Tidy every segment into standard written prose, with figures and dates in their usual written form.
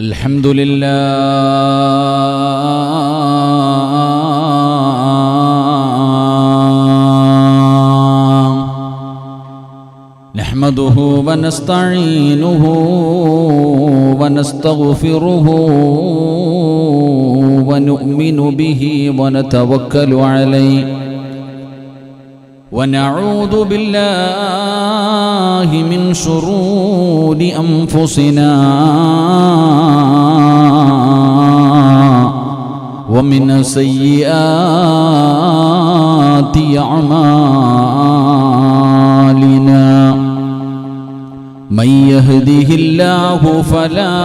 അൽഹംദുലില്ലാഹ് നഹ്മദുഹു വനസ്തഈനുഹു വനസ്തഗ്ഫിറുഹു വനുഅ്മിനു ബിഹി വനതവക്കലു അലൈഹി ونعوذ بالله من شرور أنفسنا ومن سيئات أعمالنا من يهده الله فلا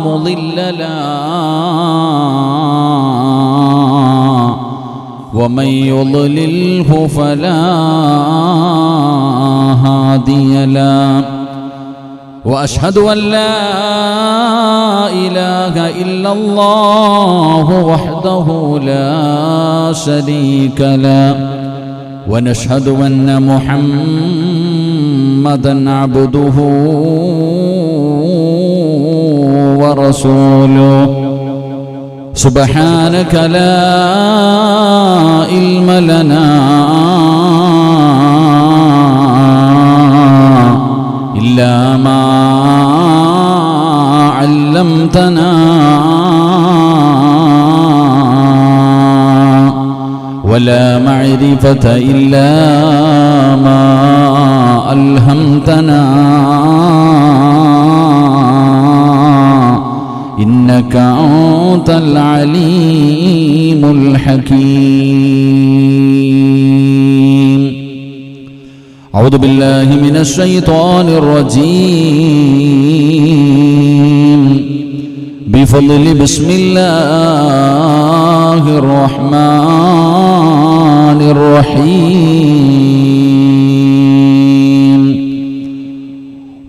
مضل له ومن يضلله فلا هادي له وأشهد أن لا إله إلا الله وحده لا شريك له ونشهد أن محمدًا عبده ورسوله سبحانك لا علم لنا إلا ما علمتنا ولا معرفة إلا ما ألهمتنا إنك أنت العليم الحكيم أعوذ بالله من الشيطان الرجيم بفضل بسم الله الرحمن الرحيم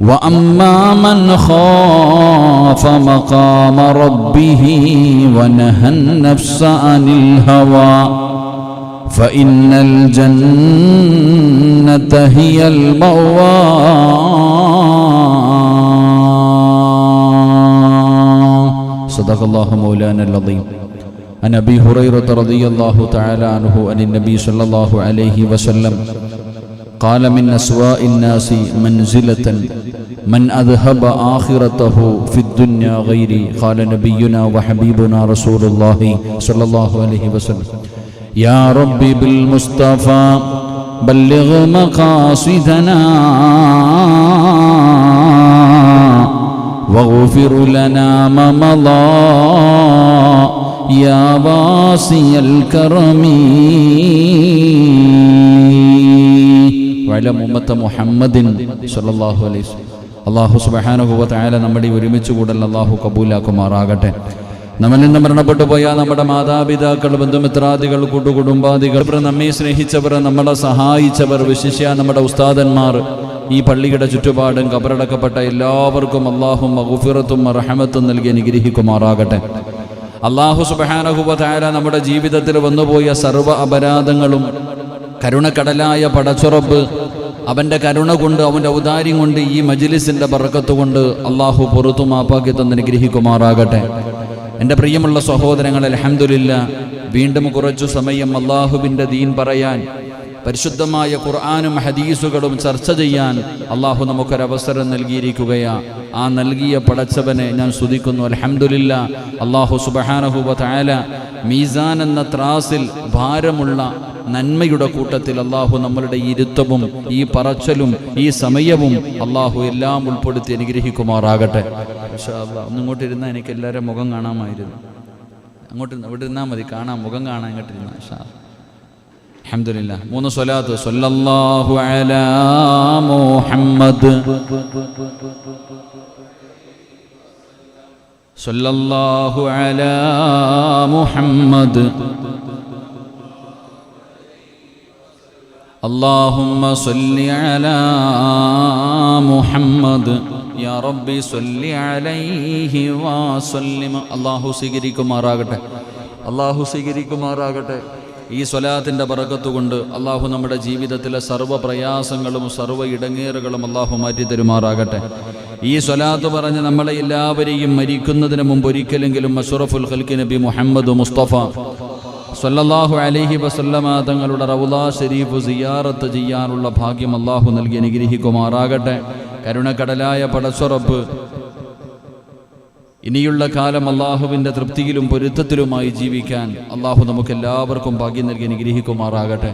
وأما من خاف مقام ربه ونهى النفس عن الهوى فإن الجنة هي المأوى صدق الله مولانا العظيم عن أبي هريرة رضي الله تعالى عنه عن النبي صلى الله عليه وسلم قال من أسواء الناس منزلة من أذهب آخرته في الدنيا غيري قال نبينا وحبيبنا رسول الله صلى الله عليه وسلم يا ربي بالمصطفى بلغ مقاصدنا واغفر لنا ما مضى يا واسع الكرم وعلى أمة محمد صلى الله عليه وسلم അള്ളാഹു സുബ്ഹാനഹു വ തആല നമ്മുടെ ഒരുമിച്ച് കൂടൽ അള്ളാഹു കബൂലാക്കുമാറാകട്ടെ. നമ്മളിൽ നിന്ന് മരണപ്പെട്ടു പോയ നമ്മുടെ മാതാപിതാക്കൾ, ബന്ധുമിത്രാദികൾ, കൂട്ടുകുടുംബാദികൾ, നമ്മെ സ്നേഹിച്ചവർ, നമ്മളെ സഹായിച്ചവർ, വിശിഷ്യ നമ്മുടെ ഉസ്താദന്മാർ, ഈ പള്ളിയുടെ ചുറ്റുപാടും കബറടക്കപ്പെട്ട എല്ലാവർക്കും അള്ളാഹു മഗ്ഫിറത്തും റഹ്മത്തും നൽകി അനുഗ്രഹിക്കുമാറാകട്ടെ. അള്ളാഹു സുബ്ഹാനഹു വ തആല നമ്മുടെ ജീവിതത്തിൽ വന്നുപോയ സർവ്വ അപരാധങ്ങളും കരുണക്കടലായ പടച്ചുറപ്പ് അവൻ്റെ കരുണ കൊണ്ട്, അവൻ്റെ ഔദാര്യം കൊണ്ട്, ഈ മജ്ലിസിൻ്റെ ബറക്കത്ത് കൊണ്ട് അള്ളാഹു പുറത്തു മാപ്പാക്കി തന്ന് അനുഗ്രഹിക്കുമാറാകട്ടെ. എൻ്റെ പ്രിയമുള്ള സഹോദരങ്ങൾ, അൽഹംദുലില്ലാഹ് വീണ്ടും കുറച്ചു സമയം അള്ളാഹുവിൻ്റെ ദീൻ പറയാൻ, പരിശുദ്ധമായ ഖുർആനും ഹദീസുകളും ചർച്ച ചെയ്യാൻ അള്ളാഹു നമുക്കൊരവസരം നൽകിയിരിക്കുകയാണ്. ആ നൽകിയ പടച്ചവനെ ഞാൻ സ്തുതിക്കുന്നു. അൽഹംദുലില്ലാഹ് അള്ളാഹു സുബ്ഹാനഹു വ തആല മീസാൻ എന്ന ത്രാസിൽ ഭാരമുള്ള നന്മയുടെ കൂട്ടത്തിൽ അള്ളാഹു നമ്മളുടെ ഇരുത്തവും ഈ പറച്ചലും ഈ സമയവും അള്ളാഹു എല്ലാം ഉൾപ്പെടുത്തി അനുഗ്രഹിക്കുമാറാകട്ടെ. ഇൻഷാ അല്ലാഹ് ഒന്നിങ്ങോട്ട് ഇരുന്നാൽ എനിക്ക് എല്ലാവരും മുഖം കാണാമായിരുന്നു. അങ്ങോട്ട് ഇവിടെ ഇരുന്നാൽ മതി, കാണാം, മുഖം കാണാൻ ഇങ്ങോട്ടിരുന്ന. ഇൻഷാ അല്ലാഹ് അൽഹംദുലില്ലാഹ്. 3 സ്വലാത്ത്. സ്വല്ലല്ലാഹു അലാ മുഹമ്മദ്, സ്വല്ലല്ലാഹു അലാ മുഹമ്മദ്, اللهم صل على محمد يا ربي صل عليه وسلم. അല്ലാഹു സ്വീകരിക്കുമാറാകട്ടെ, അല്ലാഹു സ്വീകരിക്കുമാറാകട്ടെ. ഈ സ്വലാത്തിൻ്റെ ബറക്കത്ത് കൊണ്ട് അള്ളാഹു നമ്മുടെ ജീവിതത്തിലെ സർവ്വ പ്രയാസങ്ങളും സർവ്വ ഇടങ്ങേറുകളും അള്ളാഹു മാറ്റി തരുമാറാകട്ടെ. ഈ സ്വലാത്ത് പറഞ്ഞ് നമ്മളെ എല്ലാവരെയും മരിക്കുന്നതിന് മുമ്പ് ഒരിക്കലെങ്കിലും അഷ്റഫുൽ ഖൽഖി നബി മുഹമ്മദ് മുസ്തഫ സല്ലല്ലാഹു അലൈഹി വസല്ലമ തങ്ങളുടെ റൗള ശരീഫ് സിയാറത്ത് ചെയ്യാനുള്ള ഭാഗ്യം അല്ലാഹു നൽകി അനുഗ്രഹിക്കുമാറാകട്ടെ. കരുണക്കടലായ പടച്ചറബ്ബ് ഇനിയുള്ള കാലം അള്ളാഹുവിൻ്റെ തൃപ്തിയിലും പൊരുത്തത്തിലുമായി ജീവിക്കാൻ അള്ളാഹു നമുക്കെല്ലാവർക്കും ഭാഗ്യം നൽകി അനുഗ്രഹിക്കുമാറാകട്ടെ.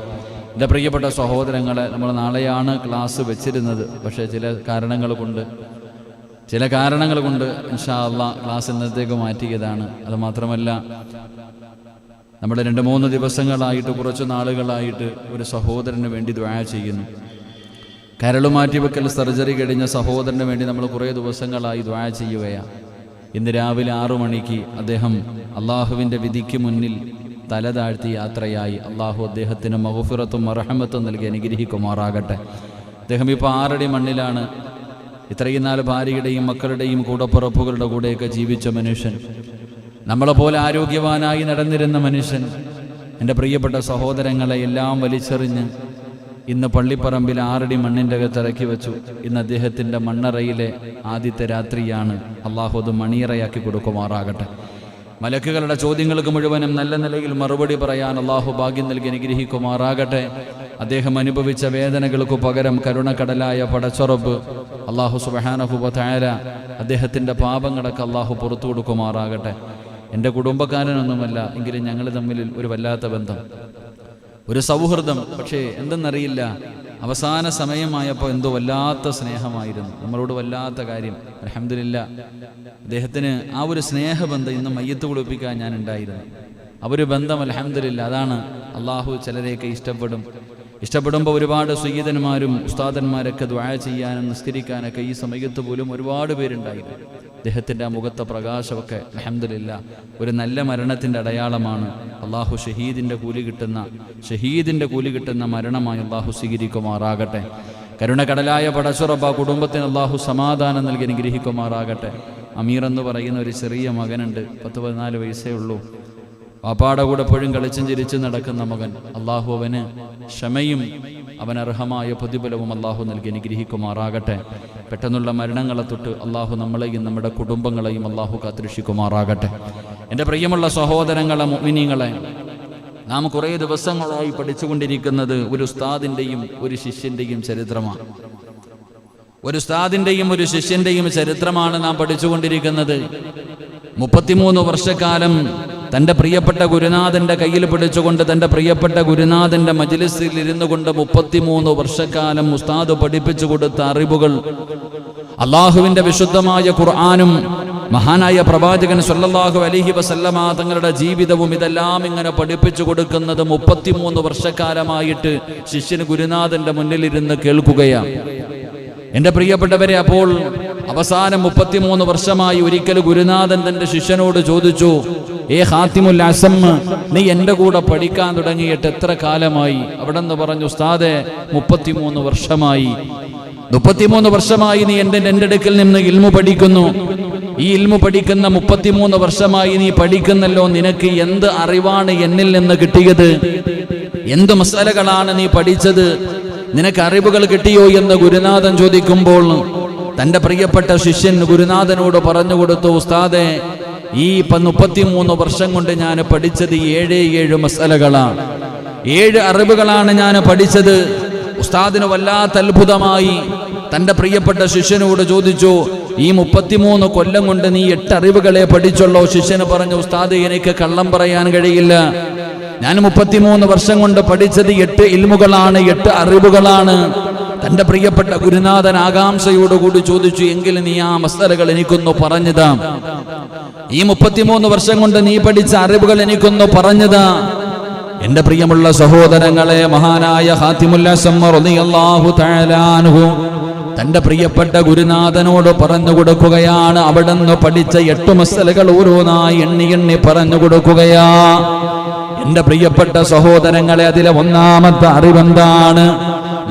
എൻ്റെ പ്രിയപ്പെട്ട സഹോദരങ്ങളെ, നമ്മൾ നാളെയാണ് ക്ലാസ് വെച്ചിരുന്നത്. പക്ഷേ ചില കാരണങ്ങൾ കൊണ്ട് ഇൻഷാ അല്ലാഹ് ക്ലാസ് ഇന്നത്തേക്ക് മാറ്റിയതാണ്. അതുമാത്രമല്ല, നമ്മൾ 2-3 ദിവസങ്ങളായിട്ട്, കുറച്ച് നാളുകളായിട്ട് ഒരു സഹോദരന് വേണ്ടി ദുആ ചെയ്യുന്നു. കരളുമാറ്റിവെക്കൽ സർജറി കഴിഞ്ഞ സഹോദരന് വേണ്ടി നമ്മൾ കുറേ ദിവസങ്ങളായി ദുആ ചെയ്യുകയാണ്. ഇന്ന് രാവിലെ 6 മണിക്ക് അദ്ദേഹം അള്ളാഹുവിൻ്റെ വിധിക്ക് മുന്നിൽ തല താഴ്ത്തി യാത്രയായി. അള്ളാഹു അദ്ദേഹത്തിന് മഗ്ഫിറത്തും മർഹമത്തും നൽകി അനുഗ്രഹിക്കുമാറാകട്ടെ. അദ്ദേഹം ഇപ്പോൾ 6 അടി മണ്ണിലാണ്. ഇത്രയും നാൾ ഭാര്യയുടെയും മക്കളുടെയും കൂടപ്പിറപ്പുകളുടെ കൂടെയൊക്കെ ജീവിച്ച മനുഷ്യൻ, നമ്മളെപ്പോലെ ആരോഗ്യവാനായി നടന്നിരുന്ന മനുഷ്യൻ, എൻ്റെ പ്രിയപ്പെട്ട സഹോദരങ്ങളെ എല്ലാം വലിച്ചെറിഞ്ഞ് ഇന്ന് പള്ളിപ്പറമ്പിൽ 6 അടി മണ്ണിൻ്റെ അകത്ത് ഇറക്കി വെച്ചു. ഇന്ന് അദ്ദേഹത്തിൻ്റെ മണ്ണറയിലെ ആദ്യത്തെ രാത്രിയാണ്. അള്ളാഹു അത് മണിയറയാക്കി കൊടുക്കുമാറാകട്ടെ. മലക്കുകളുടെ ചോദ്യങ്ങൾക്ക് മുഴുവനും നല്ല നിലയിൽ മറുപടി പറയാൻ അള്ളാഹു ഭാഗ്യം നൽകി അനുഗ്രഹിക്കുമാറാകട്ടെ. അദ്ദേഹം അനുഭവിച്ച വേദനകൾക്ക് പകരം കരുണക്കടലായ പടച്ചറബ് അള്ളാഹു സുബ്ഹാനഹു വ തആല അദ്ദേഹത്തിൻ്റെ പാപങ്ങളൊക്കെ അള്ളാഹു പുറത്തു കൊടുക്കുമാറാകട്ടെ. എൻ്റെ കുടുംബക്കാരനൊന്നുമല്ല, എങ്കിലും ഞങ്ങൾ തമ്മിൽ ഒരു വല്ലാത്ത ബന്ധം, ഒരു സൗഹൃദം. പക്ഷേ എന്തെന്നറിയില്ല, അവസാന സമയമായപ്പോൾ എന്തോ വല്ലാത്ത സ്നേഹമായിരുന്നു, നമ്മളോട് വല്ലാത്ത കാര്യം. അൽഹംദുലില്ലാഹ് അദ്ദേഹത്തിന് ആ ഒരു സ്നേഹബന്ധം ഇന്ന് മയ്യത്ത് കുളിപ്പിക്കാൻ ഞാൻ ഉണ്ടായിരുന്നു. ആ ഒരു ബന്ധം അൽഹംദുലില്ലാഹ്, അതാണ് അള്ളാഹു ചിലരെയൊക്കെ ഇഷ്ടപ്പെടുമ്പോൾ ഒരുപാട് സയ്യിദന്മാരും ഉസ്താദന്മാരൊക്കെ ദുആ ചെയ്യാനും നിസ്കരിക്കാനൊക്കെ ഈ സമയത്ത് പോലും ഒരുപാട് പേരുണ്ടായിരുന്നു. അദ്ദേഹത്തിൻ്റെ ആ മുഖത്തെ പ്രകാശമൊക്കെ അൽഹംദുലില്ലാഹ് ഒരു നല്ല മരണത്തിൻ്റെ അടയാളമാണ്. അള്ളാഹു ഷഹീദിൻ്റെ കൂലി കിട്ടുന്ന മരണമായി അള്ളാഹു സ്വീകരിക്കുമാറാകട്ടെ. കരുണക്കടലായ പടച്ചുറബ് ആ കുടുംബത്തിന് അള്ളാഹു സമാധാനം നൽകി അനുഗ്രഹിക്കുമാറാകട്ടെ. അമീർ എന്ന് പറയുന്ന ഒരു ചെറിയ മകനുണ്ട്, 10-14 വയസ്സേ ഉള്ളൂ. പാപ്പാടെ കൂടെ എപ്പോഴും കളിച്ചും ചിരിച്ചും നടക്കുന്ന മകൻ. അള്ളാഹു അവന് ക്ഷമയും അവനർഹമായ പ്രതിഫലവും അള്ളാഹു നൽകി അനുഗ്രഹിക്കുമാറാകട്ടെ. പെട്ടെന്നുള്ള മരണങ്ങളെ തൊട്ട് അള്ളാഹു നമ്മളെയും നമ്മുടെ കുടുംബങ്ങളെയും അള്ളാഹു കാത്തുരക്ഷിക്കുമാറാകട്ടെ. എൻ്റെ പ്രിയമുള്ള സഹോദരങ്ങളെ, മുഅ്മിനീങ്ങളെ, നാം കുറേ ദിവസങ്ങളായി പഠിച്ചുകൊണ്ടിരിക്കുന്നത് ഒരു ഉസ്താദിൻ്റെയും ഒരു ശിഷ്യൻ്റെയും ചരിത്രമാണ്. ഒരു ഉസ്താദിൻ്റെയും ഒരു ശിഷ്യൻ്റെയും ചരിത്രമാണ് നാം പഠിച്ചുകൊണ്ടിരിക്കുന്നത്. 33 വർഷക്കാലം തൻ്റെ പ്രിയപ്പെട്ട ഗുരുനാഥൻ്റെ കയ്യിൽ പിടിച്ചുകൊണ്ട്, തൻ്റെ പ്രിയപ്പെട്ട ഗുരുനാഥൻ്റെ മജ്ലിസിൽ ഇരുന്നു കൊണ്ട് 33 വർഷക്കാലം ഉസ്താദ് പഠിപ്പിച്ചു കൊടുത്ത അറിവുകൾ, അള്ളാഹുവിൻ്റെ വിശുദ്ധമായ ഖുർആനും മഹാനായ പ്രവാചകൻ സല്ലല്ലാഹു അലൈഹി വസല്ലമ തങ്ങളുടെ ജീവിതവും ഇതെല്ലാം ഇങ്ങനെ പഠിപ്പിച്ചു കൊടുക്കുന്നത് 33 വർഷക്കാലമായിട്ട് ശിഷ്യന് ഗുരുനാഥൻ്റെ മുന്നിലിരുന്ന് കേൾക്കുകയാണ്. എൻ്റെ പ്രിയപ്പെട്ടവരെ, അപ്പോൾ അവസാനം 33 വർഷമായി ഒരിക്കൽ ഗുരുനാഥൻ തൻ്റെ ശിഷ്യനോട് ചോദിച്ചു, ഖാത്തിമുൽ അസം, നീ എൻ്റെ കൂടെ പഠിക്കാൻ തുടങ്ങിയിട്ട് എത്ര കാലമായി? അവിടെ നിന്ന് പറഞ്ഞു, ഉസ്താദേ 33 വർഷമായി. 33 വർഷമായി നീ എൻ്റെ അടുക്കൽ നിന്ന് ഇൽമു പഠിക്കുന്നു. ഈ ഇൽമു പഠിക്കുന്ന 33 വർഷമായി നീ പഠിക്കുന്നല്ലോ, നിനക്ക് എന്ത് അറിവാണ് എന്നിൽ നിന്ന് കിട്ടിയത്? എന്ത് മസലകളാണ് നീ പഠിച്ചത്? നിനക്ക് അറിവുകൾ കിട്ടിയോ എന്ന് ഗുരുനാഥൻ ചോദിക്കുമ്പോൾ തൻ്റെ പ്രിയപ്പെട്ട ശിഷ്യൻ ഗുരുനാഥനോട് പറഞ്ഞു കൊടുത്തു, ഉസ്താദേ, ഈ 33 വർഷം കൊണ്ട് ഞാൻ പഠിച്ചത് 7 മസലകളാണ്, 7 അറിവുകളാണ് ഞാൻ പഠിച്ചത്. ഉസ്താദിന് വല്ലാത്ത അത്ഭുതമായി. തൻ്റെ പ്രിയപ്പെട്ട ശിഷ്യനോട് ചോദിച്ചു, ഈ 33 കൊല്ലം കൊണ്ട് നീ 8 അറിവുകളെ പഠിച്ചുള്ളോ? ശിഷ്യന് പറഞ്ഞു, ഉസ്താദ്, എനിക്ക് കള്ളം പറയാൻ കഴിയില്ല. ഞാൻ 33 വർഷം കൊണ്ട് പഠിച്ചത് 8 ഇൽമുകളാണ്, 8 അറിവുകളാണ്. തൻ്റെ പ്രിയപ്പെട്ട ഗുരുനാഥൻ ആകാംക്ഷയോടുകൂടി ചോദിച്ചു, എങ്കിലും നീ ആ മസലകൾ എനിക്കൊന്ന് പറഞ്ഞതാ. ഈ 33 വർഷം കൊണ്ട് നീ പഠിച്ച അറിവുകൾ എനിക്കൊന്ന് പറഞ്ഞതാ. എൻ്റെ പ്രിയമുള്ള സഹോദരങ്ങളെ, മഹാനായ ഖാത്തിമുൽ അസം റളിയല്ലാഹു തആല അൻഹു തൻ്റെ പ്രിയപ്പെട്ട ഗുരുനാഥനോട് പറഞ്ഞു കൊടുക്കുകയാണ്. അവിടുന്ന് പഠിച്ച 8 മസലകൾ ഓരോന്നായി എണ്ണി പറഞ്ഞു കൊടുക്കുകയാ. എൻ്റെ പ്രിയപ്പെട്ട സഹോദരങ്ങളെ, അതിലെ ഒന്നാമത്തെ അറിവെന്താണ്?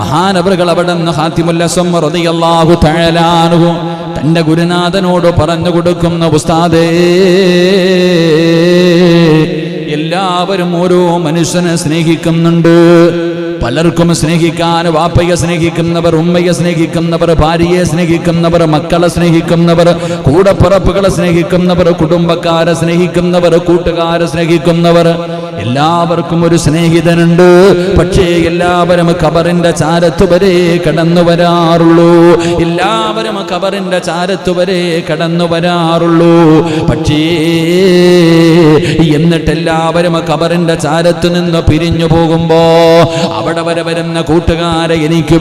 മഹാനവറുകൾ അവിടുന്ന് ഖാത്തിമുൽ അസം റളിയല്ലാഹു തആല അൻഹു തൻ്റെ ഗുരുനാഥനോട് പറഞ്ഞു കൊടുക്കുന്ന, ഉസ്താദേ, എല്ലാവരും ഓരോ മനുഷ്യനെ സ്നേഹിക്കുന്നുണ്ട്. പലർക്കും സ്നേഹിക്കാൻ വാപ്പയെ സ്നേഹിക്കുന്നവർ, ഉമ്മയെ സ്നേഹിക്കുന്നവർ, ഭാര്യയെ സ്നേഹിക്കുന്നവർ, മക്കളെ സ്നേഹിക്കുന്നവർ, കൂടപ്പിറപ്പുകളെ സ്നേഹിക്കുന്നവർ, കുടുംബക്കാരെ സ്നേഹിക്കുന്നവർ, കൂട്ടുകാരെ സ്നേഹിക്കുന്നവർ, എല്ലാവർക്കും ഒരു സ്നേഹിതനുണ്ട്. പക്ഷേ എല്ലാവരും ഖബറിന്റെ ചാരത്ത് വരെ കടന്നു വരാറുള്ളൂ. എല്ലാവരും ഖബറിന്റെ ചാരത്ത് വരെ കടന്നു വരാറുള്ളൂ. പക്ഷേ എന്നിട്ട് എല്ലാവരും ഖബറിന്റെ ചാരത്ത് നിന്ന് പിരിഞ്ഞു പോകുമ്പോ അവിടെ വരെ വരുന്ന കൂട്ടുകാരെ എനിക്ക്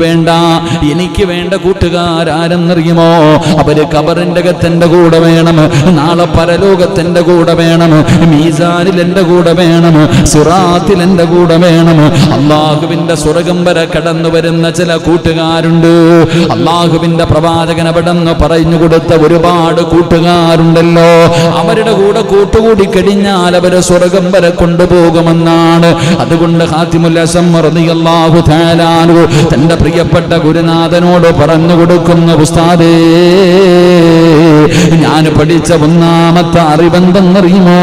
വേണ്ട കൂട്ടുകാരാരെന്നറിയുമോ? അവര് ഖബറിന്റെ അകത്തിന്റെ കൂടെ വേണം, നാളെ പരലോകത്തിന്റെ കൂടെ വേണം, മീസാനിൽ എന്റെ കൂടെ വേണം, സിറാത്തിൽ എന്റെ കൂടെ വേണം. അള്ളാഹുവിന്റെ സ്വർഗം വരെ കടന്നു വരുന്ന ചില കൂട്ടുകാരുണ്ട്. അള്ളാഹുവിന്റെ പ്രവാചകൻ അവിടെ നിന്ന് പറഞ്ഞു കൊടുത്ത ഒരുപാട് കൂട്ടുകാരുണ്ടല്ലോ. അവരുടെ കൂടെ കൂട്ടുകൂടി കഴിഞ്ഞാൽ അവരെ സ്വർഗം വരെ കൊണ്ടുപോകുമെന്നാണ്. അതുകൊണ്ട് ഖാതിമുൽ അസം റളിയല്ലാഹു തആല അൻഹു തന്റെ പ്രിയപ്പെട്ട ഗുരുനാഥനോട് പറഞ്ഞു കൊടുക്കുന്ന, ഉസ്താദേ, ഞാൻ പഠിച്ച ഒന്നാമത്തെ അറിവെന്തെന്നറിയുമോ?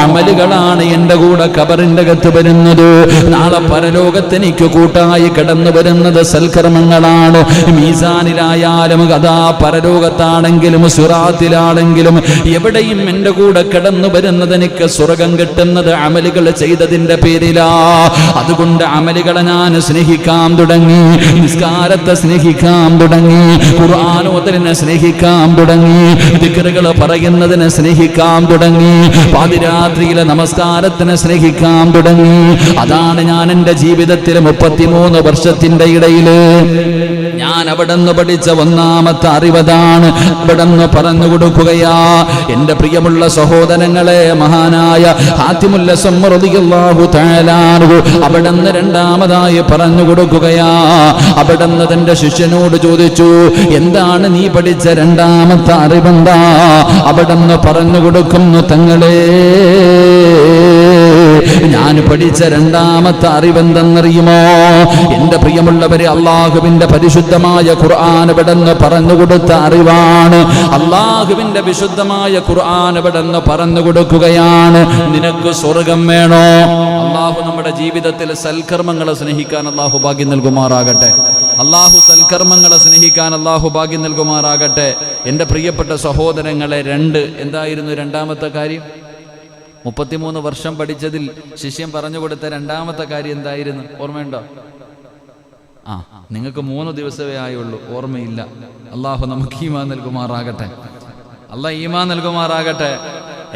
അമലുകളാണ് എന്റെ കൂടെ ഖബറിന്റെ അകത്ത് വരുന്നത്. നാളെ പരലോകത്തെനിക്ക് കൂട്ടായി കടന്നു വരുന്നത് സൽക്കർമ്മങ്ങളാണ്. മീസാനിലായാലും അതാ പരലോകത്താണെങ്കിലും സിറാത്തിലാണെങ്കിലും എവിടെയും എന്റെ കൂടെ കടന്നു വരുന്നത് എനിക്ക് സ്വർഗം കിട്ടുന്നത് അമലുകൾ ചെയ്തതിന്റെ പേരിലാ. അതുകൊണ്ട് അമലുകളെ ഞാൻ സ്നേഹിക്കാൻ തുടങ്ങി, നിസ്കാരത്തെ സ്നേഹിക്കാൻ തുടങ്ങി, ഖുർആൻ ഓതലിനെ സ്നേഹിക്കാൻ തുടങ്ങി, ദിക്റുകൾ പറയുന്നതിനെ സ്നേഹിക്കാൻ തുടങ്ങി, പാതിരാത്രിയിലെ നമസ്കാരത്തിനെ സ്നേഹിക്കാൻ തുടങ്ങി. അതാണ് ഞാൻ എൻ്റെ ജീവിതത്തിൽ 33 വർഷത്തിന്റെ ഇടയില് ഞാൻ അവിടെ നിന്ന് പഠിച്ച ഒന്നാമത്തെ അറിവതാണ്. അവിടെ നിന്ന് പറഞ്ഞു കൊടുക്കുകയാ എൻ്റെ പ്രിയമുള്ള സഹോദരങ്ങളെ. മഹാനായ ഖാതിമുൽ അസം റളിയല്ലാഹു തആല അൻഹു അവിടെ നിന്ന് രണ്ടാമതായി പറഞ്ഞു കൊടുക്കുകയാ. അവിടെ നിന്ന് തന്റെ ശിഷ്യനോട് ചോദിച്ചു, എന്താണ് നീ പഠിച്ച രണ്ടാമത്തെ അറിവെന്താ? അവിടെ നിന്ന് പറഞ്ഞു കൊടുക്കുന്നു, തങ്ങളെ, ഞാൻ പഠിച്ച രണ്ടാമത്തെ അറിവെന്തെന്നറിയുമോ? എന്റെ പ്രിയമുള്ളവരെ, അള്ളാഹുവിന്റെ പരിശുദ്ധമായ ഖുർആൻ ഇവിടെന്ന് പറഞ്ഞു കൊടുത്ത അറിവാണ്. അള്ളാഹുവിന്റെ വിശുദ്ധമായ ഖുർആൻ ഇവിടെന്ന് പറഞ്ഞു കൊടുക്കുകയാണ്, നിനക്ക് സ്വർഗം വേണോ? അള്ളാഹു നമ്മുടെ ജീവിതത്തിൽ സൽക്കർമ്മങ്ങളെ സ്നേഹിക്കാൻ അള്ളാഹു ഭാഗ്യം നൽകുമാറാകട്ടെ. അള്ളാഹു സൽക്കർമ്മങ്ങളെ സ്നേഹിക്കാൻ അള്ളാഹു ഭാഗ്യം നൽകുമാറാകട്ടെ. എൻ്റെ പ്രിയപ്പെട്ട സഹോദരങ്ങളെ, എന്തായിരുന്നു രണ്ടാമത്തെ കാര്യം? 33 വർഷം പഠിച്ചതിൽ ശിഷ്യൻ പറഞ്ഞു കൊടുത്ത രണ്ടാമത്തെ കാര്യം എന്തായിരുന്നു? ഓർമ്മയുണ്ടോ? നിങ്ങൾക്ക് 3 ദിവസമേ ആയുള്ളൂ, ഓർമ്മയില്ല. അള്ളാഹു നമുക്ക് ഈമാൻ നൽകുമാറാകട്ടെ. അള്ളാഹ് ഈമാൻ നൽകുമാറാകട്ടെ.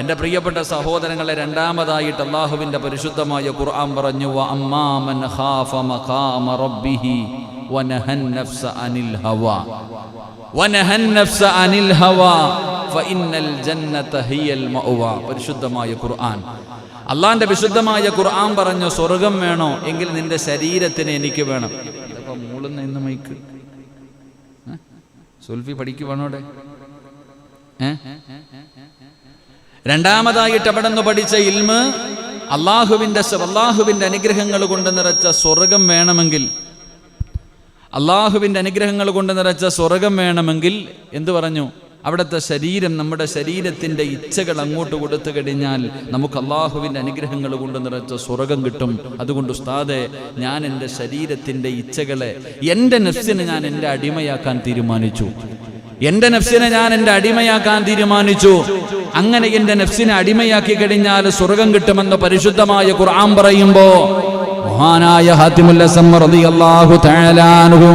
എൻ്റെ പ്രിയപ്പെട്ട സഹോദരങ്ങളെ, രണ്ടാമതായിട്ട് അള്ളാഹുവിൻ്റെ പരിശുദ്ധമായ ഖുർആൻ പറഞ്ഞു, വഅമ്മാ മൻ ഖാഫ മഖാമ റബ്ബിഹി വനഹൻ നഫ്സ അനിൽ ഹവാ വനഹൻ നഫ്സ അനിൽ ഹവാ ഫഇന്നൽ ജന്നത ഹിയൽ മഅവാ. പരിശുദ്ധമായ ഖുർആൻ, അള്ളാഹിന്റെ വിശുദ്ധമായ ഖുർആൻ പറഞ്ഞു, സ്വർഗം വേണോ? എങ്കിൽ നിന്റെ ശരീരത്തിന് എനിക്ക് വേണം. ഇതൊക്കെ മൂളുന്ന ഇന്ന് മൈക്ക് സുൽഫി പഠിക്കുവാണോടെ. രണ്ടാമതായിട്ട് അവിടെ നിന്ന് പഠിച്ച ഇൽമ്, അള്ളാഹുവിന്റെ അനുഗ്രഹങ്ങൾ കൊണ്ട് നിറച്ച സ്വർഗം വേണമെങ്കിൽ, അള്ളാഹുവിന്റെ അനുഗ്രഹങ്ങൾ കൊണ്ട് നിറച്ച സ്വർഗം വേണമെങ്കിൽ എന്തു പറഞ്ഞു? അവിടുത്തെ ശരീരം, നമ്മുടെ ശരീരത്തിൻ്റെ ഇച്ഛകൾ അങ്ങോട്ട് കൊടുത്തു കഴിഞ്ഞാൽ നമുക്ക് അള്ളാഹുവിൻ്റെ അനുഗ്രഹങ്ങൾ കൊണ്ട് നിറച്ച സ്വർഗം കിട്ടും. അതുകൊണ്ട് ഉസ്താദെ, ഞാൻ എൻ്റെ ശരീരത്തിൻ്റെ ഇച്ഛകളെ, എൻ്റെ നഫ്സിനെ ഞാൻ എൻ്റെ അടിമയാക്കാൻ തീരുമാനിച്ചു. എൻ്റെ നഫ്സിനെ ഞാൻ എൻ്റെ അടിമയാക്കാൻ തീരുമാനിച്ചു. അങ്ങനെ എൻ്റെ നഫ്സിനെ അടിമയാക്കി കഴിഞ്ഞാൽ സ്വർഗം കിട്ടുമെന്ന് പരിശുദ്ധമായ ഖുർആൻ പറയുമ്പോ മഹാനായ ഖാതിമുൽ അസം റളിയല്ലാഹു തആല അൻഹു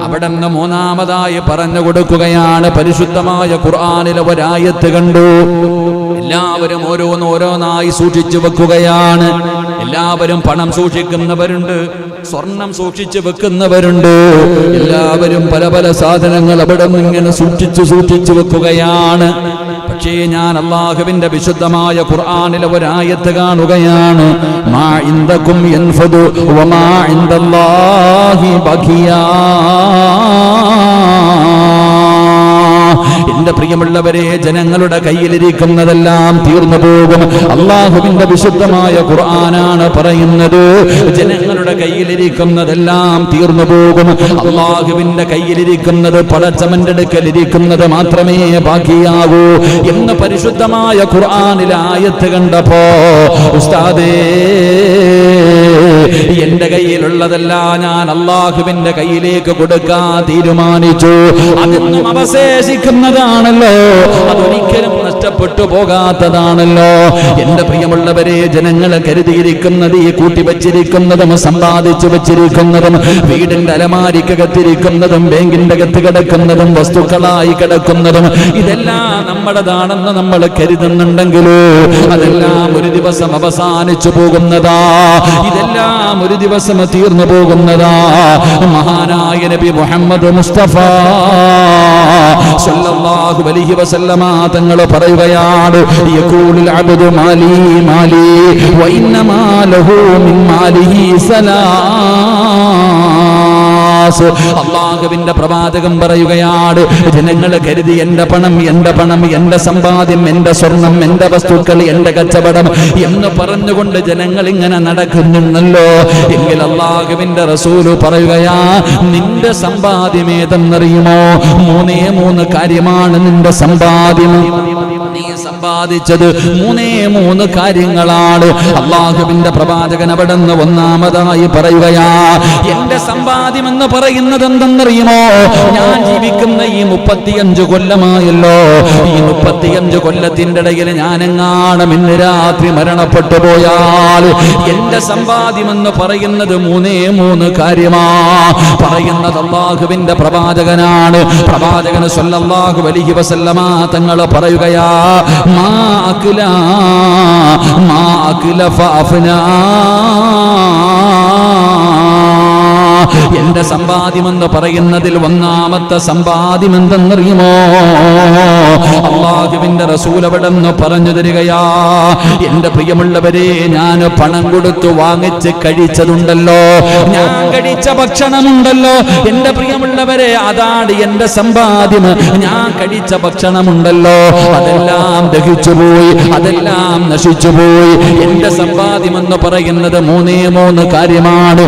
അവിടെ നിന്ന് മൂന്നാമതായി പറഞ്ഞു കൊടുക്കുകയാണ്. പരിശുദ്ധമായ ഖുർആനിലെ ഒരായത്ത് കണ്ടു. എല്ലാവരും ഓരോന്നായി സൂക്ഷിച്ചു വെക്കുകയാണ്. എല്ലാവരും പണം സൂക്ഷിക്കുന്നവരുണ്ട്, സ്വർണം സൂക്ഷിച്ചു വെക്കുന്നവരുണ്ട്. എല്ലാവരും പല പല സാധനങ്ങൾ അവിടെ ഇങ്ങനെ സൂക്ഷിച്ചു വെക്കുകയാണ്. പക്ഷേ ഞാൻ അല്ലാഹുവിന്റെ വിശുദ്ധമായ ഖുർആനിലെ ഒരായത്ത് കാണുകയാണ്. മാ ഇൻദകും യൻഫദു വമാ ഇൻദല്ലാഹി ബഖിയാ. എന്റെ പ്രിയമുള്ളവരെ, ജനങ്ങളുടെ കയ്യിലിരിക്കുന്നതെല്ലാം തീർന്നു പോകും. അള്ളാഹുവിന്റെ വിശുദ്ധമായ ഖുർആനാണ് പറയുന്നത്, ജനങ്ങളുടെ കയ്യിലിരിക്കുന്നതെല്ലാം തീർന്നു പോകും. അള്ളാഹുവിന്റെ കയ്യിലിരിക്കുന്നത്, പടച്ചവന്റെ അടുക്കലിരിക്കുന്നത് മാത്രമേ ബാക്കിയാകൂ എന്ന് പരിശുദ്ധമായ ഖുർആനിലെ ആയത്ത് കണ്ടപ്പോ, ഉസ്താദേ, എന്റെ കയ്യിലുള്ളതല്ല ഞാൻ അള്ളാഹുവിന്റെ കയ്യിലേക്ക് കൊടുക്കാൻ തീരുമാനിച്ചു. അതൊന്നും അവശേഷിക്കുന്നതാണല്ലോ, അതൊരിക്കലും നഷ്ടപ്പെട്ടു പോകാത്തതാണല്ലോ. എന്റെ പ്രിയമുള്ളവരെ, ജനങ്ങൾ കരുതിയിരിക്കുന്നത്, ഈ കൂട്ടിവച്ചിരിക്കുന്നതും സമ്പാദിച്ചു വെച്ചിരിക്കുന്നതും വീടിന്റെ അലമാരിക്കകത്തിരിക്കുന്നതും ബാങ്കിന്റെ അകത്ത് കിടക്കുന്നതും വസ്തുക്കളായി കിടക്കുന്നതും ഇതെല്ലാം നമ്മുടേതാണെന്ന് നമ്മൾ കരുതുന്നുണ്ടെങ്കിലോ അതെല്ലാം ഒരു ദിവസം അവസാനിച്ചു പോകുന്നതാ. ഇതെല്ലാം ഒരു ദിവസം തീർന്നു പോകുന്നതാ. മഹാനായ നബി മുഹമ്മദ് മുസ്തഫ സല്ലല്ലാഹു അലൈഹി വസല്ലമ തങ്ങൾ പറയുകയാണ്, യഖൂലുൽ അബ്ദു മാലി മാലി വ ഇന്നമാ ലഹു മിൻ മാലിഹി സലാസ്. അല്ലാഹുവിന്റെ പ്രവാചകൻ പറയുകയാണ്, ജനങ്ങൾ കരുതി എന്റെ പണം, എന്റെ പണം, എന്റെ സമ്പാദ്യം, എന്റെ സ്വർണം, എന്റെ വസ്തുക്കൾ, എന്റെ കച്ചവടം എന്ന് പറഞ്ഞുകൊണ്ട് ജനങ്ങൾ ഇങ്ങനെ നടക്കുന്നുണ്ടല്ലോ. എങ്കിൽ അല്ലാഹുവിന്റെ റസൂല് പറയുകയാ, നിന്റെ സമ്പാദ്യം ഏതെന്നറിയുമോ? മൂന്ന് കാര്യമാണ് നിന്റെ സമ്പാദ്യം. നീ സമ്പാദിച്ചത് മൂന്ന് കാര്യങ്ങളാണ്. അല്ലാഹുവിന്റെ പ്രവാചകൻ അവിടെ നിന്ന് ഒന്നാമതായി പറയുകയാ, എന്റെ സമ്പാദ്യം എന്ന് പറയുന്നത് എന്തെന്നറിയുമോ? ഞാൻ ജീവിക്കുന്ന ഈ 35 കൊല്ലമായല്ലോ, ഈ 35 കൊല്ലത്തിന്റെ ഇടയിൽ ഞാനെങ്ങാനും ഇന്ന് രാത്രി മരണപ്പെട്ടു പോയാൽ എന്റെ സമ്പാദ്യം എന്ന് പറയുന്നത് മൂന്ന് കാര്യമാ. പറയുന്നത് അല്ലാഹുവിന്റെ പ്രവാചകനാണ്. പ്രവാചകൻ സല്ലല്ലാഹു അലൈഹി വസല്ലമ തങ്ങൾ പറയുകയാ, മാ അക്ല ഫഅഫ്നാ. എന്റെ സമ്പാദ്യമെന്ന് പറയുന്നതിൽ ഒന്നാമത്തെ സമ്പാദ്യം എന്തെന്നറിയുമോ? അല്ലാഹുവിന്റെ റസൂൽ അവിടെന്ന് പറഞ്ഞു തരികയാ, എന്റെ പ്രിയമുള്ളവരെ, ഞാൻ പണം കൊടുത്തു വാങ്ങിച്ച് കഴിച്ചതുണ്ടല്ലോ, ഞാൻ കഴിച്ച ഭക്ഷണമുണ്ടല്ലോ, എന്റെ പ്രിയമുള്ളവരെ, അതാണ് എന്റെ സമ്പാദ്യം. ഞാൻ കഴിച്ച ഭക്ഷണമുണ്ടല്ലോ, അതെല്ലാം ദഹിച്ചുപോയി, അതെല്ലാം നശിച്ചുപോയി. എന്റെ സമ്പാദ്യം എന്ന് പറയുന്നത് മൂന്ന് കാര്യമാണ്.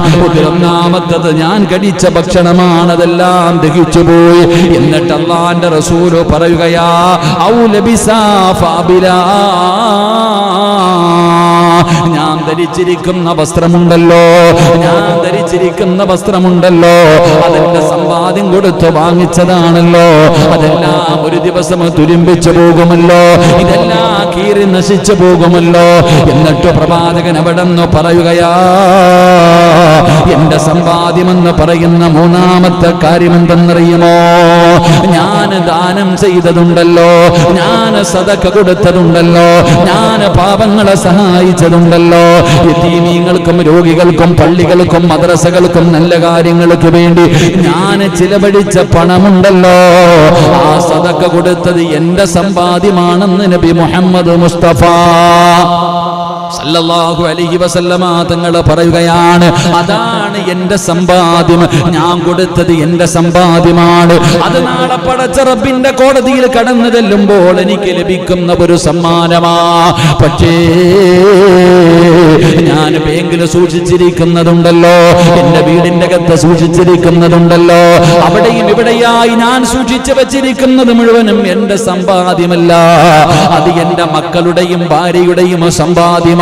ഒന്നാമത്തത് ഞാൻ കഴിച്ച ഭക്ഷണമാണ്, അതെല്ലാം ദഹിച്ചുപോയി. എന്നിട്ട് അല്ലാഹുവിന്റെ റസൂൽ പറയുകയാ, ഔ ലബിസാ ഫഅബിലാ. ഞാൻ ധരിച്ചിരിക്കുന്ന വസ്ത്രമുണ്ടല്ലോ, ഞാൻ ധരിച്ചിരിക്കുന്ന വസ്ത്രമുണ്ടല്ലോ, അതെന്റെ സമ്പാദ്യം കൊടുത്ത് വാങ്ങിച്ചതാണല്ലോ, അതെല്ലാം ഒരു ദിവസം തുരുമ്പിച്ചു പോകുമല്ലോ, ഇതെല്ലാം കീറി നശിച്ചു പോകുമല്ലോ. എന്നിട്ട് പ്രവാചകൻ അവിടെ നിന്ന് പറയുകയാ, എന്റെ സമ്പാദ്യമെന്ന് പറയുന്ന മൂന്നാമത്തെ കാര്യം എന്തെന്നറിയുമോ? ഞാൻ ദാനം ചെയ്തതുണ്ടല്ലോ, ഞാൻ സദഖ കൊടുത്തതുണ്ടല്ലോ, ഞാൻ പാവങ്ങളെ സഹായിച്ചതുണ്ടല്ലോ, യതീമീങ്ങൾക്കും രോഗികൾക്കും പള്ളികൾക്കും മദ്രസകൾക്കും നല്ല കാര്യങ്ങൾക്ക് വേണ്ടി ഞാൻ ചിലവഴിച്ച പണമുണ്ടല്ലോ, ആ സദഖ കൊടുത്തത് എന്റെ സമ്പാദ്യമാണെന്ന് നബി മുഹമ്മദ് മുസ്തഫ സല്ലല്ലാഹു അലൈഹി വസല്ലമ തങ്ങൾ പറയുകയാണ്, അതാണ് എന്റെ സമ്പാദ്യം, ഞാൻ കൊടുത്തത് എന്റെ സമ്പാദ്യമാണ്. അത് നാളെ പടച്ച റബ്ബിന്റെ കോടതിയിൽ കടന്നു ചെല്ലുമ്പോൾ എനിക്ക് ലഭിക്കുന്ന ഒരു സമ്മാനമാ. പക്ഷേ ഞാൻ ബാങ്കിൽ സൂക്ഷിച്ചിരിക്കുന്നതുണ്ടല്ലോ, എന്റെ വീടിന്റെ അകത്ത് സൂക്ഷിച്ചിരിക്കുന്നതുണ്ടല്ലോ, അവിടെയും ഇവിടെയായി ഞാൻ സൂക്ഷിച്ചു വെച്ചിരിക്കുന്നത് മുഴുവനും എന്റെ സമ്പാദ്യമല്ല, അത് എന്റെ മക്കളുടെയും ഭാര്യയുടെയും സമ്പാദ്യമാണ്.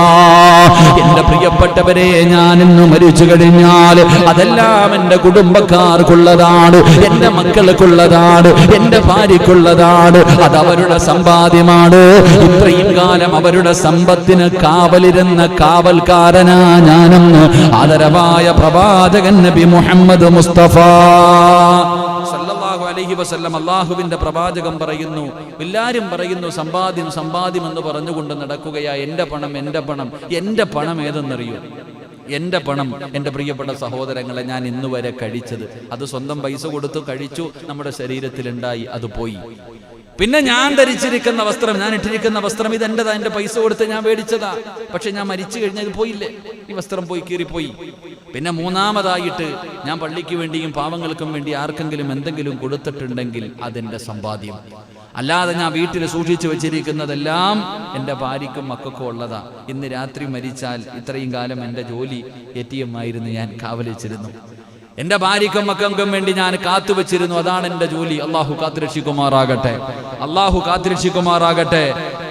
എന്റെ പ്രിയപ്പെട്ടവരെ, ഞാൻ ഇന്ന് മരിച്ചു കഴിഞ്ഞാൽ അതെല്ലാം എന്റെ കുടുംബക്കാർക്കുള്ളതാണ്, എന്റെ മക്കൾക്കുള്ളതാണ്, എന്റെ ഭാര്യക്കുള്ളതാണ്, അത് അവരുടെ സമ്പാദ്യമാണ്. ഇത്രയും കാലം അവരുടെ സമ്പത്തിന് കാവലിരുന്ന കാവൽക്കാരനാ ഞാനെന്ന് ആദരവായ പ്രവാചകൻ നബി മുഹമ്മദ് മുസ്തഫ സല്ലല്ലാഹു അലൈഹി വസല്ലം അല്ലാഹുവിന്റെ പ്രവാചകൻ പറയുന്നു, എല്ലാവരും പറയുന്നു സമ്പാദ്യം സമ്പാദ്യം എന്ന് പറഞ്ഞുകൊണ്ട് നടക്കുകയാ. എന്റെ പണം, എന്റെ പണം, എന്റെ പണം ഏതെന്നറിയോ? എന്റെ പണം, എന്റെ പ്രിയപ്പെട്ട സഹോദരങ്ങളെ, ഞാൻ ഇന്ന് വരെ കഴിച്ചത് അത് സ്വന്തം പൈസ കൊടുത്തു കഴിച്ചു, നമ്മുടെ ശരീരത്തിലുണ്ടായി, അത് പോയി. പിന്നെ ഞാൻ ധരിച്ചിരിക്കുന്ന വസ്ത്രം, ഞാൻ ഇട്ടിരിക്കുന്ന വസ്ത്രം ഇതെന്റെതാ, എന്റെ പൈസ കൊടുത്ത് ഞാൻ മേടിച്ചതാ. പക്ഷെ ഞാൻ മരിച്ചു കഴിഞ്ഞാൽ ഇത് പോയില്ലേ, ഈ വസ്ത്രം പോയി, കീറിപ്പോയി. പിന്നെ മൂന്നാമതായിട്ട് ഞാൻ പള്ളിക്ക് വേണ്ടിയും പാവങ്ങൾക്കും വേണ്ടി ആർക്കെങ്കിലും എന്തെങ്കിലും കൊടുത്തിട്ടുണ്ടെങ്കിൽ അതെന്റെ സമ്പാദ്യം. അല്ലാതെ ഞാൻ വീട്ടിൽ സൂക്ഷിച്ചു വെച്ചിരിക്കുന്നതെല്ലാം എൻ്റെ ഭാര്യയ്ക്കും മക്കൾക്കും ഉള്ളതാ. ഇന്ന് രാത്രി മരിച്ചാൽ ഇത്രയും കാലം എൻ്റെ ജോലി ATM ആയിരുന്നു, ഞാൻ കാവലിച്ചിരുന്നു. എൻ്റെ ഭാര്യയ്ക്കും മക്കൾക്കും വേണ്ടി ഞാൻ കാത്തുവെച്ചിരുന്നു, അതാണ് എൻ്റെ ജോലി. അള്ളാഹു കാത്തുരക്ഷിക്കുമാറാകട്ടെ, അള്ളാഹു കാത്തുരക്ഷിക്കുമാറാകട്ടെ.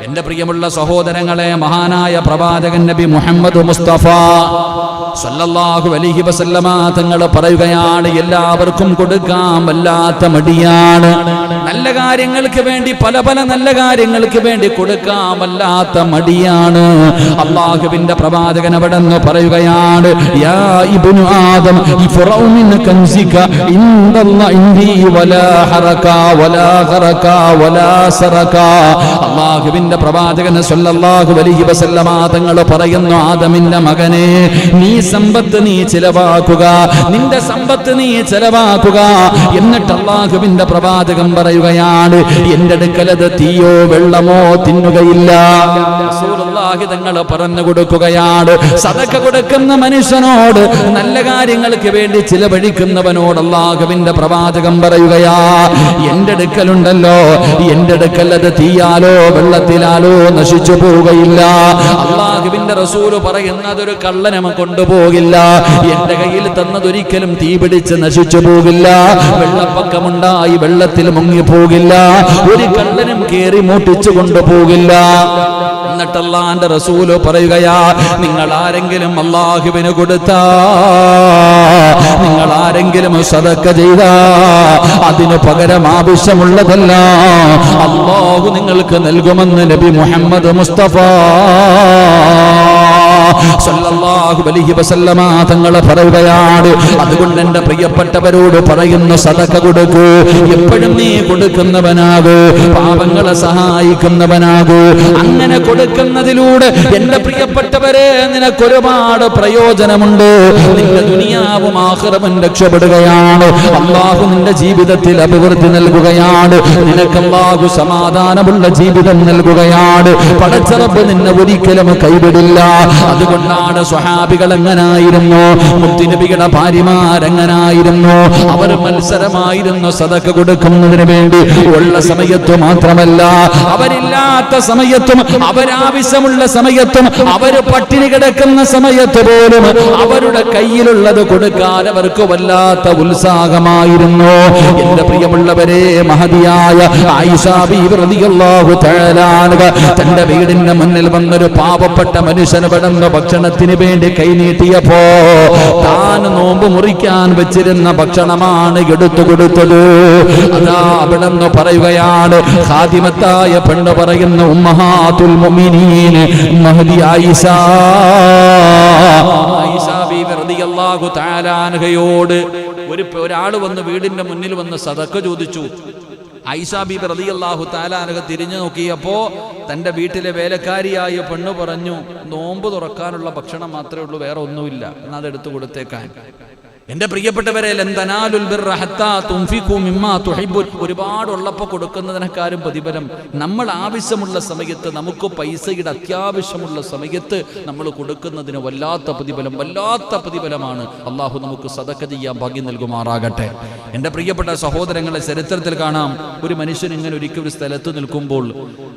എൻ്റെ പ്രിയമുള്ള സഹോദരങ്ങളെ, മഹാനായ പ്രവാചകൻ നബി മുഹമ്മദ് മുസ്തഫ സല്ലല്ലാഹു അലൈഹി വസല്ലമ തങ്ങൾ പറയുകയാണ്, എല്ലാവർക്കും കൊടുക്കാൻ വല്ലാത്ത മടിയാണ്. നല്ല കാര്യങ്ങൾക്ക് വേണ്ടി, പല പല നല്ല കാര്യങ്ങൾക്ക് വേണ്ടി കൊടുക്കാൻ വല്ലാത്ത മടിയാണ്. അള്ളാഹുവിന്റെ പ്രവാചകൻ അവിടെ നിന്ന് പറയുകയാണ്, യാ ഇബ്നു ആദം ഇഫ്റഉ മിൻ കൻസിക ഇൻദല്ലാഹി ഇൻദി വലാ ഹറക വലാ ഖറക വലാ സറക. അള്ളാഹുവിന്റെ പ്രവാചകൻ സല്ലല്ലാഹു അലൈഹി വസല്ലമ തങ്ങൾ പറയുന്നു, ആദമിന്റെ മകനെ, നീ സമ്പത്ത് നീ ചെലവാക്കുക, നിന്റെ സമ്പത്ത് നീ ചെലവാക്കുക. എന്നിട്ട് അള്ളാഹുവിന്റെ പ്രവാചകൻ പറയുകയാണ്, എന്റെ അടുക്കലത് തീയോ വെള്ളമോ തിന്നുകയില്ല. റസൂലുള്ളാഹി തങ്ങൾ പറഞ്ഞു കൊടുക്കുകയാണ്, സദഖ കൊടുക്കുന്ന മനുഷ്യനോട്, നല്ല കാര്യങ്ങൾക്ക് വേണ്ടി ചിലവഴിക്കുന്നവനോട് അള്ളാഹുവിന്റെ പ്രവാചകൻ പറയുകയാ, എന്റെ അടുക്കലുണ്ടല്ലോ, എന്റെ അടുക്കലത് തീയാലോ വെള്ളത്തിലാലോ നശിച്ചു പോവുകയില്ല. അള്ളാഹുവിന്റെ റസൂല് പറയുന്നതൊരു കള്ളനും കൊണ്ടുപോകില്ല. എന്റെ കയ്യിൽ തന്നതൊരിക്കലും തീ പിടിച്ച് നശിച്ചു പോകില്ല. വെള്ളപ്പൊക്കമുണ്ടായി വെള്ളത്തിൽ മുങ്ങിപ്പോകില്ല. ഒരു കള്ളനും കേറി മോട്ടിച്ചു കൊണ്ടുപോകില്ല. എന്നിട്ട് അല്ലാഹുവിന്റെ റസൂല് പറയുകയാ, നിങ്ങൾ ആരെങ്കിലും അള്ളാഹുവിന് കൊടുത്താ, നിങ്ങൾ ആരെങ്കിലും സദഖ ചെയ്താ, അതിന് പകരം ആവശ്യമുള്ളതല്ല അല്ലാഹു നിങ്ങൾക്ക് നൽകുമെന്ന് നബി മുഹമ്മദ് മുസ്തഫ സല്ലല്ലാഹു അലൈഹി വസല്ലമ തങ്ങൾ പറയുകയാണ്. അതുകൊണ്ട് എൻ്റെ പ്രിയപ്പെട്ടവരോട് പറയുന്നു, സദഖ കൊടുക്കൂ. എപ്പോഴും നീ കൊടുക്കുന്നവനാകൂ, പാപങ്ങളെ സഹായിക്കുന്നവനാകൂ. അങ്ങനെ കൊടുക്കുന്നതിലൂടെ എൻ്റെ പ്രിയപ്പെട്ടവരെ നിനക്ക് ഒരുപാട് പ്രയോജനമുണ്ട്. നിന്റെ ദുനിയാവും ആഖിറവും രക്ഷപ്പെടുകയാണ്. അല്ലാഹു നിന്റെ ജീവിതത്തിൽ അഭിവൃദ്ധി നൽകുകയാണ്. നിനക്ക് അല്ലാഹു സമാധാനമുള്ള ജീവിതം നൽകുകയാണ്. പടച്ച റബ്ബ് നിന്നെ ഒരിക്കലും കൈവിടില്ല. അതുകൊണ്ടാണ് സ്വഹാബികൾ എങ്ങനായിരുന്നു, മുത്തുനബിയുടെ ഭാര്യമാരെങ്ങനായിരുന്നു, അവർ മത്സരമായിരുന്നു സദഖ കൊടുക്കുന്നതിന് വേണ്ടി. ഉള്ള സമയത്ത് മാത്രമല്ല, അവരില്ലാത്ത സമയത്തും, അവരാവശ്യമുള്ള സമയത്തും, അവര് പട്ടിണി കിടക്കുന്ന സമയത്ത് പോലും അവരുടെ കയ്യിലുള്ളത് കൊടുക്കാൻ അവർക്ക് വല്ലാത്ത ഉത്സാഹമായിരുന്നു. എന്റെ പ്രിയമുള്ളവരെ, മഹദിയായ ആയിഷ ബീവി റളിയല്ലാഹു തആല അൻഹ തന്റെ വീടിന്റെ മുന്നിൽ വന്നൊരു പാവപ്പെട്ട മനുഷ്യന് വിടന്ന ഭക്ഷണത്തിന് വേണ്ടി കൈനീട്ടിയപ്പോ താൻ നോമ്പ് മുറിക്കാൻ വെച്ചിരുന്ന ഭക്ഷണമാണ് എടുത്തു കൊടുത്തത്. അതാ അവിടെ നിന്ന് പറയുകയാണ്, ഖാദിമത്തായ പെണ്ണ് പറയുന്ന ഉമ്മഹാത്തുൽ മുഅ്മിനീൻ മഹദി ആയിഷ ബീവി റളിയല്ലാഹു തആല അൻഹയോട് ഒരാൾ വന്ന് വീടിന്റെ മുന്നിൽ വന്ന് സദഖ ചോദിച്ചു. ആയിഷ ബീബി റളിയല്ലാഹു തആല അൻഹ തിരിഞ്ഞു നോക്കിയപ്പോ തന്റെ വീട്ടിലെ വേലക്കാരിയായ പെണ്ണ് പറഞ്ഞു, നോമ്പ് തുറക്കാനുള്ള ഭക്ഷണം മാത്രമേ ഉള്ളൂ, വേറെ ഒന്നുമില്ല, എന്നാൽ അതെടുത്തു കൊടുത്തേക്കാൻ. എന്റെ പ്രിയപ്പെട്ടവരെ, ലൻ തനാലുൽ ബിർറ ഹത്താ തുൻഫിഖു മിമ്മാ തുഹിബ്ബുൻ. ഒരുപാട് ഉള്ളപ്പോൾ കൊടുക്കുന്നതിനേക്കാളും പ്രതിഫലം നമ്മൾ ആവശ്യമുള്ള സമയത്ത്, നമുക്ക് പൈസയുടെ അത്യാവശ്യമുള്ള സമയത്ത് നമ്മൾ കൊടുക്കുന്നതിന് വല്ലാത്ത പ്രതിഫലം, വല്ലാത്ത പ്രതിഫലമാണ്. അള്ളാഹു നമുക്ക് സദഖ ചെയ്യാൻ ഭാഗ്യം നൽകുമാറാകട്ടെ. എൻ്റെ പ്രിയപ്പെട്ട സഹോദരങ്ങളെ, ചരിത്രത്തിൽ കാണാം, ഒരു മനുഷ്യൻ ഇങ്ങനെ ഒരിക്കൽ ഒരു സ്ഥലത്ത് നിൽക്കുമ്പോൾ,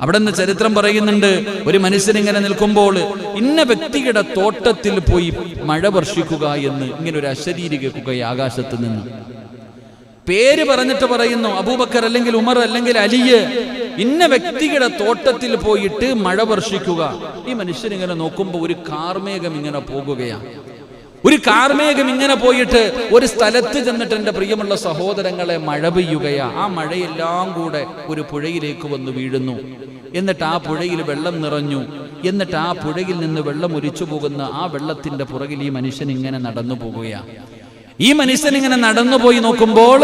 അവിടെ നിന്ന് ചരിത്രം പറയുന്നുണ്ട്, ഒരു മനുഷ്യൻ ഇങ്ങനെ നിൽക്കുമ്പോൾ ഇന്ന വ്യക്തിയുടെ തോട്ടത്തിൽ പോയി മഴ വർഷിക്കുക എന്ന് ഇങ്ങനെ ഒരു അശരീരി കേൾക്കുകയെ ആകാശത്ത് നിന്ന്. പേര് പറഞ്ഞിട്ട് പറയുന്നു, അബൂബക്കർ അല്ലെങ്കിൽ ഉമർ അല്ലെങ്കിൽ അലിയ് ഇന്ന വ്യക്തിയുടെ തോട്ടത്തിൽ പോയിട്ട് മഴ വർഷിക്കുക. ഈ മനുഷ്യൻ ഇങ്ങനെ നോക്കുമ്പോൾ ഒരു കാർമേഘം ഇങ്ങനെ പോകുകയാണ്. ഒരു കാർമേഘം ഇങ്ങനെ പോയിട്ട് ഒരു സ്ഥലത്ത് ചെന്നിട്ട് എൻ്റെ പ്രിയമുള്ള സഹോദരങ്ങളെ മഴ പെയ്യുകയാ. ആ മഴയെല്ലാം കൂടെ ഒരു പുഴയിലേക്ക് വന്ന് വീഴുന്നു. എന്നിട്ട് ആ പുഴയിൽ വെള്ളം നിറഞ്ഞു. എന്നിട്ട് ആ പുഴയിൽ നിന്ന് വെള്ളം ഒലിച്ചു പോകുന്ന ആ വെള്ളത്തിന്റെ പുറകിൽ ഈ മനുഷ്യൻ ഇങ്ങനെ നടന്നു പോകുകയാണ്. ഈ മനുഷ്യൻ ഇങ്ങനെ നടന്നുപോയി നോക്കുമ്പോൾ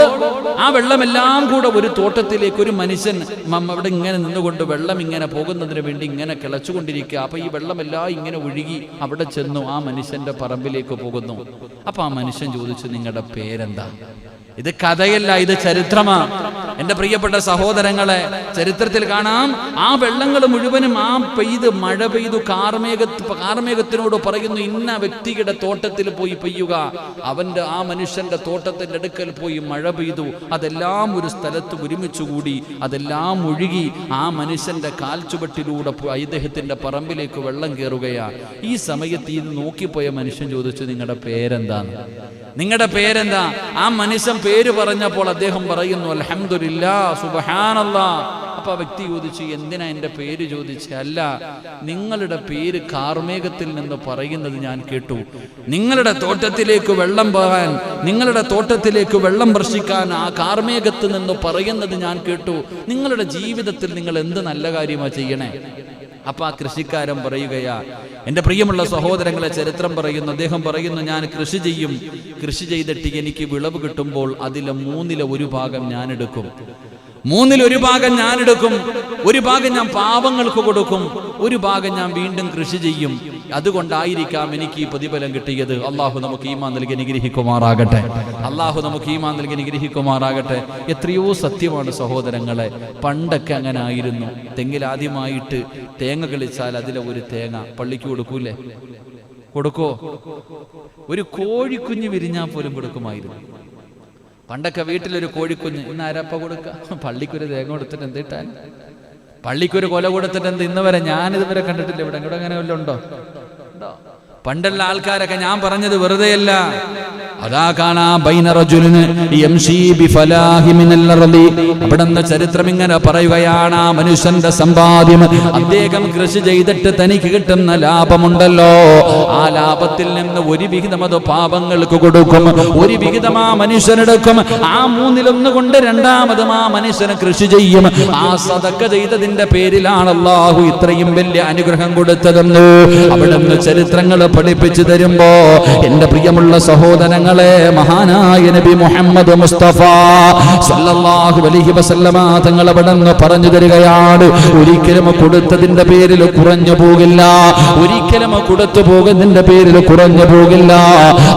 ആ വെള്ളമെല്ലാം കൂടെ ഒരു തോട്ടത്തിലേക്ക് ഒരു മനുഷ്യൻ അവിടെ ഇങ്ങനെ നിന്നുകൊണ്ട് വെള്ളം ഇങ്ങനെ പോകുന്നതിന് വേണ്ടി ഇങ്ങനെ കിളച്ചുകൊണ്ടിരിക്കുക. അപ്പൊ ഈ വെള്ളമെല്ലാം ഇങ്ങനെ ഒഴുകി അവിടെ ചെന്നു ആ മനുഷ്യന്റെ പറമ്പിലേക്ക് പോകുന്നു. അപ്പൊ ആ മനുഷ്യൻ ചോദിച്ചു, നിങ്ങളുടെ പേരെന്താ? ഇത് കഥയല്ല, ഇത് ചരിത്രമാണ്. എൻ്റെ പ്രിയപ്പെട്ട സഹോദരങ്ങളെ, ചരിത്രത്തിൽ കാണാം, ആ വെള്ളങ്ങൾ മുഴുവനും മഴ പെയ്തു കാർമേഘത്തിനോട് പറയുന്നു, ഇന്ന വ്യക്തിയുടെ തോട്ടത്തിൽ പോയി പെയ്യുക. ആ മനുഷ്യന്റെ തോട്ടത്തിന്റെ അടുക്കൽ പോയി മഴ പെയ്തു. അതെല്ലാം ഒരു സ്ഥലത്ത് ഒരുമിച്ചുകൂടി, അതെല്ലാം ഒഴുകി ആ മനുഷ്യന്റെ കാൽച്ചുവട്ടിലൂടെ അദ്ദേഹത്തിന്റെ പറമ്പിലേക്ക് വെള്ളം കയറുകയാണ്. ഈ സമയത്ത് ഇത് നോക്കിപ്പോയ മനുഷ്യൻ ചോദിച്ചു, നിങ്ങളുടെ പേരെന്താണ്? നിങ്ങളുടെ പേരെന്താ? ആ മനുഷ്യൻ പേര് പറഞ്ഞപ്പോൾ അദ്ദേഹം പറയുന്നു, അൽഹംദുലില്ലാഹ്, സുബ്ഹാനല്ലാഹ്. അപ്പൊ ആ വ്യക്തി ചോദിച്ചു, എന്തിനാ എൻ്റെ പേര് ചോദിച്ചു? അല്ല, നിങ്ങളുടെ പേര് കാർമേഘത്തിൽ നിന്ന് പറയുന്നത് ഞാൻ കേട്ടു. നിങ്ങളുടെ തോട്ടത്തിലേക്ക് വെള്ളം പോകാൻ, നിങ്ങളുടെ തോട്ടത്തിലേക്ക് വെള്ളം വർഷിക്കാൻ ആ കാർമേഘത്തിൽ നിന്ന് പറയുന്നത് ഞാൻ കേട്ടു. നിങ്ങളുടെ ജീവിതത്തിൽ നിങ്ങൾ എന്ത് നല്ല കാര്യമാണ് ചെയ്യണേ? അപ്പൊ ആ കൃഷിക്കാരൻ പറയുകയാ, എൻ്റെ പ്രിയമുള്ള സഹോദരങ്ങളെ, ചരിത്രം പറയുന്നു, അദ്ദേഹം പറയുന്നു, ഞാൻ കൃഷി ചെയ്യും. കൃഷി ചെയ്തിട്ട് എനിക്ക് വിളവ് കിട്ടുമ്പോൾ അതിലെ 1/3 ഭാഗം ഞാൻ എടുക്കും. 1/3 ഭാഗം ഞാൻ എടുക്കും. ഒരു ഭാഗം ഞാൻ പാവങ്ങൾക്ക് കൊടുക്കും, ഒരു ഭാഗം ഞാൻ വീണ്ടും കൃഷി ചെയ്യും. അതുകൊണ്ടായിരിക്കാം എനിക്ക് ഈ പ്രതിഫലം കിട്ടിയത്. അള്ളാഹു നമുക്ക് ഈമാൻ നൽകി അനുഗ്രഹിക്കുമാറാകട്ടെ. അള്ളാഹു നമുക്ക് ഈമാൻ നൽകി അനുഗ്രഹിക്കുമാറാകട്ടെ. എത്രയോ സത്യമാണ് സഹോദരങ്ങളെ. പണ്ടൊക്കെ അങ്ങനെ ആയിരുന്നു. തെങ്ങിൽ ആദ്യമായിട്ട് തേങ്ങ കളിച്ചാൽ അതിലെ ഒരു തേങ്ങ പള്ളിക്ക് കൊടുക്കൂലേ? കൊടുക്കോ? ഒരു കോഴിക്കുഞ്ഞ് വിരിഞ്ഞാൽ പോലും കൊടുക്കുമായിരുന്നു. പണ്ടൊക്കെ വീട്ടിലൊരു കോഴിക്കുഞ്ഞ്, ഇന്ന് ആരപ്പ കൊടുക്കുക? പള്ളിക്കൊരു തേങ്ങ കൊടുത്തിട്ട് എന്തിട്ടാൻ? പള്ളിക്കൊരു കൊല കൊടുത്തിട്ട് എന്ത്? ഇന്ന് വരെ ഞാനിതുവരെ കണ്ടിട്ടില്ല. ഇവിടെ അങ്ങനെ വല്ലതും ഉണ്ടോ? പണ്ടുള്ള ആൾക്കാരൊക്കെ, ഞാൻ പറഞ്ഞത് വെറുതെയല്ല, അതാ കാണാ അവിടുന്ന് ചരിത്രം ഇങ്ങനെ പറയുകയാണ്, ആ മനുഷ്യന്റെ സമ്പാദ്യം, അദ്ദേഹം കൃഷി ചെയ്തിട്ട് തനിക്ക് കിട്ടുന്ന ലാഭമുണ്ടല്ലോ, ആ ലാഭത്തിൽ നിന്ന് ഒരു വിഹിതം അത് പാപങ്ങൾക്ക് കൊടുക്കും, ഒരു വിഹിതം ആ മനുഷ്യനെടുക്കും. ആ 1/3 കൊണ്ട് രണ്ടാമതും ആ മനുഷ്യന് കൃഷി ചെയ്യും. ആ സദഖ ചെയ്തതിന്റെ പേരിലാണ് അല്ലാഹു ഇത്രയും വലിയ അനുഗ്രഹം കൊടുത്തതെന്ന് അവിടുന്ന് ചരിത്രങ്ങൾ പഠിപ്പിച്ചു തരുമ്പോ, എന്റെ പ്രിയമുള്ള സഹോദരങ്ങളെ, മഹാനായ നബി മുഹമ്മദ് മുസ്തഫ സല്ലല്ലാഹു അലൈഹി വസല്ലമ തങ്ങൾ അവിടുന്ന് പറഞ്ഞു തരികയാണ്, ഒരിക്കലും കൊടുത്തതിന്റെ പേരിൽ കുറഞ്ഞു പോകില്ല, ഒരിക്കലും കൊടുത്തു പോകുന്നതിന്റെ പേരിൽ കുറഞ്ഞു പോകില്ല.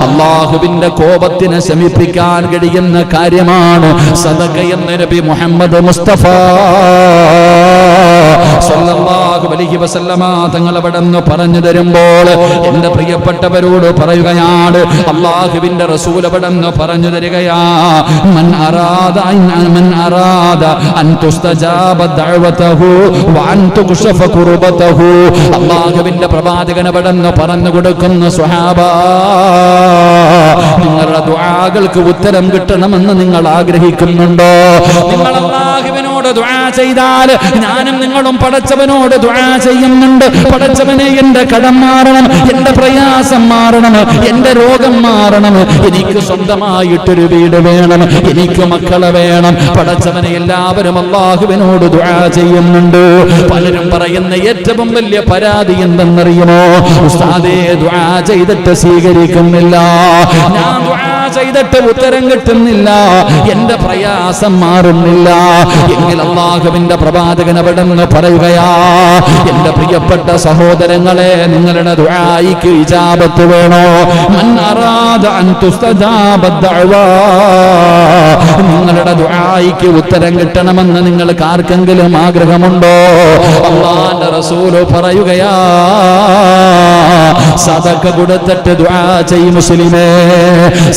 അല്ലാഹുവിന്റെ കോപത്തിനെ ശമിപ്പിക്കാൻ കഴിയുന്ന കാര്യമാണ് സദഖ എന്ന് നബി മുഹമ്മദ് മുസ്തഫ സല്ലല്ലാഹു അലൈഹി വസല്ലമ തങ്ങൾ അവിടുന്ന് പറഞ്ഞു തരുമ്പോൾ, എന്റെ പ്രിയപ്പെട്ടവരോട് പറയുകയാണ്, അല്ലാഹുവിന്റെ റസൂൽ അവിടുന്ന് പറഞ്ഞു തരികയാ, മൻ അറാദ അൻ തുസ്തജാബ ദഅവതഹു വഅൻ തുക്ശഫ ഖുർബതഹു. അല്ലാഹുവിന്റെ പ്രവാചകൻ അവിടുന്ന് പറഞ്ഞു കൊടുക്കുന്ന, സ്വഹാബ, നിങ്ങളുടെ ദുആകൾക്ക് ഉത്തരം കിട്ടണമെന്ന് നിങ്ങൾ ആഗ്രഹിക്കുന്നുണ്ടോ? നിങ്ങൾ അല്ലാഹുവിനോട് ദുആ ചെയ്താൽ ഞാനും നിങ്ങളും പടച്ചവനോട് ദുആ ചെയ്യുന്നുണ്ട്. പടച്ചവനെ, എന്റെ കടം മാറണം, എന്റെ പ്രയാസം മാറണം, എന്റെ രോഗം മാറണം, എനിക്ക് സ്വന്തമായിട്ടൊരു വീട് വേണം, എനിക്ക് മക്കളെ വേണം. പടച്ചവനെ, എല്ലാവരും അല്ലാഹുവിനോട് ദുആ ചെയ്യുന്നുണ്ട്. പലരും പറയുന്ന ഏറ്റവും വലിയ പരാതി എന്തെന്നറിയുമോ? ഉസ്താദേ, ദുആ ചെയ്തിട്ട് സ്വീകരിക്കുന്നില്ല, ഞാൻ ദുആ ചെയ്തിട്ട് ഉത്തരം കിട്ടുന്നില്ല, എന്റെ പ്രയാസം മാറുന്നില്ല. എങ്കിൽ അല്ലാഹുവിന്റെ പ്രവാചകൻ അവിടുന്ന് പറയുകയാ, എന്റെ പ്രിയപ്പെട്ട സഹോദരങ്ങളെ, നിങ്ങളുടെ ദുആയിക്ക് ഇജാബത്ത് വേണോ? മൻ അറാദ അൻ തുസ്തജാബ ദഅവ, നിങ്ങളുടെ ദുആയിക്ക് ഉത്തരം കിട്ടണമെന്ന് നിങ്ങൾക്ക് ആർക്കെങ്കിലും ആഗ്രഹമുണ്ടോ? അല്ലാഹുവിന്റെ റസൂൽ പറയുകയാ, സദഖ കൊടുത്തിട്ട് ദുആ ചെയ്യ് മുസ്ലിമേ,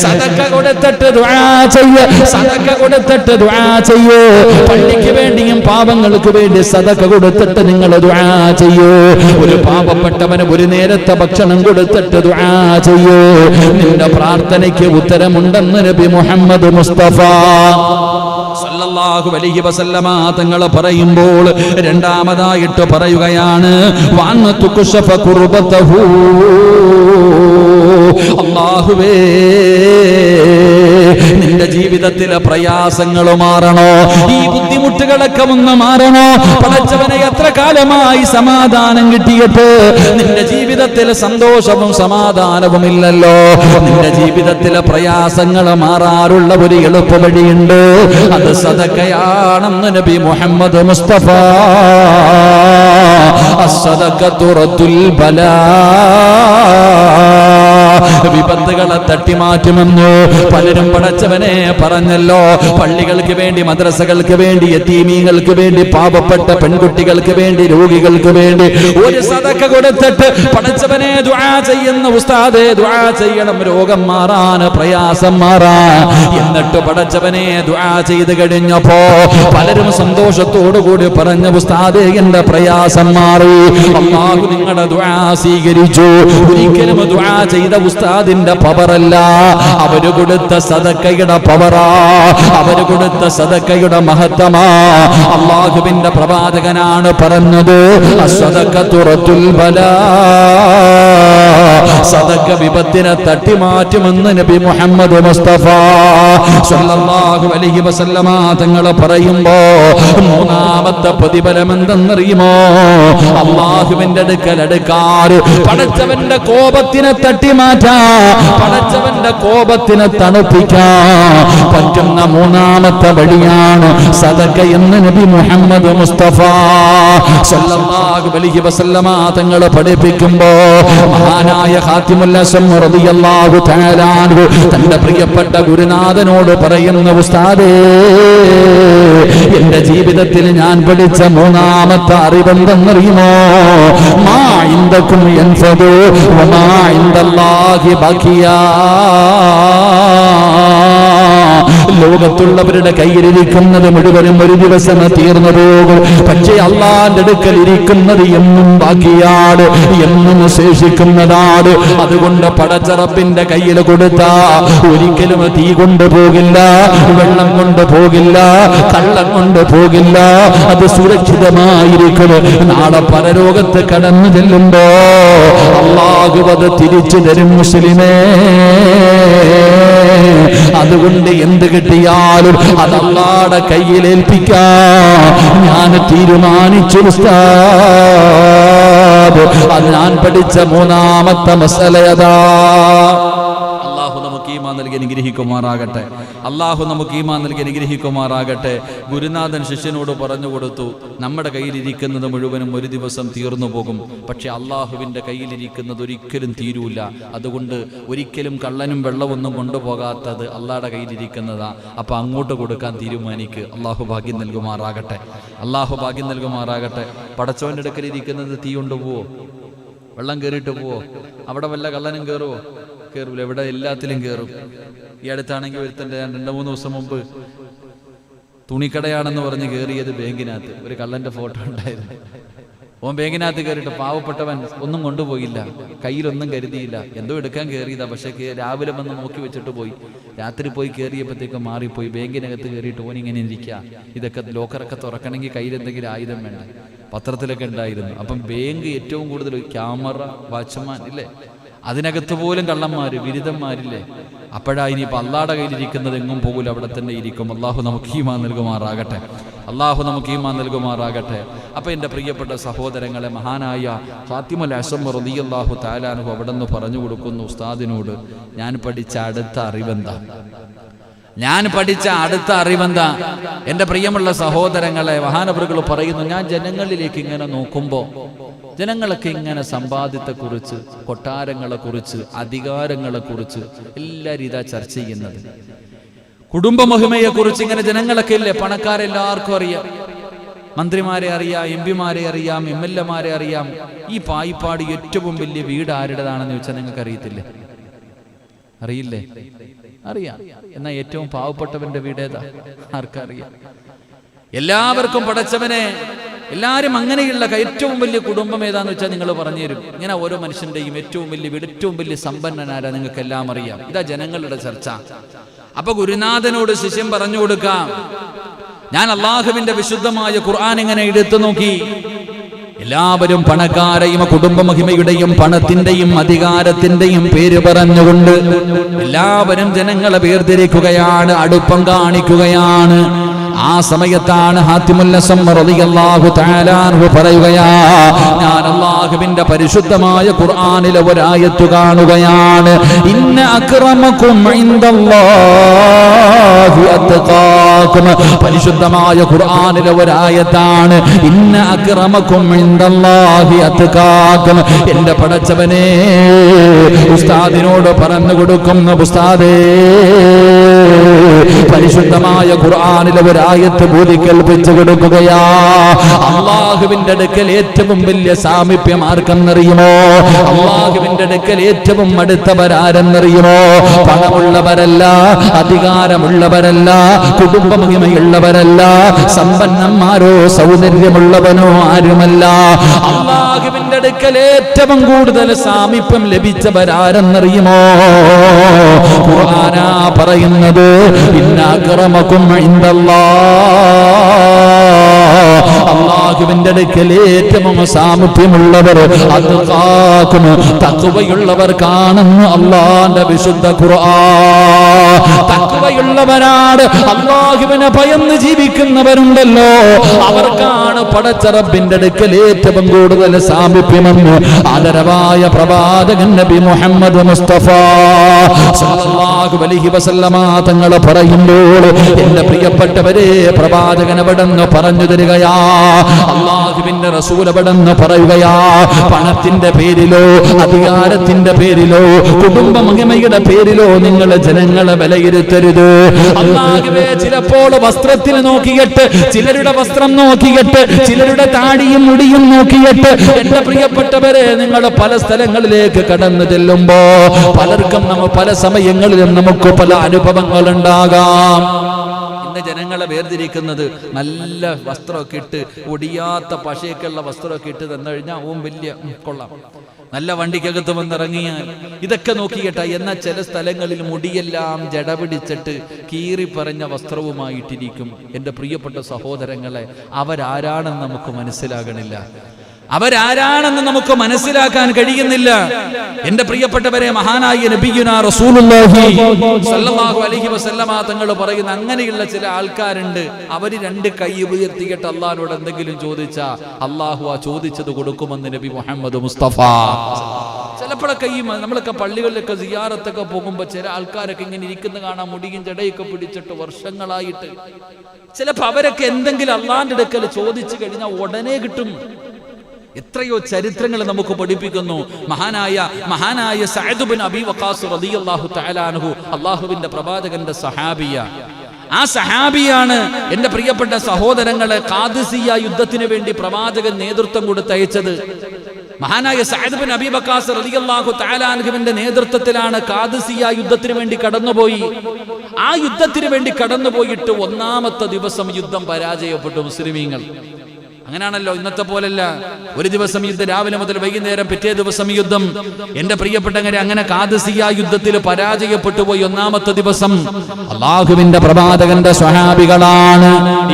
സദഖ കൊടുത്തിട്ട് ദുആ ചെയ്യ്, സദഖ കൊടുത്തിട്ട് ദുആ ചെയ്യ്. പള്ളിക്ക് വേണ്ടിയും പാവങ്ങൾക്ക് വേണ്ടി സദഖ കൊടുത്തിട്ട് നിങ്ങൾ ദുആ ചെയ്യൂ. ഒരു പാവപ്പെട്ടവന് ഒരു നേരത്തെ ഭക്ഷണം കൊടുത്തിട്ട് ദുആ ചെയ്യൂ. നിന്റെ പ്രാർത്ഥനയ്ക്ക് ഉത്തരമുണ്ടെന്ന് നബി മുഹമ്മദ് മുസ്തഫ സല്ലല്ലാഹു അലൈഹി വസല്ലമ തങ്ങൾ പറയുമ്പോൾ, രണ്ടാമതായിട്ട് പറയുകയാണ്, വഅൻ തുക്ശഫ ഖുർബതഹു. അല്ലാഹുവേ, നിന്റെ ജീവിതത്തിലെ പ്രയാസങ്ങൾ മാറണോ? ഈ ബുദ്ധിമുട്ടുകളൊക്കെ ഒന്ന് മാറണോ? പടച്ചവനെ, എത്ര കാലമായി സമാധാനം കിട്ടിയിട്ട് നിന്റെ ജീവിതത്തിൽ സന്തോഷവും സമാധാനവും ഇല്ലല്ലോ. നിന്റെ ജീവിതത്തിലെ പ്രയാസങ്ങൾ മാറാറുള്ള ഒരു എളുപ്പ വഴിയുണ്ട്, അത് സദഖയാണെന്ന് നബി മുഹമ്മദ് മുസ്തഫ. അസ്സദഖതു റദ്ദുൽ ബലാ. വിപത്തുകളെ തട്ടിമാറ്റുമെന്ന് പലരും പടച്ചവനെ പറഞ്ഞല്ലോ. പള്ളികൾക്ക് വേണ്ടി, മദ്രസകൾക്ക് വേണ്ടി, യതീമീങ്ങൾക്ക് വേണ്ടി, പാവപ്പെട്ട പെൺകുട്ടികൾക്ക് വേണ്ടി, രോഗികൾക്ക് വേണ്ടി ഒരു സദഖ കൊടുത്തിട്ട് പടച്ചവനെ ദുആ ചെയ്യുന്ന ഉസ്താദേ ദുആ ചെയ്യണം, രോഗം മാറാൻ, പ്രയാസം മാറാൻ. എന്നിട്ട് പടച്ചവനെ ദുആ ചെയ്ത് കഴിഞ്ഞപ്പോ പലരും സന്തോഷത്തോടുകൂടി പറഞ്ഞ ഉസ്താദേ എന്റെ പ്രയാസം മാറി, അല്ലാഹു നിങ്ങളുടെ ദുആ സ്വീകരിച്ചു. ഒരിക്കലും ദുആ ചെയ്ത ഉസ്താദിന്റെ പവറല്ല, അവര് കൊടുത്ത സദഖയുടെ പവറാ, അവര് കൊടുത്ത സദഖയുടെ മഹത്വമാ. അല്ലാഹുവിന്റെ പ്രവാചകനാണ് പറഞ്ഞത്, അസ്സദഖതു റത്തുൽ ബലാ, സദഖ വിപത്തിനെ തട്ടിമാറ്റുമെന്ന് നബി മുഹമ്മദ് മുസ്തഫ സ്വല്ലല്ലാഹു അലൈഹി വസല്ലമ തങ്ങൾ പറയുമ്പോ മൂന്നാമത്തെ പ്രതിഫലം എന്തെന്നറിയുമോ? അല്ലാഹുവിന്റെ അടുക്കൽ പടച്ചവന്റെ കോപത്തിനെ തട്ടിമാറ്റാ, പടച്ചവന്റെ കോപത്തിനെ തണുപ്പിക്കാൻ പറ്റുന്ന മൂന്നാമത്തെ വഴിയാണ് സദഖ എന്ന് നബി മുഹമ്മദ് മുസ്തഫ സ്വല്ലല്ലാഹു അലൈഹി വസല്ലമ തങ്ങൾ പഠിപ്പിക്കുമ്പോ മഹാനായ ഖാതിമുൽ അസ്സം റളിയല്ലാഹു തആല അൻഹു തന്റെ പ്രിയപ്പെട്ട ഗുരുനാഥനോട് പറയുന്ന, ഉസ്താദേ എന്റെ ജീവിതത്തിൽ ഞാൻ പഠിച്ച മൂന്നാമത്തെ അറിവെന്തെന്നറിയുമോ? മാ ഇൻദകും യൻഫദു വമാ ഇൻദല്ലാഹി ബഖിയാ. ലോകത്തുള്ളവരുടെ കയ്യിലിരിക്കുന്നത് മുഴുവനും ഒരു ദിവസം തീർന്നു പോകും, പക്ഷേ അല്ലാഹുവിന്റെ അടുക്കൽ ഇരിക്കുന്നത് എന്നും ബാക്കിയാണ്, എന്നും ശേഷിക്കുന്നതാണ്. അതുകൊണ്ട് പടച്ചറപ്പിന്റെ കയ്യിൽ കൊടുത്താ ഒരിക്കലും തീ കൊണ്ടുപോകില്ല, വെള്ളം കൊണ്ടുപോകില്ല, കള്ളം കൊണ്ടുപോകില്ല, അത് സുരക്ഷിതമായിരിക്കും. നാളെ പരലോകത്ത് കടന്നു ചെല്ലുമ്പോ അല്ലാഹു അത് തിരിച്ചു തരും മുസ്ലിമേ. അതുകൊണ്ട് എന്ത് കിട്ടിയാലും അത് അല്ലാഹുവിന്റെ കയ്യിലേൽപ്പിക്കാൻ ഞാൻ തീരുമാനിച്ചു ഉസ്താദ്. അത് ഞാൻ പഠിച്ച മൂന്നാമത്തെ മസലയതാ. അല്ലാഹു നമുക്ക് ഈമാൻ നൽകി അനുഗ്രഹിക്കുമാറാകട്ടെ. അല്ലാഹു നമുക്ക് ഈമാൻ നൽകി അനുഗ്രഹിക്കുമാറാകട്ടെ. ഗുരുനാഥൻ ശിഷ്യനോട് പറഞ്ഞു കൊടുത്തു, നമ്മുടെ കയ്യിലിരിക്കുന്നത് മുഴുവനും ഒരു ദിവസം തീർന്നു പോകും, പക്ഷെ അല്ലാഹുവിന്റെ കയ്യിലിരിക്കുന്നത് ഒരിക്കലും തീരൂല. അതുകൊണ്ട് ഒരിക്കലും കള്ളനും വെള്ളമൊന്നും കൊണ്ടുപോകാത്തത് അല്ലാഹുടെ കയ്യിലിരിക്കുന്നതാ. അപ്പൊ അങ്ങോട്ട് കൊടുക്കാൻ തീരുമാനിക്ക്. അല്ലാഹു ഭാഗ്യം നൽകുമാറാകട്ടെ. അല്ലാഹു ഭാഗ്യം നൽകുമാറാകട്ടെ. പടച്ചവന്റെ അടുക്കലിരിക്കുന്നത് തീ കൊണ്ടുപോവോ? വെള്ളം കയറിയിട്ട് പോവോ? അവിടെ വല്ല കള്ളനും കയറുവോ? കയറൂല. ഇവിടെ എല്ലാത്തിലും കയറും. ഈ അടുത്താണെങ്കിൽ ഒരുത്തൻ്റെ 2-3 ദിവസം മുമ്പ് തുണിക്കടയാണെന്ന് പറഞ്ഞ് കയറിയത് ബാങ്കിനകത്ത് ഒരു കള്ളന്റെ ഫോട്ടോ ഉണ്ടായിരുന്നു. ഓൻ ബാങ്കിനകത്ത് കയറിയിട്ട് പാവപ്പെട്ടവൻ ഒന്നും കൊണ്ടുപോയില്ല, കയ്യിലൊന്നും കരുതിയില്ല, എന്തോ എടുക്കാൻ കയറിയതാ. പക്ഷെ രാവിലെ വന്ന് നോക്കി വെച്ചിട്ട് പോയി. രാത്രി പോയി കയറിയപ്പോഴത്തേക്ക് മാറിപ്പോയി. ബാങ്കിനകത്ത് കയറിയിട്ട് ഓൻ ഇങ്ങനെ ഇരിക്കുക. ഇതൊക്കെ ലോക്കറൊക്കെ തുറക്കണമെങ്കിൽ കയ്യിൽ എന്തെങ്കിലും ആയുധം വേണ്ട. പത്രത്തിലൊക്കെ ഉണ്ടായിരുന്നു. അപ്പം ബാങ്ക് ഏറ്റവും കൂടുതൽ ക്യാമറ, വാച്ച്മാൻ ഇല്ലേ, അതിനകത്ത് പോലും കള്ളന്മാര്, ബിരുദന്മാരില്ലേ. അപ്പോഴാ ഇനിയിപ്പോൾ അല്ലാഹുടെ കയ്യിലിരിക്കുന്നത് എങ്ങും പോകില്ല, അവിടെ തന്നെ ഇരിക്കും. അല്ലാഹു നമുക്ക് ഈമാൻ നൽകുമാറാകട്ടെ. അല്ലാഹു നമുക്ക് ഈമാൻ നൽകുമാറാകട്ടെ. അപ്പോൾ എൻ്റെ പ്രിയപ്പെട്ട സഹോദരങ്ങളെ, മഹാനായ ഖാതിമുൽ അസ്സം റളിയല്ലാഹു തആല അൻഹു അവിടെ നിന്ന് പറഞ്ഞു കൊടുക്കുന്നു ഉസ്താദിനോട്, ഞാൻ പഠിച്ച അടുത്ത അറിവെന്താ? ഞാൻ പഠിച്ച അടുത്ത അറിവെന്താ? എൻ്റെ പ്രിയമുള്ള സഹോദരങ്ങളെ, മഹാനവറുകൾ പറയുന്നു, ഞാൻ ജനങ്ങളിലേക്ക് ഇങ്ങനെ നോക്കുമ്പോൾ ജനങ്ങളൊക്കെ ഇങ്ങനെ സമ്പാദ്യത്തെക്കുറിച്ച്, കൊട്ടാരങ്ങളെക്കുറിച്ച്, അധികാരങ്ങളെക്കുറിച്ച് എല്ലാവരും ഇതാ ചർച്ച ചെയ്യുന്നത്. കുടുംബമഹിമയെക്കുറിച്ച് ഇങ്ങനെ ജനങ്ങളൊക്കെ ഇല്ലേ, പണക്കാരെല്ലാവർക്കും അറിയാം, മന്ത്രിമാരെ അറിയാം, MP-മാരെ അറിയാം, MLA-മാരെ അറിയാം. ഈ പായിപ്പാട് ഏറ്റവും വലിയ വീട് ആരുടേതാണെന്ന് ചോദിച്ചാൽ നിങ്ങൾക്ക് അറിയത്തില്ലേ? അറിയില്ലേ? അറിയാം. എന്നാൽ ഏറ്റവും പാവപ്പെട്ടവന്റെ വീട് ഏതാ? ആർക്കറിയാം? എല്ലാവർക്കും പടച്ചവനെ, എല്ലാവരും അങ്ങനെയുള്ള ഏറ്റവും വലിയ കുടുംബം ഏതാന്ന് വെച്ചാൽ നിങ്ങൾ പറഞ്ഞു തരും. ഇങ്ങനെ ഓരോ മനുഷ്യന്റെയും ഏറ്റവും വലിയ വീട്, ഏറ്റവും വലിയ സമ്പന്നനാരാ നിങ്ങൾക്ക് എല്ലാം അറിയാം. ഇതാ ജനങ്ങളുടെ ചർച്ച. അപ്പൊ ഗുരുനാഥനോട് ശിഷ്യൻ പറഞ്ഞു കൊടുക്കാം, ഞാൻ അള്ളാഹുവിന്റെ വിശുദ്ധമായ ഖുർആൻ ഇങ്ങനെ എടുത്തു നോക്കി. എല്ലാവരും പണക്കാരെയും കുടുംബമഹിമയുടെയും പണത്തിന്റെയും അധികാരത്തിന്റെയും പേര് പറഞ്ഞുകൊണ്ട് എല്ലാവരും ജനങ്ങളെ വേർതിരിക്കുകയാണ്, അടുപ്പം കാണിക്കുകയാണ്. ആ സമയത്താണ് ഹാത്തിമുൽ അസ്സം റളിയല്ലാഹു തആല അൻഹു പറയുകയാ, ഞാൻ അല്ലാഹുവിന്റെ പരിശുദ്ധമായ ഖുർആനിലെ ഒരു ആയത്ത് കാണുകയാണ്. ഇന്ന അക്രമകും ഇൻദല്ലാഹി അത്ഖാകും. പരിശുദ്ധമായ ഖുർആനിലെ ഒരു ആയത്താണ് ഇന്ന അക്രമകും ഇൻദല്ലാഹി അത്ഖാകും. എന്റെ പടച്ചവനെ, ഉസ്താദിനോട് പറഞ്ഞു കൊടുക്കുന്ന ഉസ്താദേ, പരിശുദ്ധമായ ഖുർആനിലെ ഒരു ആയത്ത് ബോധിക്കൽപ്പിച്ചു കൊടുക്കുകയാ. അല്ലാഹുവിന്റെ അടുക്കൽ ഏറ്റവും വലിയ സാമീപ്യം ആർക്കെന്നറിയുമോ? അല്ലാഹുവിന്റെ അടുക്കൽ ഏറ്റവും അടുത്തവരാരെന്നറിയുമോ? പണമുള്ളവരല്ല, അധികാരമുള്ളവരല്ല, കുടുംബമഹിമയുള്ളവരല്ല, സമ്പന്നന്മാരോ സൗന്ദര്യമുള്ളവനോ ആരുമല്ല. അല്ലാഹുവിന്റെ അടുക്കൽ ഏറ്റവും കൂടുതൽ സാമീപ്യം ലഭിച്ചവരാരെന്നറിയുമോ? ഖുർആനാ പറയുന്നത് ഇന്ന അക്രമകും ഇൻദല്ലാഹ്. അല്ലാഹുവിന്റെ അടുക്കൽ ഏറ്റവും സാമീപ്യമുള്ളവർ അത്ഖാകും, തഖ്വയുള്ളവർക്കാണെന്ന് അല്ലാഹുവിന്റെ വിശുദ്ധ ഖുർആൻ. തഖ്വയുള്ളവരാണ്, അല്ലാഹുവിനെ ഭയന്ന് ജീവിക്കുന്നവരുണ്ടല്ലോ, അവർക്കാണ് പടച്ച റബ്ബിന്റെ അടുക്കൽ ഏറ്റവും കൂടുതൽ സാമീപ്യമെന്ന് ആദരവായ പ്രവാചകൻ നബി മുഹമ്മദ് മുസ്തഫ സല്ലല്ലാഹു അലൈഹി വസല്ലമ തങ്ങൾ പറയുമ്പോൾ, എന്റെ പ്രിയപ്പെട്ടവരെ, പ്രവാചകൻ അവിടെന്ന് പറഞ്ഞു തരികയാ, അല്ലാഹുവിന്റെ റസൂൽ അവിടെന്ന് പറയുകയാ, പണത്തിന്റെ പേരിലോ അധികാരത്തിന്റെ പേരിലോ കുടുംബ മഹിമയുടെ പേരിലോ നിങ്ങൾ ജനങ്ങളെ വിലയിരുത്തരുത്. അല്ലാഹുവേ, ചിലപ്പോൾ വസ്ത്രത്തിൽ നോക്കിയിട്ട്, ചിലരുടെ വസ്ത്രം നോക്കിയിട്ട്, ചിലരുടെ താടിയും മുടിയും നോക്കിയിട്ട്, എന്റെ പ്രിയപ്പെട്ടവരെ, നിങ്ങൾ പല സ്ഥലങ്ങളിലേക്ക് കടന്നു ചെല്ലുമ്പോ പലർക്കും പല സമയങ്ങളിലും നമുക്ക് പല അനുഭവങ്ങൾ ഉണ്ടാകാം. ഇന്ന് ജനങ്ങളെ വേർതിരിക്കുന്നത് നല്ല വസ്ത്രമൊക്കെ ഇട്ട്, ഒടിയാത്ത പശയൊക്കെയുള്ള വസ്ത്രമൊക്കെ ഇട്ട് തന്നു കഴിഞ്ഞാൽ ഓം വലിയ കൊള്ളാം, നല്ല വണ്ടിക്കകത്ത് വന്നിറങ്ങിയാൽ ഇതൊക്കെ നോക്കിയിട്ട. എന്നാൽ ചില സ്ഥലങ്ങളിൽ മുടിയെല്ലാം ജട പിടിച്ചിട്ട് കീറി പറഞ്ഞ വസ്ത്രവുമായിട്ടിരിക്കും. എൻ്റെ പ്രിയപ്പെട്ട സഹോദരങ്ങളെ, അവരാരാണെന്ന് നമുക്ക് മനസ്സിലാകണില്ല, അവരാരാണെന്ന് നമുക്ക് മനസ്സിലാക്കാൻ കഴിയുന്നില്ല. എന്റെ പ്രിയപ്പെട്ടവരെ, മഹാനായ നബിയുനാ റസൂലുള്ളാഹി സ്വല്ലല്ലാഹു അലൈഹി വസല്ലമ തങ്ങൾ പറയുന്ന അങ്ങനെയുള്ള ചില ആൾക്കാരുണ്ട്. അവര് രണ്ട് കൈ ഉയർത്തിയിട്ട് അള്ളാഹിനോട് എന്തെങ്കിലും ചോദിച്ചാ അള്ളാഹു ആ ചോദിച്ചത് കൊടുക്കുമെന്ന് നബി മുഹമ്മദ് മുസ്തഫ. ചിലപ്പോഴൊക്കെ നമ്മളൊക്കെ പള്ളികളിലൊക്കെ സിയാറത്തൊക്കെ പോകുമ്പോൾ ചില ആൾക്കാരൊക്കെ ഇങ്ങനെ ഇരിക്കുന്ന കാണാൻ, മുടിയും ജടയൊക്കെ പിടിച്ചിട്ട് വർഷങ്ങളായിട്ട്. ചിലപ്പോ അവരൊക്കെ എന്തെങ്കിലും അള്ളാഹിന്റെ അടുക്കൽ ചോദിച്ചു കഴിഞ്ഞാൽ ഉടനെ കിട്ടും. എത്രയോ ചരിത്രങ്ങൾ നമുക്ക് പഠിപ്പിക്കുന്നു. മഹാനായ സഅദ് ബിൻ അബീ വഖാസ് റളിയല്ലാഹു തആല അൻഹു, അല്ലാഹുവിന്റെ പ്രവാചകന്റെ സഹാബിയ. ആ സഹാബിയാണ് എന്റെ പ്രിയപ്പെട്ട സഹോദരങ്ങളെ ഖാദിസിയ യുദ്ധത്തിന് വേണ്ടി പ്രവാചകൻ നേതൃത്വം കൊടുത്തയച്ചത്. മഹാനായ സഅദ് ബിൻ അബീ വഖാസ് റളിയല്ലാഹു തആല അൻഹുവിന്റെ നേതൃത്വത്തിലാണ് ഖാദിസിയ യുദ്ധത്തിന് വേണ്ടി കടന്നുപോയി. ആ യുദ്ധത്തിന് വേണ്ടി കടന്നുപോയിട്ട് ഒന്നാമത്തെ ദിവസം യുദ്ധം പരാജയപ്പെട്ടു മുസ്ലിമീങ്ങൾ. അങ്ങനെയാണല്ലോ, ഇന്നത്തെ പോലല്ല. ഒരു ദിവസം യുദ്ധം, രാവിലെ മുതൽ വൈകുന്നേരം, പിറ്റേ ദിവസം യുദ്ധം. എന്റെ പ്രിയപ്പെട്ടവരെ, അങ്ങനെ ഖാദിസിയ യുദ്ധത്തിൽ പരാജയപ്പെട്ടു പോയി. ഒന്നാമത്തെ ദിവസം അല്ലാഹുവിന്റെ പ്രവാചകന്റെ സ്വഹാബികളാണ്,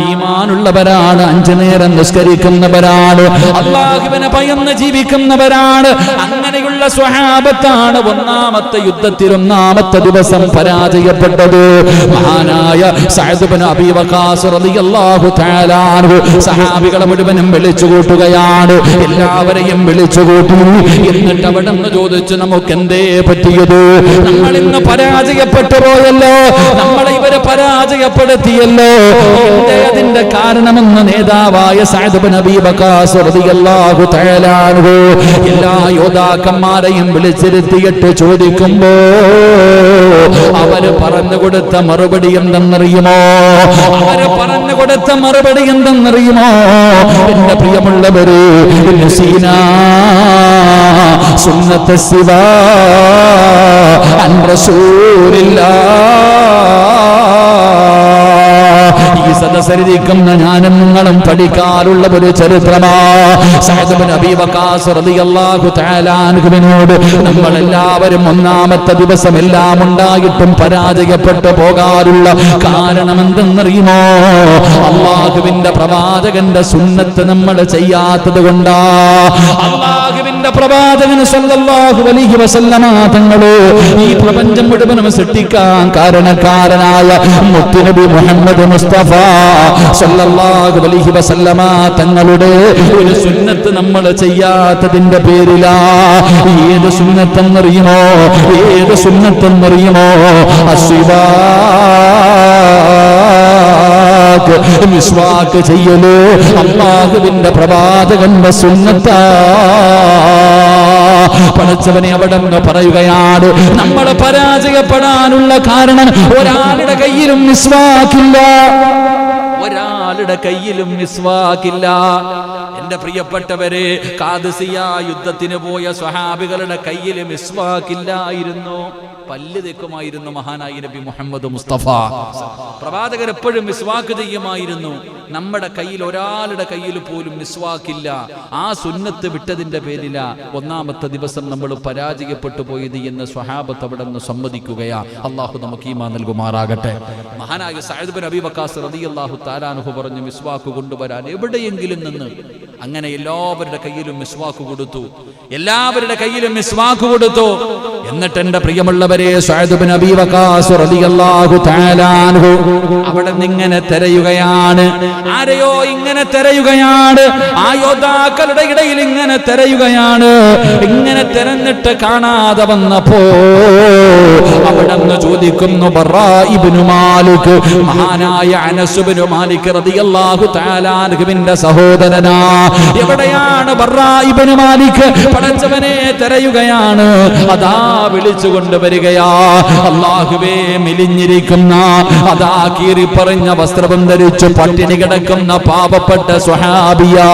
ഈമാനുള്ളവരാണ്, 5 നേരം നിസ്കരിക്കുന്നവരാണ്, അല്ലാഹുവിനെ ഭയന്ന് ജീവിക്കുന്നവരാണ്. അങ്ങനെയുള്ള സ്വഹാബത്താണ് ഒന്നാമത്തെ യുദ്ധത്തിൽ ഒന്നാമത്തെ ദിവസം പരാജയപ്പെട്ടത്. മഹാനായ സഅദ് ബിൻ അബീ വഖാസ് റളിയല്ലാഹു തആല അൻഹു സഹാബികളെ മുഴുവനും വിളിച്ചു കൂട്ടുകയാണ്. എല്ലാവരെയും വിളിച്ചു കൂട്ടി. എന്നിട്ട് അവിടെ നിന്ന് ചോദിച്ചു, നമുക്ക് എന്തേ പറ്റിയത്? നമ്മൾ ഇന്ന് പരാജയപ്പെട്ടു പോയല്ലോ, നമ്മളെ ഇവരെ പരാജയപ്പെടുത്തിയല്ലോ, എന്തേ അതിന്റെ കാരണമെന്ന് നേതാവായ സഅദ് ബിൻ അബീ വഖാസ് റളിയല്ലാഹു തആല അൻഹു എല്ലാ യോദ്ധാക്കന്മാരെയും വിളിച്ചിരുത്തിയിട്ട് ചോദിക്കുമ്പോ അവര് പറഞ്ഞു കൊടുത്ത മറുപടി എന്തെന്നറിയുമോ? അവര് പറഞ്ഞു കൊടുത്ത മറുപടി എന്തെന്നറിയുമോ? എന്റെ പ്രിയമുള്ളവരെ, സുന്നത്ത് സിവാ അൻ റസൂലില്ലാഹ്. ഈ സദസ്സരിക്കുന്ന ഞാനും നിങ്ങളും പഠിക്കാറുള്ള ഒരു ചരിത്രമാ. സഅദ് ബിൻ അബീ വഖാസ് റളിയല്ലാഹു തആല അൻഹുവിനോട് നമ്മളെല്ലാവരും ഒന്നാമത്തെ ദിവസം എല്ലാം ഉണ്ടായിട്ടും പരാജയപ്പെട്ടു പോകാറുള്ള കാരണം എന്തെന്നറിയുമോ? അല്ലാഹുവിന്റെ പ്രവാചകന്റെ സുന്നത്ത് നമ്മൾ ചെയ്യാത്തത് കൊണ്ടാ. അല്ലാഹുവിന്റെ പ്രവാചകൻ സ്വല്ലല്ലാഹു അലൈഹി വസല്ലമ തങ്ങളെ ഈ പ്രപഞ്ചം മുഴുവനും സൃഷ്ടിക്കാൻ കാരണക്കാരനായ മുത്തുനബി മുഹമ്മദ് മുസ്തഫ സല്ലല്ലാഹു അലൈഹി വസല്ലമ തങ്ങളുടെ ഒരു സുന്നത്ത് നമ്മൾ ചെയ്യാത്തതിന്റെ പേരിലാ. ഏത് സുന്നത്തെന്നറിയുമോ? ഏത് സുന്നത്തെന്നറിയുമോ? മിസ്വാക്ക് ചെയ്യലോ അല്ലാഹുവിന്റെ പ്രവാചകന്റെ സുന്നത്താ. പടച്ചവനെ അവിടെ പറയുകയാണ്, നമ്മൾ പരാജയപ്പെടാനുള്ള കാരണം ഒരാളുടെ കയ്യിലും മിസ്വാക്കില്ല. ഒരാളുടെ കയ്യിലും മിസ്വാക്കില്ല. എന്റെ പ്രിയപ്പെട്ടവരെ, ഖാദിസിയ യുദ്ധത്തിന് പോയ സ്വഹാബികളുടെ കയ്യിൽ മിസ്വാക്കില്ലായിരുന്നു. പല്ല് തെക്കുമായിരുന്നു മഹാനായി നബി മുഹമ്മദ് മുസ്തഫ. പ്രവാചകർ എപ്പോഴും മിസ്വാക്ക് ചെയ്യുമായിരുന്നു. നമ്മുടെ കയ്യിൽ ഒരാളുടെ കയ്യിൽ പോലും മിസ്വാക്കില്ല. ആ സുന്നത്ത് വിട്ടതിന്റെ പേരില ഒന്നാമത്തെ ദിവസം നമ്മൾ പരാജയപ്പെട്ടു പോയത് എന്ന് സ്വഹാബത്ത് അവിടെ നിന്ന് സമ്മതിക്കുകയാ. അള്ളാഹു നമുക്ക് ഈമാൻ നൽകുമാറാകട്ടെ. മഹാനായ സഅദ് ബിൻ അബീ വഖാസ് റളിയല്ലാഹു തആല അൻഹു പറഞ്ഞു, മിസ്വാക്ക് കൊണ്ടുവരാൻ എവിടെയെങ്കിലും നിന്ന്. അങ്ങനെ എല്ലാവരുടെ കയ്യിലും മിസ്വാക്ക് കൊടുത്തു. എല്ലാവരുടെ കയ്യിലും മിസ്വാക്ക് കൊടുത്തു. എന്നിട്ട് എന്റെ പ്രിയമുള്ളവരെ, സഅദ് ബിൻ അബീ വഖാസ് റളിയല്ലാഹു തആല അൻഹു അവിടെ നിന്നിങ്ങനെ തിരയുകയാണ്. ആരെയോ ഇങ്ങനെ തിരയുകയാണ്. ആ യോദ്ധാക്കളുടെ ഇടയിൽ ഇങ്ങനെ തിരയുകയാണ്. ഇങ്ങനെ തിരഞ്ഞിട്ട് കാണാതെ വന്നപ്പോ അവിടെ നിന്ന് ചോദിക്കുന്നു, ബറാ ഇബ്നു മാലിക്, മഹാനായ അനസ് ഇബ്നു മാലിക് റളിയല്ലാഹു തആല അൻഹുവിന്റെ സഹോദരനാ. എവിടെയാണ് ബറാ ഇബ്നു മാലിക്? പടച്ചവനെ തിരയുകയാണ്. അതാ വിളിച്ചുകൊണ്ട് വരികയാ. അല്ലാഹുവേ, മെലിഞ്ഞിരിക്കുന്ന, അതാ കീറി പറഞ്ഞ വസ്ത്രം ധരിച്ചു പട്ടിണി കിടക്കുന്ന പാവപ്പെട്ട സ്വഹാബിയാ.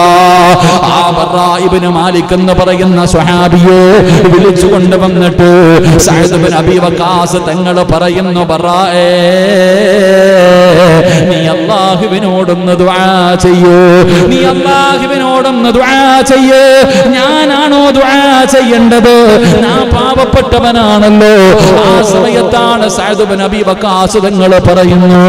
ആ ബറാ ഇബ്നു മാലിക് എന്ന് പറയുന്ന സ്വഹാബിയെ വിളിച്ചുകൊണ്ട് വന്നിട്ട് സഅദ് ബിൻ അബീ വഖാസ് തങ്ങൾ പറയുന്നു, ബറായേ, നീ അല്ലാഹുവിനോടൊന്ന് ദുആ ചെയ്യൂ. നീ അല്ലാഹുവിനോടൊന്ന് ദുആ ചെയ്യൂ. ഞാനാണോ ദുആ ചെയ്യേണ്ടത്? ഞാൻ പാവപ്പെട്ടവനാണല്ലോ. ആ സമയത്താണ് സഅദ് ബിൻ അബീ വഖാസ് തങ്ങൾ പറയുന്നു,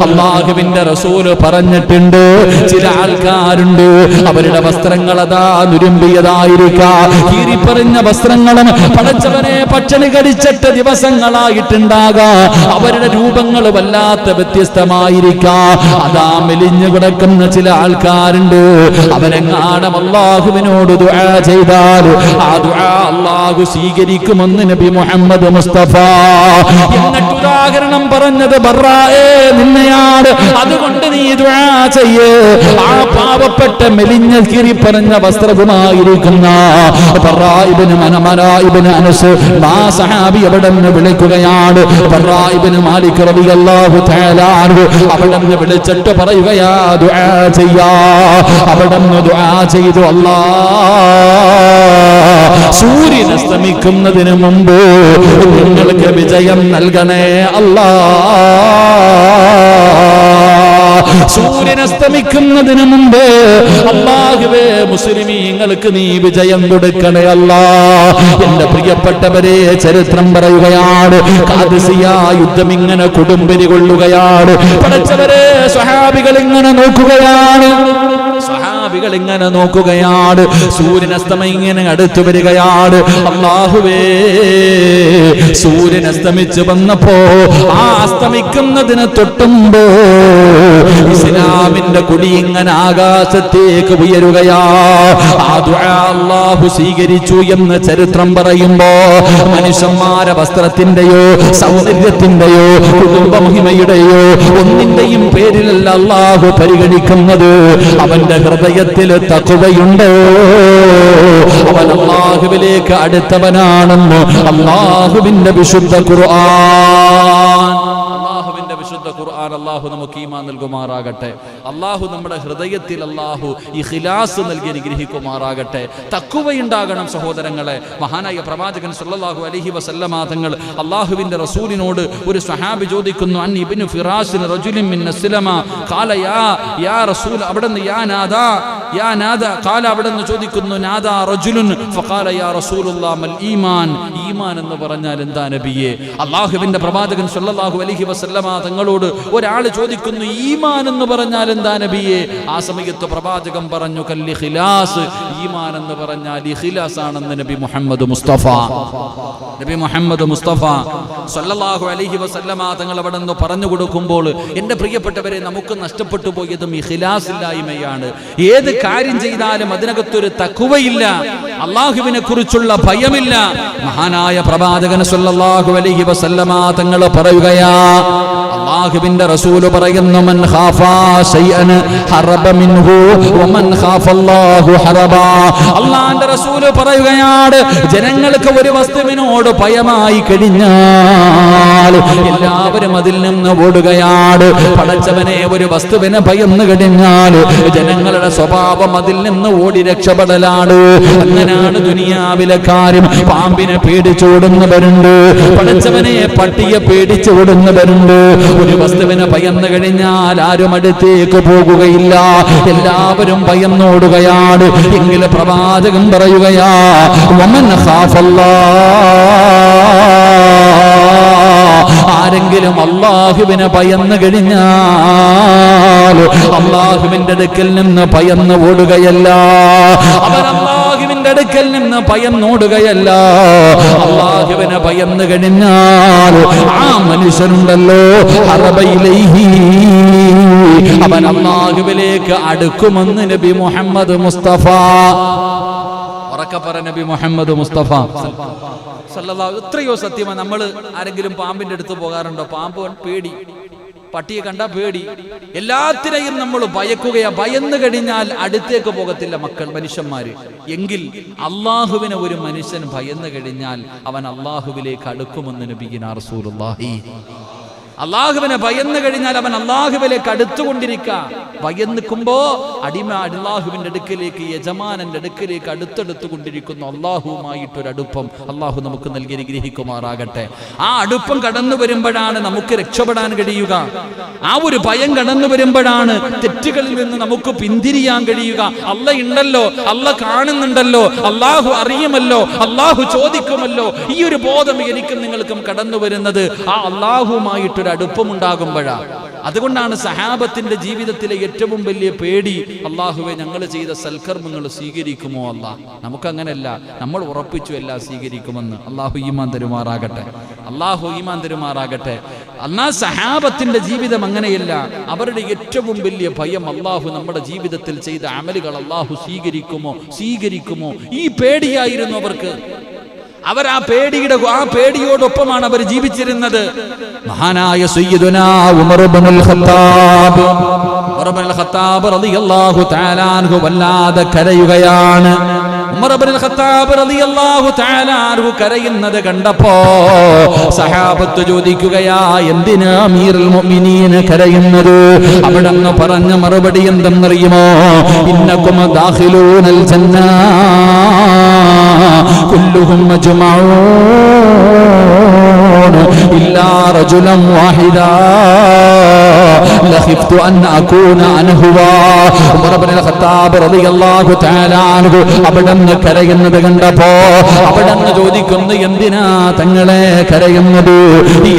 അല്ലാഹുവിന്റെ റസൂൽ പറഞ്ഞിട്ടുണ്ട്, ചില ആൾക്കാരുണ്ട്, അവരുടെ വസ്ത്രങ്ങൾ അതാ നുരുമ്പിയതായിരിക്കാം, കീറിപ്പറിഞ്ഞ വസ്ത്രങ്ങളും പടച്ചവനെ പട്ടിണി കടിച്ചിട്ട് ദിവസങ്ങളായിട്ടുണ്ടാകാം. അവരുടെ രൂപങ്ങൾ വല്ലാത്ത വ്യത്യസ്തമായിരിക്കാം. അതാ മെലിഞ്ഞു കിടക്കുന്ന ചില ആൾക്കാരുണ്ട്. അവരെങ്ങാനും അല്ലാഹുവിനോട് ദുആ ചെയ്താൽ ആ ദുആ അല്ലാഹു സ്വീകരിക്കുമെന്ന് നബി മുഹമ്മദ് മുസ്തഫ. എന്നിട്ട് ഉദാഹരണം പറഞ്ഞത് ബറായേ, നിന്നെയാണ്. അതുകൊണ്ട് നീ ദുആ ചെയ്യ്. ആ പാവപ്പെട്ട മെലിഞ്ഞ കീറി പറഞ്ഞ വസ്ത്രവുമായിരിക്കുന്ന ബറാ ഇബ്നു അനസ് ആ സഹാബി അവിടെ നിന്ന് വിളിക്കുകയാണ്. ബറാ ഇബ്നു മാലിക് റളിയല്ലാഹു തആല അൻഹു അവിടെ നിന്ന് വിളിച്ചിട്ട് പറയുകയാ, ദുആ ചെയ്യാ. അവിടെ നിന്ന് ദുആ ചെയ്തു, അല്ലാഹ് സൂര്യൻ അസ്തമിക്കുന്നതിന് മുമ്പ് നിങ്ങൾക്ക് വിജയം നൽകണേ അല്ലാഹ്. സൂര്യൻ അസ്തമിക്കുന്നതിന് മുമ്പ് അല്ലാഹുവേ, മുസ്ലിമീങ്ങൾക്ക് നീ വിജയം കൊടുക്കണേ അല്ലാഹ്. എന്റെ പ്രിയപ്പെട്ടവരെ, ചരിത്രം പറയുകയാണ്, ഖാദിസിയ യുദ്ധം ഇങ്ങനെ കൊടുമ്പിരി കൊള്ളുകയാണ്. പടച്ചവരെ, സ്വഹാബികൾ ഇങ്ങനെ നോക്കുകയാണ്. സ്വഹാബികൾ ഇങ്ങനെ നോക്കുകയാണ്. സൂര്യൻ അസ്തമയം ഇങ്ങനെ അടുത്തു വരികയാണ്. അല്ലാഹുവേ, സൂര്യൻ അസ്തമിച്ചു വന്നപ്പോ ആ അസ്തമിക്കുന്നതിന് തൊട്ടുമ്പോ ഇസ്ലാമിന്റെ കൊടി ഇങ്ങനെ ആകാശത്തേക്ക് ഉയരുകയാ. ആ ദുആ അല്ലാഹു സ്വീകരിച്ചു എന്ന് ചരിത്രം പറയുമ്പോ മനുഷ്യന്മാരെ വസ്ത്രത്തിന്റെയോ സൗന്ദര്യത്തിന്റെയോ കുടുംബമഹിമയുടെയോ ഒന്നിന്റെയും പേരിലല്ല അല്ലാഹു പരിഗണിക്കുന്നത്. അവന്റെ ഹൃദയത്തിൽ തഖ്വയുണ്ടോ, അവൻ അല്ലാഹുവിലേക്ക് അടുത്തവനാണെന്ന് അല്ലാഹുവിന്റെ വിശുദ്ധ ഖുർആൻ. അല്ലാഹുവിന്റെ വിശുദ്ധ ഖുർആൻ അല്ലാഹു നമുക്ക് ഈമാൻ നൽകുമാറാകട്ടെ. അല്ലാഹു നമ്മുടെ ഹൃദയത്തിൽ അല്ലാഹു ഇഖ്ലാസ് നൽകി അനുഗ്രഹിക്കുമാറാകട്ടെ. തഖ്വയുണ്ടാകണം സഹോദരങ്ങളെ. മഹാനായ പ്രവാചകൻ സല്ലല്ലാഹു അലൈഹി വസല്ലമ തങ്ങൾ അല്ലാഹുവിന്റെ റസൂലിനോട് ഒരു സ്വഹാബി ചോദിക്കുന്നു, അൻ ഇബ്നു ഫിറാസിൻ റജുലിൻ മിൻ അസ്ലമ ഖാല യാ റസൂൽ, അവിടുന്ന് യാ നാദ ഖാല, അവിടുന്ന് ചോദിക്കുന്നു, നാദ റജുലുൻ ഫഖാല യാ റസൂലുള്ളാഹ് മൽ ഈമാൻ, ഈമാൻ എന്ന് പറഞ്ഞാൽ എന്താ നബിയേ? അല്ലാഹുവിന്റെ പ്രവാചകൻ സല്ലല്ലാഹു അലൈഹി വസല്ലമ തങ്ങളോട് ഒരാൾ ചോദിക്കുന്നു, ഈമാൻ എന്ന് പറഞ്ഞാൽ എന്താ നബിയെ? ആ സമയത്ത് പ്രവാചകൻ പറഞ്ഞു, കല്ലിഖിലാസ്, ഈമാൻ എന്ന് പറഞ്ഞാൽ ഇഖ്ലാസ് ആണെന്ന് നബി മുഹമ്മദ് മുസ്തഫ സല്ലല്ലാഹു അലൈഹി വസല്ലമ തങ്ങൾ അവിടെ നിന്ന് പറഞ്ഞു കൊടുക്കുമ്പോൾ, എൻ്റെ പ്രിയപ്പെട്ടവരെ, നമുക്ക് നഷ്ടപ്പെട്ടു പോയതും ഇഖ്ലാസ് ഇല്ലായ്മയാണ്. ഏത് കാര്യം ചെയ്താലും അതിനകത്തൊരു തഖ്വയില്ല, അല്ലാഹുവിനെ കുറിച്ചുള്ള ഭയമില്ല. മഹാനായ പ്രവാചകൻ സല്ലല്ലാഹു അലൈഹി വസല്ലമ തങ്ങൾ പറയുകയാ, അല്ലാഹുവിന്റെ റസൂൽ പറയുന്നു, മൻ ഖാഫാ ശൈഅൻ ഹറബ മിൻഹു വമൻ ഖാഫല്ലാഹു ഹറബ. അല്ലാഹുവിന്റെ റസൂൽ പറയുകയാണ്, ജനങ്ങൾക്ക് ഒരു വസ്തുവിനോട് ഭയമായി കഴിഞ്ഞാൽ എല്ലാവരും അതിൽ നിന്ന് ഓടുകയാണ്. പടച്ചവനെ, ഒരു വസ്തുവിനെ ഭയന്ന് കഴിഞ്ഞാൽ ജനങ്ങളുടെ സ്വഭാവം അതിൽ നിന്ന് ഓടി രക്ഷപ്പെടലാണ്. അങ്ങനെയാണ് ദുനിയാവിലെ കാര്യം. പാമ്പിനെ പേടിച്ചോടുന്നവരുണ്ട്, പടച്ചവനെ പട്ടിയെ പേടിച്ചോടുന്നവരുണ്ട്. ഒരു വസ്തുവിനെ ഭയന്ന് കഴിഞ്ഞാൽ ആരും അടുത്തേക്ക് പോകുകയില്ല, എല്ലാവരും ഭയന്നോടുകയാണ്. എങ്കിൽ പ്രവാചകൻ പറയുകയാ, വമൻ ആരെങ്കിലും അല്ലാഹുവിനെ ഭയന്ന് കഴിഞ്ഞാൽ അല്ലാഹുവിന്റെ അടുക്കൽ നിന്ന് ഭയന്ന് ഓടുകയല്ല, അവൻ അല്ലാഹുവിന്റെ അടുക്കൽ നിന്ന് ഭയന്നോടുകയല്ല. അല്ലാഹുവിനെ ഭയന്ന് കഴിഞ്ഞാൽ ആ മനുഷ്യനുണ്ടല്ലോ, അറബയിലൈഹി, അവൻ അല്ലാഹുവിലേക്ക് അടുക്കുമെന്ന് നബി മുഹമ്മദ് മുസ്തഫ. ഉറക്കപ്പറ നബി മുഹമ്മദ് മുസ്തഫ സല്ലല്ലാഹു. എത്രയോ സത്യമാണ്. നമ്മൾ ആരെങ്കിലും പാമ്പിന്റെ അടുത്ത് പോകാറുണ്ടോ? പാമ്പ് പേടി, പട്ടിയെ കണ്ടാ പേടി, എല്ലാത്തിനെയും നമ്മൾ ഭയക്കുകയാ. ഭയന്ന് കഴിഞ്ഞാൽ അടുത്തേക്ക് പോകത്തില്ല മനുഷ്യന്മാര്. എങ്കിൽ അള്ളാഹുവിനെ ഒരു മനുഷ്യൻ ഭയന്ന് കഴിഞ്ഞാൽ അവൻ അള്ളാഹുവിലേക്ക് അടുക്കുമെന്ന് നബിയിനാ റസൂലുള്ളാഹി. അള്ളാഹുവിനെ ഭയന്ന് കഴിഞ്ഞാൽ അവൻ അള്ളാഹുവിലേക്ക് അടുത്തുകൊണ്ടിരിക്കുക. ഭയന്നിക്കുമ്പോ അടിമ അള്ളാഹുവിന്റെ അടുക്കലേക്ക്, യജമാനന്റെ അടുക്കലേക്ക് അടുത്തെടുത്തു കൊണ്ടിരിക്കുന്നു. അള്ളാഹുവുമായിട്ടൊരടുപ്പം അള്ളാഹു നമുക്ക് നൽകി അനുഗ്രഹിക്കുമാറാകട്ടെ. ആ അടുപ്പം കടന്നു വരുമ്പോഴാണ് നമുക്ക് രക്ഷപ്പെടാൻ കഴിയുക. ആ ഒരു ഭയം കടന്നു വരുമ്പോഴാണ് തെറ്റുകളിൽ നിന്ന് നമുക്ക് പിന്തിരിയാൻ കഴിയുക. അല്ല ഉണ്ടല്ലോ, അല്ല കാണുന്നുണ്ടല്ലോ, അള്ളാഹു അറിയുമല്ലോ, അള്ളാഹു ചോദിക്കുമല്ലോ. ഈ ഒരു ബോധം എനിക്കും നിങ്ങൾക്കും കടന്നു വരുന്നത് ആ അള്ളാഹുമായിട്ട് അടുപ്പമുണ്ടാകുമ്പോഴാണ്. അതുകൊണ്ടാണ് സഹാബത്തിന്റെ ജീവിതത്തിലെ ഏറ്റവും വലിയ പേടി, അള്ളാഹുവെ ഞങ്ങൾ ചെയ്ത സൽക്കർമ്മങ്ങൾ സ്വീകരിക്കുമോ അല്ലാ. നമുക്കങ്ങനല്ല, നമ്മൾ ഉറപ്പിച്ചു എല്ലാം സ്വീകരിക്കുമെന്ന്. അള്ളാഹു ഈമാൻ തരുമാറാകട്ടെ, അള്ളാഹു ഈമാൻ തരുമാറാകട്ടെ. എന്നാൽ സഹാബത്തിന്റെ ജീവിതം അങ്ങനെയല്ല. അവരുടെ ഏറ്റവും വലിയ ഭയം, അള്ളാഹു നമ്മുടെ ജീവിതത്തിൽ ചെയ്ത അമലുകൾ അള്ളാഹു സ്വീകരിക്കുമോ ഈ പേടിയായിരുന്നു അവർക്ക്. അവർ ആ പേടിയോടൊപ്പമാണ് അവർ ജീവിച്ചിരുന്നത്. മഹാനായ സയ്യിദുനാ ഉമർ ഇബ്നുൽ ഖത്താബ് റളിയല്ലാഹു തആല അൻഹു വല്ലാതെ കരയുകയാണ്. ഉമർ ഇബ്നുൽ ഖത്താബ് റളിയല്ലാഹു തആല അൻഹു കരയുന്നത് കണ്ടപ്പോ സഹാബത്ത് ചോദിക്കുകയാ, എന്തിനാ അമീറുൽ മുഅ്മിനീൻ കരയുന്നത്? അവിടെന്ന് പറഞ്ഞ മറുപടി എന്തെന്നറിയുമോ? ഇന്നകും ദാഖിലൂനൽ ജന്ന കുല്ലുഹും മജ്മഊൻ ഇല്ലാ റജുലൻ വാഹിദാ ലഖിഫ്തു അൻ അകൂന അൻഹുവാ. ഉമർ ഇബ്നുൽ ഖത്താബ് റളിയല്ലാഹു തആല അൻഹു അവിടെന്ന് കരയുന്നത് കണ്ടപ്പോ അവിടെന്ന് ചോദിക്കുന്നു, എന്തിനാ തങ്ങളെ കരയുന്നത്?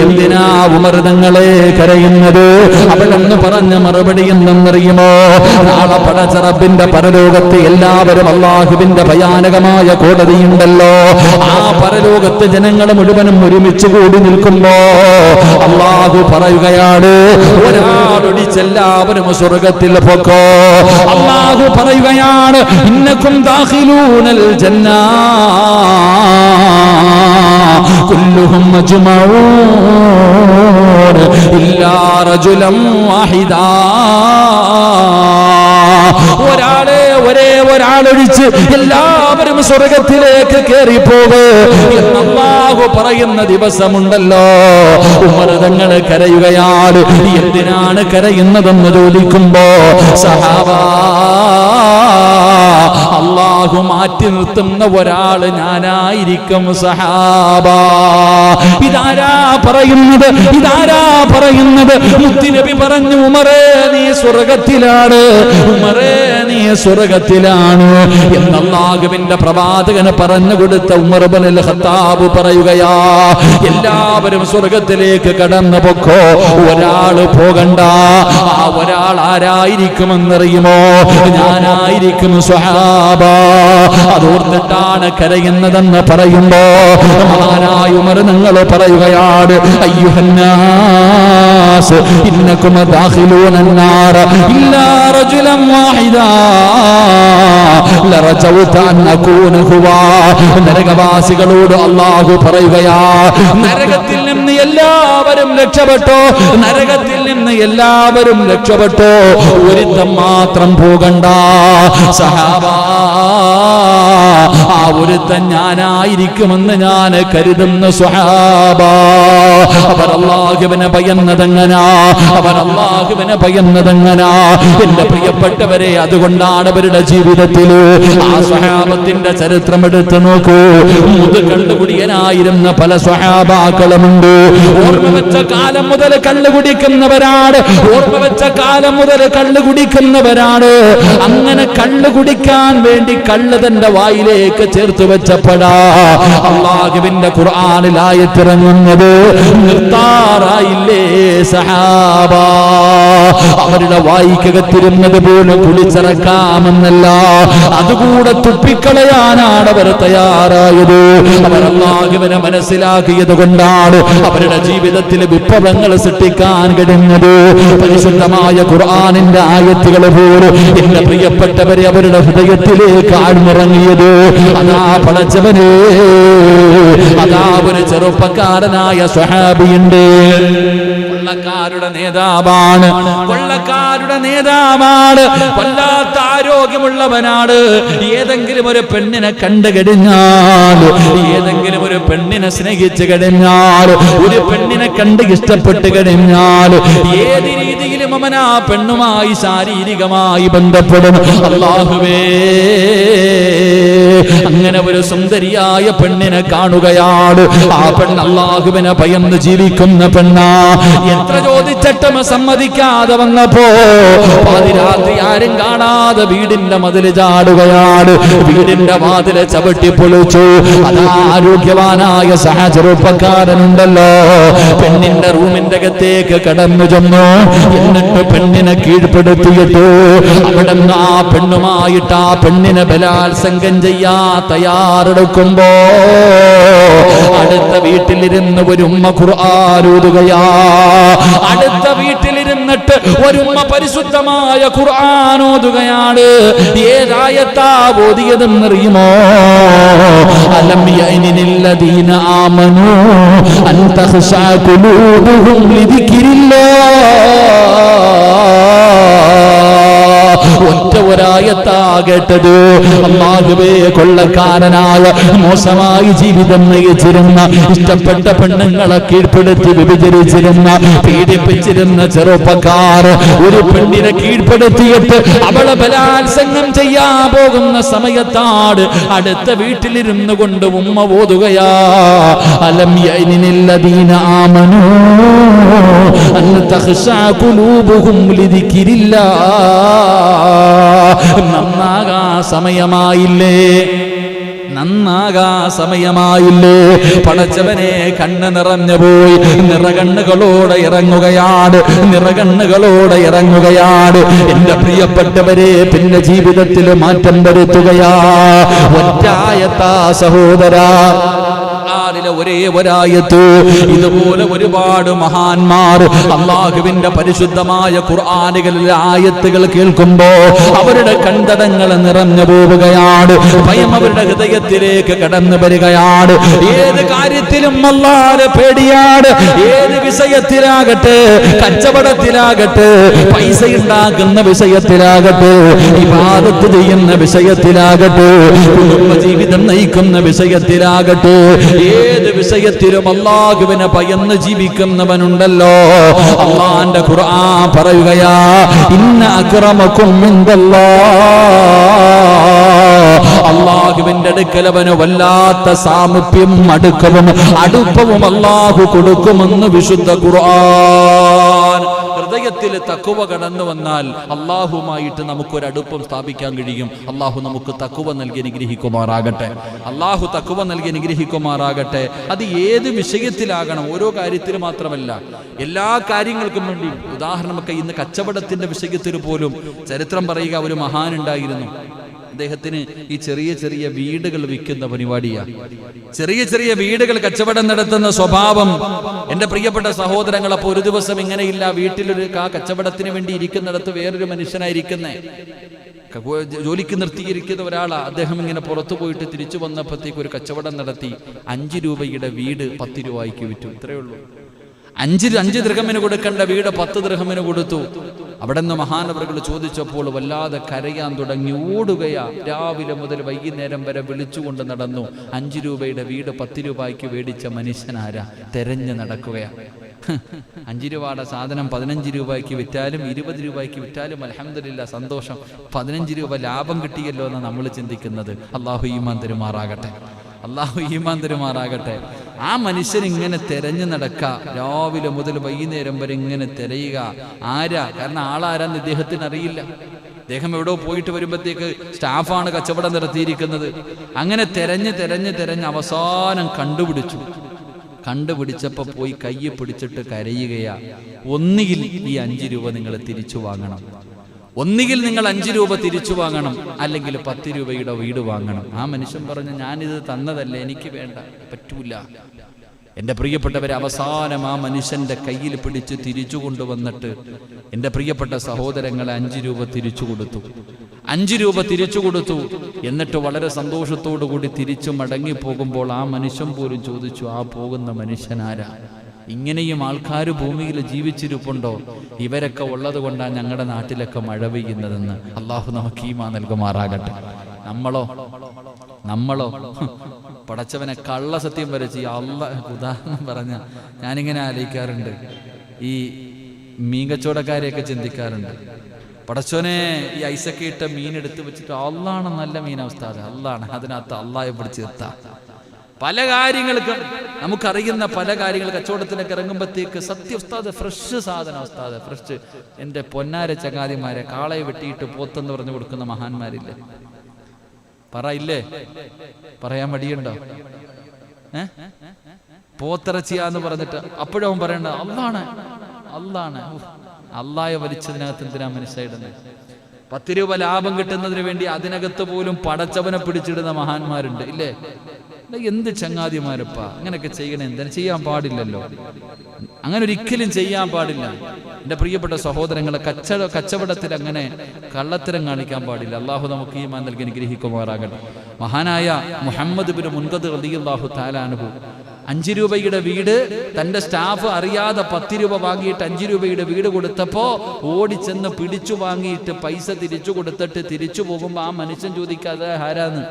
എന്തിനാ ഉമർ തങ്ങളെ കരയുന്നത്? അവിടെന്ന് പറഞ്ഞ മറുപടി എന്തെന്നറിയുമോ? നാളെ പടച്ച റബ്ബിന്റെ പരലോകത്ത് എല്ലാവരും അല്ലാഹുവിന്റെ ഭയാനകമായ കോടതിയുണ്ടല്ലോ. ആ പരലോകത്ത് ജനങ്ങൾ മുഴുവനും ഒരുമിച്ച് കൂടി നിൽക്കുമ്പോ അല്ലാഹു പറയുകയാണ്, ഒരാളൊടിച്ചെല്ലാവരും സ്വർഗത്തിൽ പൊക്കോ. അല്ലാഹു പറയുകയാണ്, ഇന്നകും ദാഖിലൂനൽ ജന്ന കുല്ലുഹും മജ്മഊൻ ഇല്ലാ റജുലൻ വാഹിദാ. ഒരാളൊഴിച്ച് എല്ലാവരും സ്വർഗത്തിലേക്ക് കയറിപ്പോകൂ എന്ന് അല്ലാഹു പറയുന്ന ദിവസമുണ്ടല്ലോ. ഉമർ തങ്ങൾ കരയുകയാണ്. എന്തിനാണ് കരയുന്നതെന്ന് ചോദിക്കുമ്പോ, സഹാബ അല്ലാഹു മാറ്റി നിർത്തുന്ന ഒരാൾ ഞാനായിരിക്കും സഹാബ. ഇതാരാ പറയുന്നത്? ഇതാരാ പറയുന്നത്? മുത്തുനബി പറഞ്ഞു, ഉമറേ നീ സ്വർഗത്തിലാണ്, ഉമറേ നീ സ്വർഗത്തിലാണ് എന്ന് അല്ലാഹുവിന്റെ പ്രവാചകന് പറഞ്ഞു കൊടുത്ത ഉമർ ഇബ്നുൽ ഖത്താബ് പറയുകയാ, എല്ലാവരും സ്വർഗത്തിലേക്ക് കടന്നു പൊക്കോ, ഒരാൾ പോകണ്ട. ആ ഒരാൾ ആരായിരിക്കുമെന്നറിയുമോ? ഞാനായിരിക്കും സ്വഹാബ. അതോർത്തിട്ടാണ് കരയുന്നതെന്ന് പറയുമ്പോ മഹാനായ ഉമർ നിങ്ങൾ പറയുകയാണ്, അയ്യുഹന്നാസ് ഇന്നകും ദാഖിലൂന അന്നാർ ഇല്ലാ റജുലൻ വാഹിദാ ലറജൗത അൻ അകൂന ഹുവാ. നരകവാസികളോട് അല്ലാഹു പറയുകയാ, നരകത്തിൽ നിന്ന് എല്ലാവരും രക്ഷപ്പെട്ടോ, നരകത്തിൽ നിന്ന് എല്ലാവരും രക്ഷപ്പെട്ടോ, ഒരുത്തൻ മാത്രം പോകണ്ട. സഹാബാ, ആ ഒരുത്തൻ ഞാനായിരിക്കുമെന്ന് ഞാൻ കരുതുന്ന സ്വഹാബാ. അവർ അല്ലാഹുവിനെ ഭയന്നതെങ്ങനാ? അവർ അല്ലാഹുവിനെ ഭയന്നതെങ്ങനാ? എന്റെ പ്രിയപ്പെട്ടവരെ, അതുകൊണ്ടാണ് അവരുടെ ജീവിതത്തിൽ ആ സ്വഹാബത്തിന്റെ ചരിത്രം എടുത്തു നോക്കൂ. കള്ളുകുടിയനായിരുന്ന പല സ്വഹാബാക്കളുമുണ്ട്. ഓർമ്മ വെച്ച കാലം മുതൽ കള്ളുകുടിക്കുന്നവരാണ്, ഓർമ്മ വെച്ച കാലം മുതൽ കള്ളുകുടിക്കുന്നവരാണ്. അങ്ങനെ കള്ളു കുടിക്കാൻ വേണ്ടി കള്ള് തന്റെ വായിലേക്ക് ചേർത്ത് വെച്ചപ്പെടാ അല്ലാഹുവിന്റെ ഖുർആനിൽ ആയത്തിറങ്ങുന്നത് നിർത്താറായില്ലേ സഹാബ? അവരുടെ വായിക്കകത്തിരുന്നത് പോലും കുളിച്ചിറക്കാമെന്നല്ല, അതുകൂടെ തുപ്പിക്കളയാനാണ് അവർ തയ്യാറായത്. അവർ അല്ലാഹുവിനെ മനസ്സിലാക്കിയത് കൊണ്ടാണ് അവരുടെ ജീവിതത്തിൽ വിപ്ലവങ്ങൾ സൃഷ്ടിക്കാൻ കഴിഞ്ഞത്. പരിശുദ്ധമായ ഖുർആനിന്റെ ആയത്തുകൾ പോലും എന്റെ പ്രിയപ്പെട്ടവരെ അവരുടെ ഹൃദയത്തിലേക്ക് ആഴ്ന്നിറങ്ങിയത്. അതാ പടച്ചവനെ, അതാ ഒരു ചെറുപ്പക്കാരനായ സ്വഹാബിയുണ്ട്, കൊള്ളക്കാരുടെ നേതാവാണ്, കൊള്ളക്കാരുടെ നേതാവാണ്, വല്ലാത്ത ആരോഗ്യമുള്ളവനാണ്. ഏതെങ്കിലും ഒരു പെണ്ണിനെ കണ്ടു കഴിഞ്ഞാൽ, ഏതെങ്കിലും ഒരു പെണ്ണിനെ സ്നേഹിച്ചു കഴിഞ്ഞാൽ, ഒരു പെണ്ണിനെ കണ്ട് ഇഷ്ടപ്പെട്ട് കഴിഞ്ഞാൽ ഏത് രീതിയിലും അവൻ ആ പെണ്ണുമായി ശാരീരികമായി ബന്ധപ്പെടും. അല്ലാഹുവേ, അങ്ങനെ ഒരു സുന്ദരിയായ പെണ്ണിനെ കാണുകയാണ്. ആ പെണ്ണ് അല്ലാഹുവിനെ ഭയന്ന് ജീവിക്കുന്ന പെണ്ണാ. എത്ര ചോദിച്ചിട്ടും സമ്മതിക്കാതെ വന്നപ്പോ പാതിരാത്രി ആരും കാണാതെ വീടിന്റെ മതില് ചാടുകയാണ്. വീടിന്റെ വാതില് ചവിട്ടി പൊളിച്ചു. അതാ ആരോഗ്യവാനായ സഹചെറുപ്പക്കാരനുണ്ടല്ലോ, പെണ്ണിന്റെ റൂമിന്റെ അകത്തേക്ക് കടന്നു ചെന്നു. എന്നിട്ട് പെണ്ണിനെ കീഴ്പ്പെടുത്തിയിട്ട് അവിടെ നിന്ന് ആ പെണ്ണുമായിട്ട് ആ പെണ്ണിനെ ബലാത്സംഗം ചെയ്യാ തയ്യാറെടുക്കുമ്പോ അടുത്ത വീട്ടിലിരുന്ന് ഒരു ഉമ്മ ഖുർആൻ ഓതുകയാ. അടുത്ത വീട്ടിലിരുന്നിട്ട് ഒരു ഉമ്മ പരിശുദ്ധമായ ഖുർആൻ ഓതുകയാണ്. ഏതായത്താ ഓതിയതെന്നറിയുമോ? അലം യഅനിനില്ലദീന ആമനൂ അൻ തഖ്ശഅ ഖുലൂബുഹും ലിദിക്രില്ലാഹ്. ഒറ്റ ഒരായത്താ കേട്ടത്. അല്ലാഹുവേ, കൊള്ളക്കാരനായ മോശമായി ജീവിതം നയിച്ചിരുന്ന, ഇഷ്ടപ്പെട്ട പെണ്ണുങ്ങളെ കീഴ്പ്പെടുത്തി വിഭജിച്ചിരുന്ന, പീഡിപ്പിച്ചിരുന്ന ചെറുപ്പക്കാർ ഒരു പെണ്ണിനെ കീഴ്പ്പെടുത്തിയിട്ട് അവളെ ബലാത്സംഗം ചെയ്യാൻ പോകുന്ന സമയത്താണ് അടുത്ത വീട്ടിലിരുന്നു കൊണ്ട് ഉമ്മ ഓതുകയാ, അലം യഅനിനില്ലദീന ആമനൂ അൻ തഖ്ശഅ ഖുലൂബുഹും ലിദിക്രില്ലാഹ്. നന്നാകാ സമയമായില്ലേ? നന്നാകാ സമയമായില്ലേ? പടച്ചവനെ, കണ്ണ് നിറഞ്ഞു പോയി. നിറകണ്ണുകളോടെ ഇറങ്ങുകയാണ്, നിറകണ്ണുകളോടെ ഇറങ്ങുകയാണ്. എന്റെ പ്രിയപ്പെട്ടവരെ, പിന്നെ ജീവിതത്തിൽ മാറ്റം വരുത്തുകയാ. ഒറ്റായത്താ സഹോദരാ, ഒരേ ഒരായത്ത്. ഇതുപോലെ ഒരുപാട് മഹാന്മാർ അല്ലാഹുവിന്റെ പരിശുദ്ധമായ ഖുർആനുകളിലെ ആയത്തുകൾ കേൾക്കുമ്പോ അവരുടെ കണ്ടടങ്ങൾ നിറഞ്ഞു പോവുകയാണ്. ഭയം അവരുടെ ഹൃദയത്തിലേക്ക് കടന്നു വരികയാണ്. ഏത് കാര്യത്തിലും അല്ലാഹുവിനെ പേടിയാണ്. ഏത് വിഷയത്തിലാകട്ടെ, കച്ചവടത്തിലാകട്ടെ, പൈസ ഉണ്ടാക്കുന്ന വിഷയത്തിലാകട്ടെ, ഇബാദത്ത് ചെയ്യുന്ന വിഷയത്തിലാകട്ടെ, കുടുംബജീവിതം നയിക്കുന്ന വിഷയത്തിലാകട്ടെ, ഏത് വിഷയത്തിലും അല്ലാഹുവിനെ ഭയന്ന് ജീവിക്കുന്നവനുണ്ടല്ലോ. അല്ലാഹുവിന്റെ ഖുർആൻ പറയുകയാ, ഇന്ന അക്രമകും ഇൻദല്ലാഹ് അള്ളാഹുവിന്റെ അടുക്കൽ അവന് വല്ലാത്ത സാമീപ്യം അടുപ്പവും അള്ളാഹു കൊടുക്കുമെന്ന് വിശുദ്ധ ഖുർആൻ. ഹൃദയത്തിൽ തഖ്വ കടന്നു വന്നാൽ അള്ളാഹുമായിട്ട് നമുക്കൊരടുപ്പം സ്ഥാപിക്കാൻ കഴിയും. അള്ളാഹു നമുക്ക് തഖ്വ നൽകി അനുഗ്രഹിക്കുമാറാകട്ടെ. അള്ളാഹു തഖ്വ നൽകി അനുഗ്രഹിക്കുമാറാകട്ടെ. അത് ഏത് വിഷയത്തിലാകണം, ഓരോ കാര്യത്തിൽ മാത്രമല്ല, എല്ലാ കാര്യങ്ങൾക്കും വേണ്ടി. ഉദാഹരണമൊക്കെ ഇന്ന് കച്ചവടത്തിന്റെ വിഷയത്തിൽ പോലും ചരിത്രം പറയുക, ഒരു മഹാനുണ്ടായിരുന്നു. അദ്ദേഹത്തിന് ഈ ചെറിയ ചെറിയ വീടുകൾ വിൽക്കുന്ന പരിപാടിയാണ്. ചെറിയ ചെറിയ വീടുകൾ കച്ചവടം നടത്തുന്ന സ്വഭാവം. എൻ്റെ പ്രിയപ്പെട്ട സഹോദരങ്ങൾ, അപ്പോൾ ഒരു ദിവസം ഇങ്ങനെയില്ല, വീട്ടിലൊരു കച്ചവടത്തിന് വേണ്ടി ഇരിക്കുന്നിടത്ത് വേറൊരു മനുഷ്യനായിരിക്കുന്നേ, ജോലിക്ക് നിർത്തിയിരിക്കുന്ന ഒരാളാ. അദ്ദേഹം ഇങ്ങനെ പുറത്തു പോയിട്ട് തിരിച്ചു വന്നപ്പോഴത്തേക്ക് ഒരു കച്ചവടം നടത്തി. 5 രൂപയുടെ വീട് 10 രൂപയ്ക്ക് വിറ്റു. ഇത്രയേ ഉള്ളൂ. 5 ദിർഹമിന് കൊടുക്കേണ്ട വീട് 10 ദിർഹമിന് കൊടുത്തു. അവിടെ നിന്ന് മഹാനവറുകൾ ചോദിച്ചപ്പോൾ വല്ലാതെ കരയാൻ തുടങ്ങി, ഓടുകയാ. രാവിലെ മുതൽ വൈകുന്നേരം വരെ വിളിച്ചുകൊണ്ട് നടന്നു. 5 രൂപയുടെ വീട് 10 രൂപയ്ക്ക് മേടിച്ച മനുഷ്യനാരാ? തെരഞ്ഞു നടക്കുകയാ. 5 രൂപയുടെ സാധനം 15 രൂപയ്ക്ക് വിറ്റാലും 20 രൂപയ്ക്ക് വിറ്റാലും അൽഹംദുലില്ലാ സന്തോഷം. 15 രൂപ ലാഭം കിട്ടിയല്ലോ എന്ന് നമ്മൾ ചിന്തിക്കുന്നത്. അള്ളാഹു ഈമാൻ തരുമാറാകട്ടെ. അള്ളാഹു ഈമാൻ തരുമാറാകട്ടെ. ആ മനുഷ്യൻ ഇങ്ങനെ തെരഞ്ഞു നടക്ക, രാവിലെ മുതൽ വൈകുന്നേരം വരെ ഇങ്ങനെ തിരയുക. ആരാ? കാരണം ആളാരാന്ന് ഇദ്ദേഹത്തിന് അറിയില്ല. അദ്ദേഹം എവിടെയോ പോയിട്ട് വരുമ്പോഴത്തേക്ക് സ്റ്റാഫാണ് കച്ചവടം നടത്തിയിരിക്കുന്നത്. അങ്ങനെ തെരഞ്ഞ് അവസാനം കണ്ടുപിടിച്ചപ്പോൾ പോയി കയ്യെ പിടിച്ചിട്ട് കരയുകയാ. ഒന്നുകിൽ ഈ 5 രൂപ നിങ്ങൾ തിരിച്ചു വാങ്ങണം, ഒന്നുകിൽ നിങ്ങൾ 5 രൂപ തിരിച്ചു വാങ്ങണം, അല്ലെങ്കിൽ 10 രൂപയുടെ വീട് വാങ്ങണം. ആ മനുഷ്യൻ പറഞ്ഞു, ഞാനിത് തന്നതല്ലേ, എനിക്ക് വേണ്ട, പറ്റൂല. എൻ്റെ പ്രിയപ്പെട്ടവരെ, അവസാനം ആ മനുഷ്യന്റെ കയ്യിൽ പിടിച്ച് തിരിച്ചു കൊണ്ടുവന്നിട്ട് എൻ്റെ പ്രിയപ്പെട്ട സഹോദരങ്ങളെ 5 രൂപ തിരിച്ചു കൊടുത്തു. 5 രൂപ തിരിച്ചു കൊടുത്തു. എന്നിട്ട് വളരെ സന്തോഷത്തോടു കൂടി തിരിച്ചു മടങ്ങി പോകുമ്പോൾ ആ മനുഷ്യൻ പോലും ചോദിച്ചു, ആ പോകുന്ന മനുഷ്യനാരാ? ഇങ്ങനെയും ആൾക്കാർ ഭൂമിയിൽ ജീവിച്ചിരിപ്പുണ്ടോ? ഇവരൊക്കെ ഉള്ളത് കൊണ്ടാണ് ഞങ്ങളുടെ നാട്ടിലൊക്കെ മഴ പെയ്യുന്നതെന്ന്. അള്ളാഹു നമുക്ക് ഈമാൻ നൽകുമാറാകട്ടെ. നമ്മളോ പടച്ചവനെ കള്ളസത്യം വരെ ചെയ്യുക. ഉദാഹരണം പറഞ്ഞ ഞാനിങ്ങനെ ആലോചിക്കാറുണ്ട്, ഈ മീൻ കച്ചവടക്കാരെയൊക്കെ ചിന്തിക്കാറുണ്ട്. പടച്ചോനെ, ഈ ഐസൊക്കെ ഇട്ട മീൻ എടുത്ത് വെച്ചിട്ട് അള്ളാണ് നല്ല മീൻ ഉസ്താദ്, അള്ളാണ്, അതിനകത്ത് അള്ളാഹെ പിടിച്ച് നിർത്താം. പല കാര്യങ്ങൾക്കും നമുക്കറിയുന്ന പല കാര്യങ്ങൾ കച്ചവടത്തിനൊക്കെ ഇറങ്ങുമ്പോഴത്തേക്ക് സത്യം ഉസ്താദ്, ഫ്രഷ് സാധനം ഉസ്താദ്, ഫ്രഷ്. എൻ്റെ പൊന്നാര ചങ്ങാതിമാരെ, കാളയെ വെട്ടിയിട്ട് പോത്തെന്ന് പറഞ്ഞു കൊടുക്കുന്ന മഹാന്മാരില്ലേ? പറയില്ലേ? പറയാൻ മടിയുണ്ടോ? പോത്തിറച്ചിയാന്ന് പറഞ്ഞിട്ട് അപ്പോഴും അവൻ പറയണ്ട അള്ളാണ്. അള്ളാഹെ വലിച്ചതിനകത്ത് എന്തിനാ മനസ്സായിടുന്നത്? 10 രൂപ ലാഭം കിട്ടുന്നതിന് വേണ്ടി അതിനകത്ത് പോലും പടച്ചവനെ പിടിച്ചിടുന്ന മഹാന്മാരുണ്ട്, ഇല്ലേ? എന്ത് ചങ്ങാതിമാരപ്പാ, അങ്ങനെയൊക്കെ ചെയ്യണേ? എന്തിനാ? ചെയ്യാൻ പാടില്ലല്ലോ, അങ്ങനെ ഒരിക്കലും ചെയ്യാൻ പാടില്ല. എൻ്റെ പ്രിയപ്പെട്ട സഹോദരങ്ങളെ, കച്ചവടത്തിൽ അങ്ങനെ കള്ളത്തരം കാണിക്കാൻ പാടില്ല. അള്ളാഹു നമുക്ക് ഈമാൻ നൽകി അനുഗ്രഹിക്കുമാറാകട്ടെ. മഹാനായ മുഹമ്മദ് ബിൻ മുൻകദ് റളിയല്ലാഹു തആല അൻഹു 5 രൂപയുടെ വീട് തൻ്റെ സ്റ്റാഫ് അറിയാതെ 10 രൂപ വാങ്ങിയിട്ട് 5 രൂപയുടെ വീട് കൊടുത്തപ്പോൾ ഓടിച്ചെന്ന് പിടിച്ചു വാങ്ങിയിട്ട് പൈസ തിരിച്ചു കൊടുത്തിട്ട് തിരിച്ചു പോകുമ്പോൾ ആ മനുഷ്യൻ ചോദിക്കാതെ ആരാന്ന്?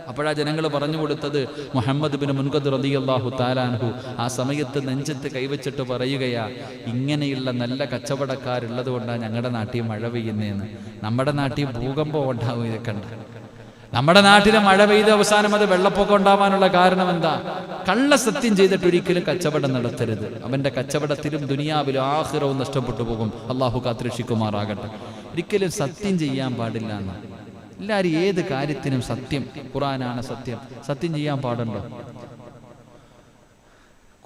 അപ്പോഴാ ജനങ്ങൾ പറഞ്ഞു കൊടുത്തത് മുഹമ്മദ് ബിൻ മുൻകദ് റളിയല്ലാഹു തആല അൻഹു. ആ സമയത്ത് നെഞ്ചത്ത് കൈവച്ചിട്ട് പറയുകയാ, ഇങ്ങനെയുള്ള നല്ല കച്ചവടക്കാരുള്ളത് കൊണ്ടാണ് ഞങ്ങളുടെ നാട്ടിൽ മഴ പെയ്യുന്നതെന്ന്. നമ്മുടെ നാട്ടിൽ ഭൂകമ്പം ഉണ്ടാവും. ഇതൊക്കെ ഉണ്ട്. നമ്മുടെ നാട്ടിലെ മഴ പെയ്ത് അവസാനം അത് വെള്ളപ്പൊക്കം ഉണ്ടാവാനുള്ള കാരണം എന്താ? കള്ളസത്യം ചെയ്തിട്ട് ഒരിക്കലും കച്ചവടം നടത്തരുത്. അവന്റെ കച്ചവടത്തിലും ദുനിയാവിലും ആഖിറവും നഷ്ടപ്പെട്ടു പോകും. അള്ളാഹു കാത്തുരക്ഷിക്കുമാറാകട്ടെ. ഒരിക്കലും സത്യം ചെയ്യാൻ പാടില്ല എന്ന്. എല്ലാവരും ഏത് കാര്യത്തിനും സത്യം, ഖുർആനാണ് സത്യം. സത്യം ചെയ്യാൻ പാടുണ്ടോ?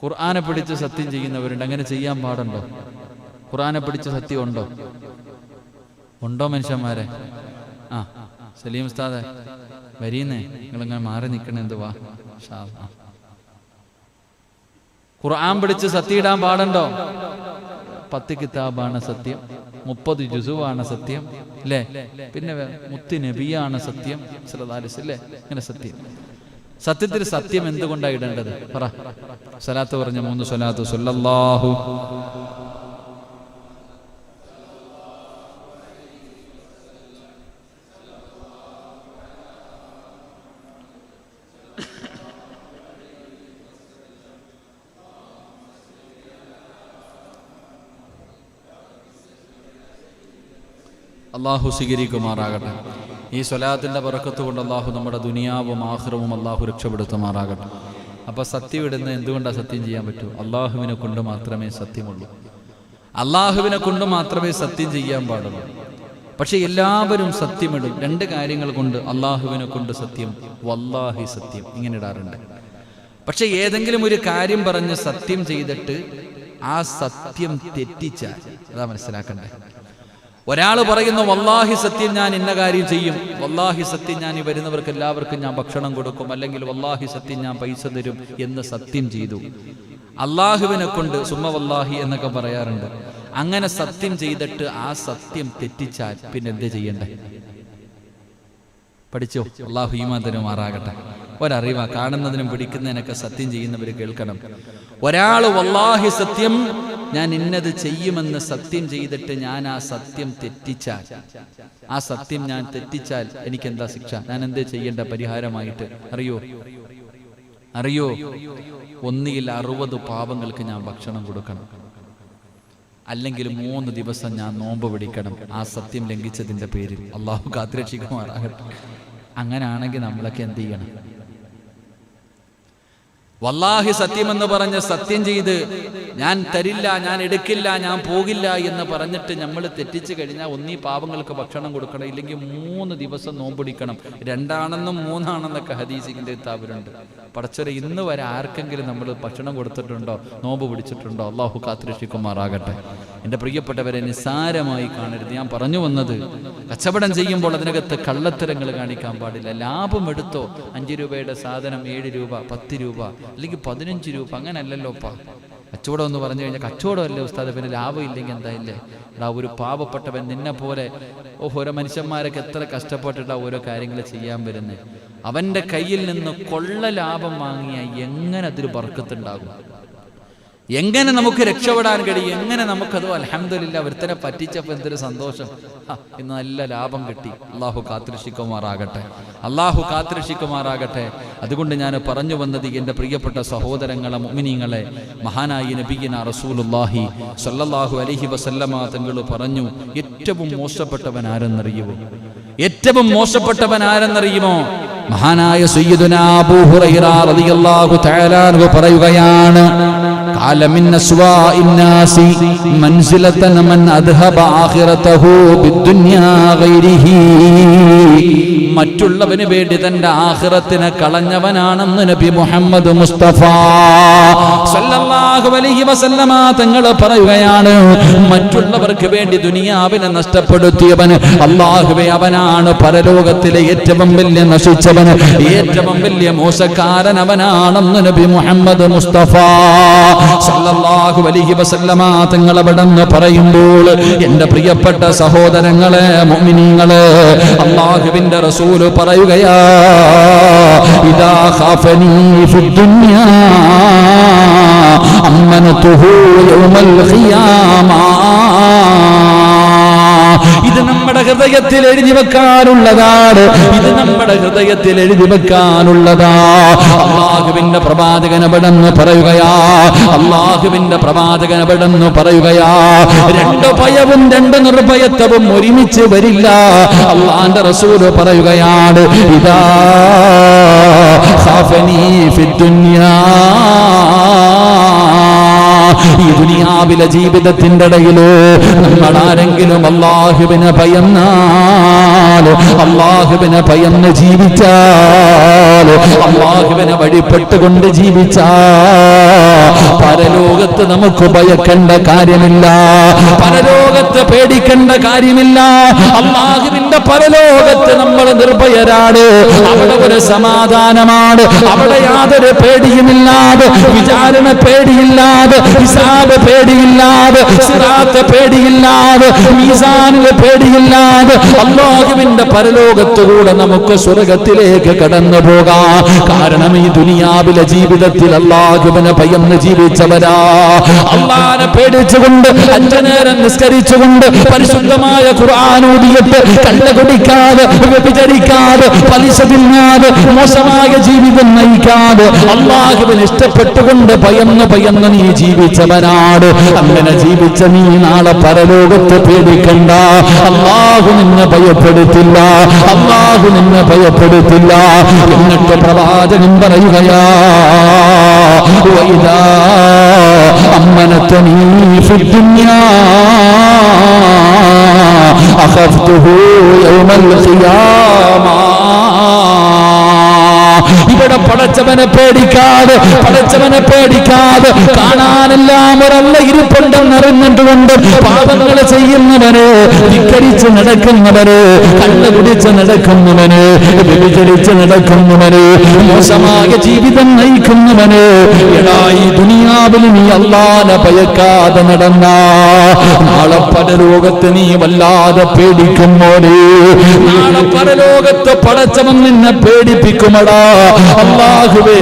ഖുർആനെ പിടിച്ച് സത്യം ചെയ്യുന്നവരുണ്ട്, അങ്ങനെ ചെയ്യാൻ പാടുണ്ടോ? ഖുർആനെ പിടിച്ച് സത്യം ഉണ്ടോ മനുഷ്യന്മാരെ? ആ സലീം ഉസ്താദെ വരീന്നേ, നിങ്ങളിങ്ങനെ മാറി നിൽക്കണേ, എന്തുവാ? ഖുർആൻ പിടിച്ച് സത്യം ഇടാൻ പാടുണ്ടോ? 10 കിതാബാണ് സത്യം, 30 ജുസുവാണ് സത്യം, അല്ലേ? പിന്നെ മുത്ത് നബിയാണ് സത്യം, സല്ലല്ലാഹു അലൈഹി വസല്ലം, ഇങ്ങനെ സത്യം. സത്യത്തിൽ സത്യം എന്തുകൊണ്ടാണ് ഇടേണ്ടത്? പറ. സ്വലാത്ത് പറഞ്ഞ 3 സ്വലാത്ത്. സല്ലല്ലാഹു അള്ളാഹു സ്വീകരിക്കുമാറാകട്ടെ. ഈ സ്വലാത്തിൻ്റെ ബറക്കത്ത് കൊണ്ട് അള്ളാഹു നമ്മുടെ ദുനിയാവും ആഖിറവും അള്ളാഹു രക്ഷപ്പെടുത്തുമാറാകട്ടെ. അപ്പോൾ സത്യം ഇടുന്ന എന്തുകൊണ്ടാണ് സത്യം ചെയ്യാൻ പറ്റൂ? അള്ളാഹുവിനെ കൊണ്ട് മാത്രമേ സത്യമുള്ളൂ. അള്ളാഹുവിനെ കൊണ്ട് മാത്രമേ സത്യം ചെയ്യാൻ പാടുള്ളൂ. പക്ഷെ എല്ലാവരും സത്യമിടും. രണ്ട് കാര്യങ്ങൾ കൊണ്ട്: അള്ളാഹുവിനെ കൊണ്ട് സത്യം, വല്ലാഹി സത്യം, ഇങ്ങനെ ഇടാറുണ്ട്. പക്ഷെ ഏതെങ്കിലും ഒരു കാര്യം പറഞ്ഞ് സത്യം ചെയ്തിട്ട് ആ സത്യം തെറ്റിച്ചാൽ അതാ മനസ്സിലാക്കണ്ടേ. ഒരാൾ പറയുന്നു വല്ലാഹി സത്യം ഞാൻ ഇന്ന കാര്യം ചെയ്യും, വല്ലാഹി സത്യം ഞാൻ ഈ വരുന്നവർക്ക് എല്ലാവർക്കും ഞാൻ ഭക്ഷണം കൊടുക്കും, അല്ലെങ്കിൽ വല്ലാഹി സത്യം ഞാൻ പൈസ തരും എന്ന് സത്യം ചെയ്തു. അള്ളാഹുവിനെ കൊണ്ട് സുമ്മ വല്ലാഹി എന്നൊക്കെ പറയാറുണ്ട്. അങ്ങനെ സത്യം ചെയ്തിട്ട് ആ സത്യം തെറ്റിച്ചാൽ പിന്നെ എന്ത് ചെയ്യണ്ടേ? പഠിച്ചോ? അള്ളാഹു ഈമാൻ തരുമാറാകട്ടെ. ഒരറിവാ, കാണുന്നതിനും പിടിക്കുന്നതിനൊക്കെ സത്യം ചെയ്യുന്നവർ കേൾക്കണം. ഒരാൾ വല്ലാഹി സത്യം ഞാൻ ഇന്നത് ചെയ്യുമെന്ന് സത്യം ചെയ്തിട്ട് ഞാൻ ആ സത്യം തെറ്റിച്ചാൽ, ആ സത്യം ഞാൻ തെറ്റിച്ചാൽ എനിക്കെന്താ ശിക്ഷ? ഞാൻ എന്തേ ചെയ്യേണ്ട പരിഹാരമായിട്ട് അറിയോ? ഒന്നുകിൽ 60 പാവങ്ങൾക്ക് ഞാൻ ഭക്ഷണം കൊടുക്കണം, അല്ലെങ്കിൽ 3 ദിവസം ഞാൻ നോമ്പ് പിടിക്കണം ആ സത്യം ലംഘിച്ചതിൻ്റെ പേരിൽ. അള്ളാഹു കാത്തുരക്ഷിക്കുമാറാകട്ടെ. അങ്ങനെയാണെങ്കിൽ നമ്മളൊക്കെ എന്ത് ചെയ്യണം? വല്ലാഹി സത്യമെന്ന് പറഞ്ഞ് സത്യം ചെയ്ത് ഞാൻ തരില്ല, ഞാൻ എടുക്കില്ല, ഞാൻ പോകില്ല എന്ന് പറഞ്ഞിട്ട് നമ്മൾ തെറ്റിച്ച് കഴിഞ്ഞാൽ ഒന്നീ പാവങ്ങൾക്ക് ഭക്ഷണം കൊടുക്കണം, ഇല്ലെങ്കിൽ 3 ദിവസം നോമ്പൊടിക്കണം. 2 ആണെന്നും 3 ആണെന്നൊക്കെ ഹദീസിന്റെ കിതാബിലുണ്ട്. പടച്ചവരെ, ഇന്ന് വരെ ആർക്കെങ്കിലും നമ്മൾ ഭക്ഷണം കൊടുത്തിട്ടുണ്ടോ, നോമ്പ് പിടിച്ചിട്ടുണ്ടോ? അള്ളാഹു കാത്തുരക്ഷിക്കുമാറാകട്ടെ. എൻ്റെ പ്രിയപ്പെട്ടവരെ, നിസ്സാരമായി കാണരുത്. ഞാൻ പറഞ്ഞു വന്നത്, കച്ചവടം ചെയ്യുമ്പോൾ അതിനകത്ത് കള്ളത്തരങ്ങൾ കാണിക്കാൻ പാടില്ല. ലാഭം എടുത്തോ, 5 രൂപയുടെ സാധനം 7 രൂപ, 10 രൂപ, അല്ലെങ്കിൽ 15 രൂപ, അങ്ങനല്ലല്ലോപ്പാ. കച്ചവടം എന്ന് പറഞ്ഞു കഴിഞ്ഞാൽ കച്ചവടമല്ലേ ഉസ്താദ്, പിന്നെ ലാഭം ഇല്ലെങ്കിൽ എന്താ ഇല്ലേ? എടാ, ഒരു പാവപ്പെട്ടവൻ നിന്നെ പോലെ ഓരോ മനുഷ്യന്മാരൊക്കെ എത്ര കഷ്ടപ്പെട്ടിട്ടാ ഓരോ കാര്യങ്ങൾ ചെയ്യാൻ വരുന്നത്. അവൻ്റെ കയ്യിൽ നിന്ന് കൊള്ള ലാഭം വാങ്ങിയാൽ എങ്ങനെ അതിൽ ബർക്കത്തുണ്ടാകും? എങ്ങനെ നമുക്ക് രക്ഷപ്പെടാൻ കഴിയും? എങ്ങനെ നമുക്കതോ അൽഹംദുലില്ലാ ഒരുത്തനെ പറ്റിച്ചപ്പോൾ എന്തൊരു സന്തോഷം, ഇന്ന് നല്ല ലാഭം കിട്ടി. അള്ളാഹു കാത്തുരക്ഷിക്കുമാറാകട്ടെ, അള്ളാഹു കാത്തുരക്ഷിക്കുമാറാകട്ടെ. അതുകൊണ്ട് ഞാൻ പറഞ്ഞു വന്നത്, എൻ്റെ പ്രിയപ്പെട്ട സഹോദരങ്ങളെ, മുഅ്മിനീങ്ങളെ, മഹാനായ നബിയിന റസൂലുള്ളാഹി സ്വല്ലല്ലാഹു അലൈഹി വസല്ലമ തങ്ങൾ പറഞ്ഞു, ഏറ്റവും മോശപ്പെട്ടവൻ ആരെന്നറിയുമോ? ഏറ്റവും മോശപ്പെട്ടവൻ ആരെന്നറിയുമോ? മഹാനായ സയ്യിദുനാ അബൂ ഹുറൈറ റളിയല്ലാഹു തആല അൻഹു പറയുകയാണ്, ഖാല മിൻ അസ്വാഇ الناس منزلة من أذهب آخرته بالدنيا غيره. മറ്റുള്ളവന് വേണ്ടി തന്റെ ആഖിറത്തിനെ കളഞ്ഞവനാണെന്ന് നബി മുഹമ്മദ് മുസ്തഫ സല്ലല്ലാഹു അലൈഹി വസല്ലമ തങ്ങൾ പറയുകയാണ്, മറ്റുള്ളവർക്ക് വേണ്ടി ദുനിയാവിനെ നഷ്ടപ്പെടുത്തിയവൻ അല്ലാഹുവേ അവനാണ് പരലോകത്തിലെ ഏറ്റവും വലിയ നശിച്ചവൻ, ഏറ്റവും വലിയ മോശക്കാരൻ അവനാണെന്ന് നബി മുഹമ്മദ് മുസ്തഫ സല്ലല്ലാഹു അലൈഹി വസല്ലമ തങ്ങൾ അവിടെന്ന് പറയുമ്പോൾ, എൻ്റെ പ്രിയപ്പെട്ട സഹോദരങ്ങളെ, മുഅ്മിനീങ്ങളെ, അല്ലാഹുവിൻ്റെ റസൂൽ പറയുകയാ, ഇദാ ഖാഫനി ഫിദ്ദുനിയാ അമ്മനതുഹു യൗമൽ ഖിയാമ. ഇത് നമ്മുടെ ഹൃദയത്തിൽ എഴുതി വെക്കാനുള്ളതാണ്, ഇത് നമ്മുടെ ഹൃദയത്തിൽ എഴുതി വെക്കാനുള്ളതാ. അല്ലാഹുവിന്റെ പ്രവാചകൻ അവിടെന്ന് പറയുകയാ, അല്ലാഹുവിന്റെ പ്രവാചകൻ അവിടെന്ന് പറയുകയാ, 2 ഭയവും 2 നിർഭയത്വവും ഒരുമിച്ച് വരില്ല. അല്ലാഹുവിന്റെ റസൂൽ പറയുകയാണ്, ഇദാ ഖാഫനി ഫിദ്ദുനിയാ. ഈ ദുനിയാവിലെ ജീവിതത്തിന്റെ ഇടയില് നമ്മൾ ആരെങ്കിലും അല്ലാഹുവിനെ ഭയന്നാൽ, അല്ലാഹുവിനെ ഭയന്ന് ജീവിച്ചാൽ, അല്ലാഹുവിനെ വഴിപ്പെട്ടുകൊണ്ട് ജീവിച്ചാൽ, പരലോകത്ത് നമുക്ക് ഭയക്കേണ്ട കാര്യമില്ല, പരലോകത്ത് പേടിക്കേണ്ട കാര്യമില്ല. അല്ലാഹുവിന്റെ പരലോകത്ത് നമ്മൾ നിർഭയരാണ്. അവിടെ ഒരു സമാധാനമാണ്, അവിടെ യാതൊരു പേടിയുമില്ലാതെ, വിചാരണ പേടിയില്ലാതെ, ഹിസാബ് പേടിയില്ലാതെ, സിറാത്ത് പേടിയില്ലാതെ, മീസാനിൽ പേടിയില്ലാതെ, അല്ലാഹുവിന്റെ പരലോകത്തുകൂടെ നമുക്ക് സ്വർഗത്തിലേക്ക് കടന്നു പോകാം. കാരണം ഈ ദുനിയാവിലെ ജീവിതത്തിൽ അല്ലാഹുവിനെ ഭയന്ന് ജീവിച്ചവരാ. അല്ലാഹനെ പേടിച്ചുകൊണ്ട് 5 നേരം നിസ്കരിച്ചുകൊണ്ട് പരിശുദ്ധമായ ഖുർആൻ ഓതിയിട്ട് കള്ള് കുടിക്കാതെ വ്യഭിചരിക്കാതെ പലിശ തിന്നാതെ മോശമായ ജീവിതം നയിക്കാതെ അല്ലാഹുവിനെ ഇഷ്ടപ്പെട്ടുകൊണ്ട് ഭയന്ന് നീ ജീവിച്ചവനാണ്. അങ്ങനെ ജീവിച്ച നീ നാളെ പരലോകത്ത് പേടിക്കണ്ട. അല്ലാഹു നിന്നെ ഭയപ്പെടുത്തില്ല, അല്ലാഹു നിന്നെ ഭയപ്പെടുത്തില്ല. എന്നിട്ട് പ്രവാചകൻ പറയുകയാ, വഇദാ അമ്മനതനീ ഫിദ്ദുനിയാ അഖഫ്തുഹു യൗമൽ ഖിയാമ. ഇവിടെ പടച്ചവനെ പേടിക്കാതെ കാണാനെല്ലാം ഒരല്ല ഇരിപ്പുണ്ടെന്നറിഞ്ഞിട്ടുകൊണ്ട് പാപങ്ങൾ ചെയ്യുന്നവന്, ധിക്കരിച്ച് നടക്കുന്നവന്, കള്ള് കുടിച്ച് നടക്കുന്നവന്, വ്യഭിചരിച്ച് നടക്കുന്നവന്, മോശമായ ജീവിതം നയിക്കുന്നവന്, എടാ ഈ ദുനിയാവിൽ നീ അല്ലാഹനെ ഭയക്കാതെ നടന്ന നാളെ പരലോകത്ത് നീ വല്ലാതെ പേടിക്കുമോനെ. നാളെ പരലോകത്ത് പടച്ചവൻ നിന്നെ പേടിപ്പിക്കുമടാ. അല്ലാഹുവേ,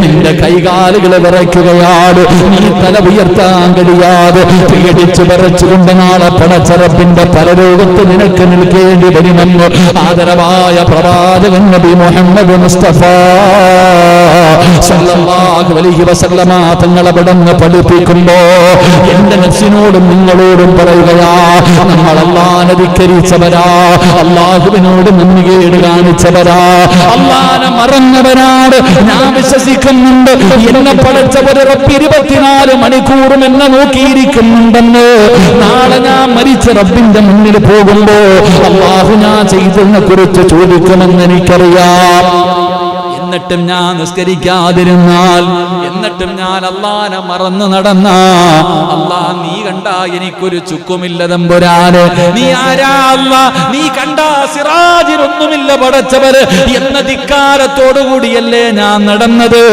നിന്റെ കൈകാലുകളെ വിറയ്ക്കുകയാണ്, നീ തല ഉയർത്താൻ കഴിയാതെ പേടിച്ചു വിറച്ചുകൊണ്ട് നാളെ പടച്ചറപ്പിന്റെ പരലോകത്ത് നിനക്ക് നിൽക്കേണ്ടി വരുമെന്ന് ആദരവായ പ്രവാചകൻ നബി മുഹമ്മദ് മുസ്തഫ സല്ലല്ലാഹു അലൈഹി വസല്ലമ തങ്ങളെ വിടന്ന് പഠിപ്പിക്കുമ്പോ എന്റെ നഫ്സിനോടും നിങ്ങളോടും പറയുകയാ, നമ്മൾ അല്ലാഹനെ ധിക്കരിച്ചവരാ, അല്ലാഹുവിനോട് നന്ദികേട് കാണിച്ചവരാ, അല്ലാഹനെ മറന്നവരാണ്. ഞാൻ വിശ്വസിക്കുന്നുണ്ട് എന്നെ പടച്ച ഒരു റബ്ബ് 24 മണിക്കൂറും എന്നെ നോക്കിയിരിക്കുന്നുണ്ടെന്ന്. നാളെ ഞാൻ മരിച്ച റബ്ബിന്റെ മുന്നിൽ പോകുമ്പോ അല്ലാഹു ഞാൻ ചെയ്തതിനെ കുറിച്ച് ചോദിക്കുമെന്ന് എനിക്കറിയാം. എന്നിട്ടും ഞാൻ നിസ്കരിക്കാതിരുന്നാൽ, എന്നിട്ടും ഞാൻ അല്ലാഹനെ മറന്നു നടന്ന, അല്ലാഹ് നീ കണ്ടാ എനിക്കൊരു ചുക്കുമില്ല തമ്പുരാന്, നീ ആരാ അല്ലാഹ്, നീ കണ്ടാ സിറാജിനൊന്നുമില്ല പടച്ചവര് എന്ന ധിക്കാരത്തോടുകൂടിയല്ലേ ഞാൻ നടന്നത്.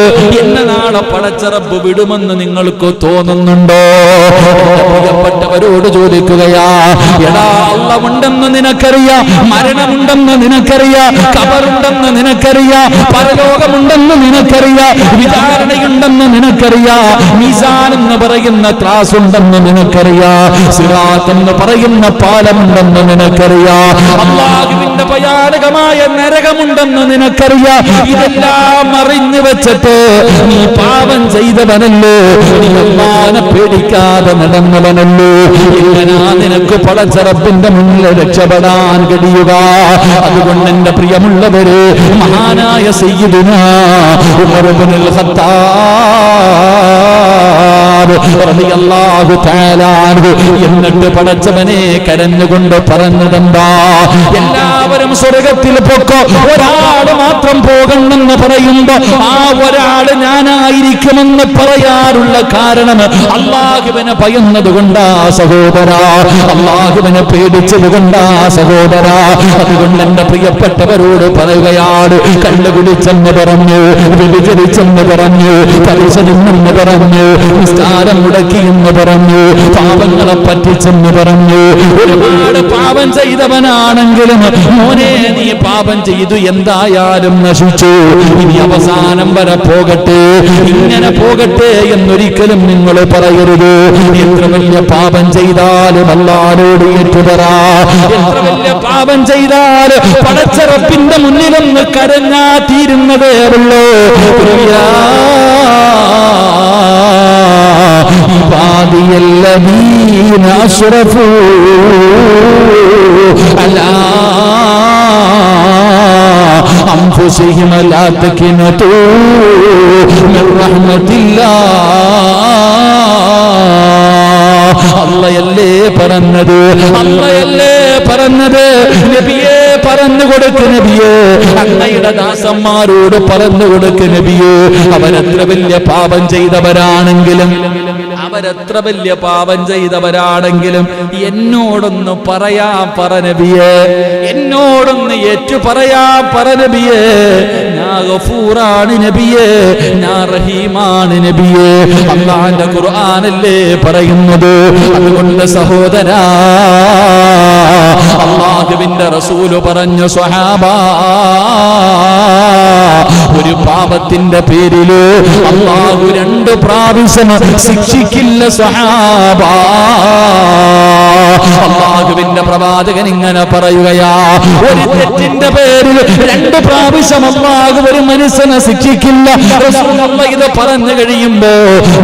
എന്നെ നാളെ പടച്ച റബ്ബ് വിടുമെന്ന് നിങ്ങൾക്ക് തോന്നുന്നുണ്ടോ? പ്രിയപ്പെട്ടവരോട് ചോദിക്കുകയാ, എടാ അല്ലാഹ് ഉണ്ടെന്ന് നിനക്കറിയാം, മരണമുണ്ടെന്ന് നിനക്കറിയാം, ഖബറുണ്ടെന്ന് നിനക്കറിയാം, പരലോകമുണ്ടെന്ന് നിനക്കറിയാം, വിചാരണയുണ്ടെന്ന് നിനക്കറിയാം, മീസാൻ എന്ന് പറയുന്ന ത്രാസ് ഉണ്ടെന്ന് നിനക്കറിയാം, സിറാത്ത് എന്ന് പറയുന്ന പാലമുണ്ടെന്ന് നിനക്കറിയാം, അല്ലാഹുവിന്റെ ഭയാനകമായ നരകമുണ്ടെന്ന് നിനക്കറിയാം. ഇതെല്ലാം അറിഞ്ഞു വെച്ചിട്ട് നീ പാപം ചെയ്തവനല്ലോ, നീ അല്ലാഹനെ പേടിക്കാതെ നടന്നവനല്ലോ. എങ്ങനാ നിനക്ക് പടച്ച റബ്ബിന്റെ മുന്നിൽ രക്ഷപ്പെടാൻ കഴിയുക? അതുകൊണ്ട് എന്റെ പ്രിയമുള്ളവര്, മഹാനായ സയ്യിദുനാ ഉമർ ഇബ്നുൽ ഖത്താബ് റളിയല്ലാഹു തആല അൻഹു എന്നിട്ട് പടച്ചവനെ കരഞ്ഞുകൊണ്ട് പറഞ്ഞതെന്താ? എല്ലാവരും സ്വർഗ്ഗത്തിൽ പൊക്കോ, ഒരാൾ മാത്രം പോകണമെന്ന് പറയുമ്പോ ആ ഒരാൾ ഞാനായിരിക്കുമെന്ന് പറയാറുള്ള കാരണം അല്ലാഹുവിനെ ഭയന്നതുകൊണ്ടാ സഹോദരാ, അല്ലാഹുവിനെ പേടിച്ചതുകൊണ്ടാ സഹോദരാ. അതുകൊണ്ട് എന്റെ പ്രിയപ്പെട്ടവരോട് പറയുകയാണ്, കള്ള് കുടിച്ചെന്ന് പറഞ്ഞു, വ്യഭിചരിച്ചെന്ന് പറഞ്ഞു, പലിശ തിന്നെന്ന് പറഞ്ഞു, നിസ്കാരം മുടക്കിയെന്ന് പറഞ്ഞു, പാപങ്ങളെ പറ്റിച്ചെന്ന് പറഞ്ഞു, ഒരുപാട് പാപം ചെയ്തവനാണെങ്കിലും മോനെ നീ പാപം ചെയ്തു, എന്തായാലും നശിച്ചു, ഇനി അവസാനം വരെ പോകട്ടെ, ഇങ്ങനെ പോകട്ടെ എന്നൊരിക്കലും നിങ്ങൾ പറയരുത്. എത്ര വലിയ പാപം ചെയ്താലും അല്ലാഹുവോട് ഏറ്റുപറ. എത്ര വലിയ പാപം ചെയ്താലും പടച്ച റബ്ബിന്റെ മുന്നിലൊന്ന് കരഞ്ഞാ തീരുന്നതേ ഉള്ളൂ. ഇബാദിയല്ലദീന അശ്റഫൂ അലാ അൻഫുസിഹിം ലാ തഖ്നതൂ മിർ റഹ്മത്തില്ലാഹ്. അല്ലാഹയല്ലേ പറഞ്ഞത്, അല്ലാഹയല്ലേ പറഞ്ഞത്. നബിയേ പറഞ്ഞു കൊടുക്ക് നബിയേ, അങ്ങയുടെ ദാസന്മാരോട് പറഞ്ഞു കൊടുക്ക് നബിയേ. അവരെത്ര വലിയ പാപം ചെയ്തവരാണെങ്കിലും, അവരെത്ര വലിയ പാപം ചെയ്തവരാണെങ്കിലും എന്നോടൊന്ന് പറയാൻ പറ നബിയേ, എന്നോടൊന്ന് ഏറ്റു പറയാൻ പറ നബിയേ. ഞാൻ ഗഫൂറാണ് നബിയേ, ഞാൻ റഹീമാണ് നബിയേ. അല്ലാഹുവിന്റെ ഖുർആനല്ലേ പറയുന്നത്. അതുകൊണ്ട് സഹോദരാ, അല്ലാഹുവിന്റെ റസൂല് പറഞ്ഞു, സ്വഹാബാ, ഒരു പാപത്തിന്റെ പേരില് അല്ലാഹു 2 പ്രാവശ്യം ശിക്ഷിക്കില്ല സഹാബ. അല്ലാഹുവിന്റെ പ്രവാചകൻ ഇങ്ങനെ പറയുകയാ, ഒരു തെറ്റിന്റെ പേരിൽ 2 പ്രാവശ്യം അല്ലാഹു ഒരു മനുഷ്യനെ ശിക്ഷിക്കില്ല. റസൂലുള്ളാഹി ഇത് പറഞ്ഞു കഴിയുമ്പോ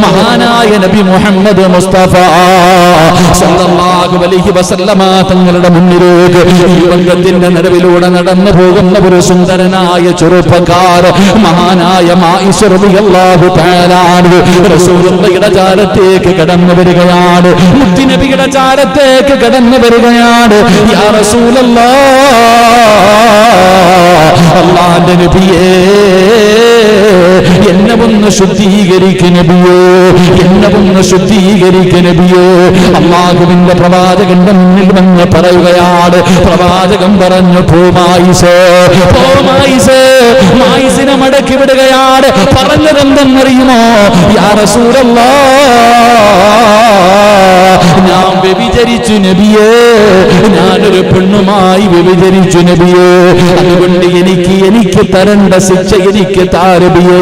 മഹാനായ നബി മുഹമ്മദ് മുസ്തഫ സല്ലല്ലാഹു അലൈഹി വസല്ലമ തങ്ങളുടെ മുന്നിലേക്ക് ഈ വർഗത്തിന്റെ നടുവിലൂടെ നടന്നു പോകുന്ന ഒരു സുന്ദരനായ ചെറുപ്പക്കാരൻ മഹാനായ മായിഷ റളിയല്ലാഹു തആല റസൂലുള്ളാഹിയുടെ ചാരത്തേക്ക് കടന്നു വരികയാണ്. മുത്തുനബിയുടെ ചാരത്തേക്ക് കടന്നു വരികയാണ്. യാ റസൂലല്ലാഹ്, അല്ലാഹുവിന്റെ നബിയേ, എന്നെ ഒന്ന് ശുദ്ധീകരിക്ക് നബിയേ, എന്നെ ഒന്ന് ശുദ്ധീകരിക്ക് നബിയേ. അല്ലാഹുവിന്റെ പ്രവാചകന്റെ മുന്നിൽ വന്ന് പറയുകയാണ്. പ്രവാചകൻ പറഞ്ഞു, പോ മായിസേ, പോ മായിസേ. മായിസിനെ മടക്കി വിടുകയാണ്. പറഞ്ഞതെന്തെന്നറിയുമോ? യാ റസൂലല്ലാഹ്, ഞാൻ വ്യഭിചരിച്ചു നബിയേ, ഞാനൊരു പെണ്ണുമായി വ്യഭിചരിച്ചു നബിയേ, അതുകൊണ്ട് എനിക്ക് തരേണ്ട ശിക്ഷ എനിക്ക് താരബിയേ.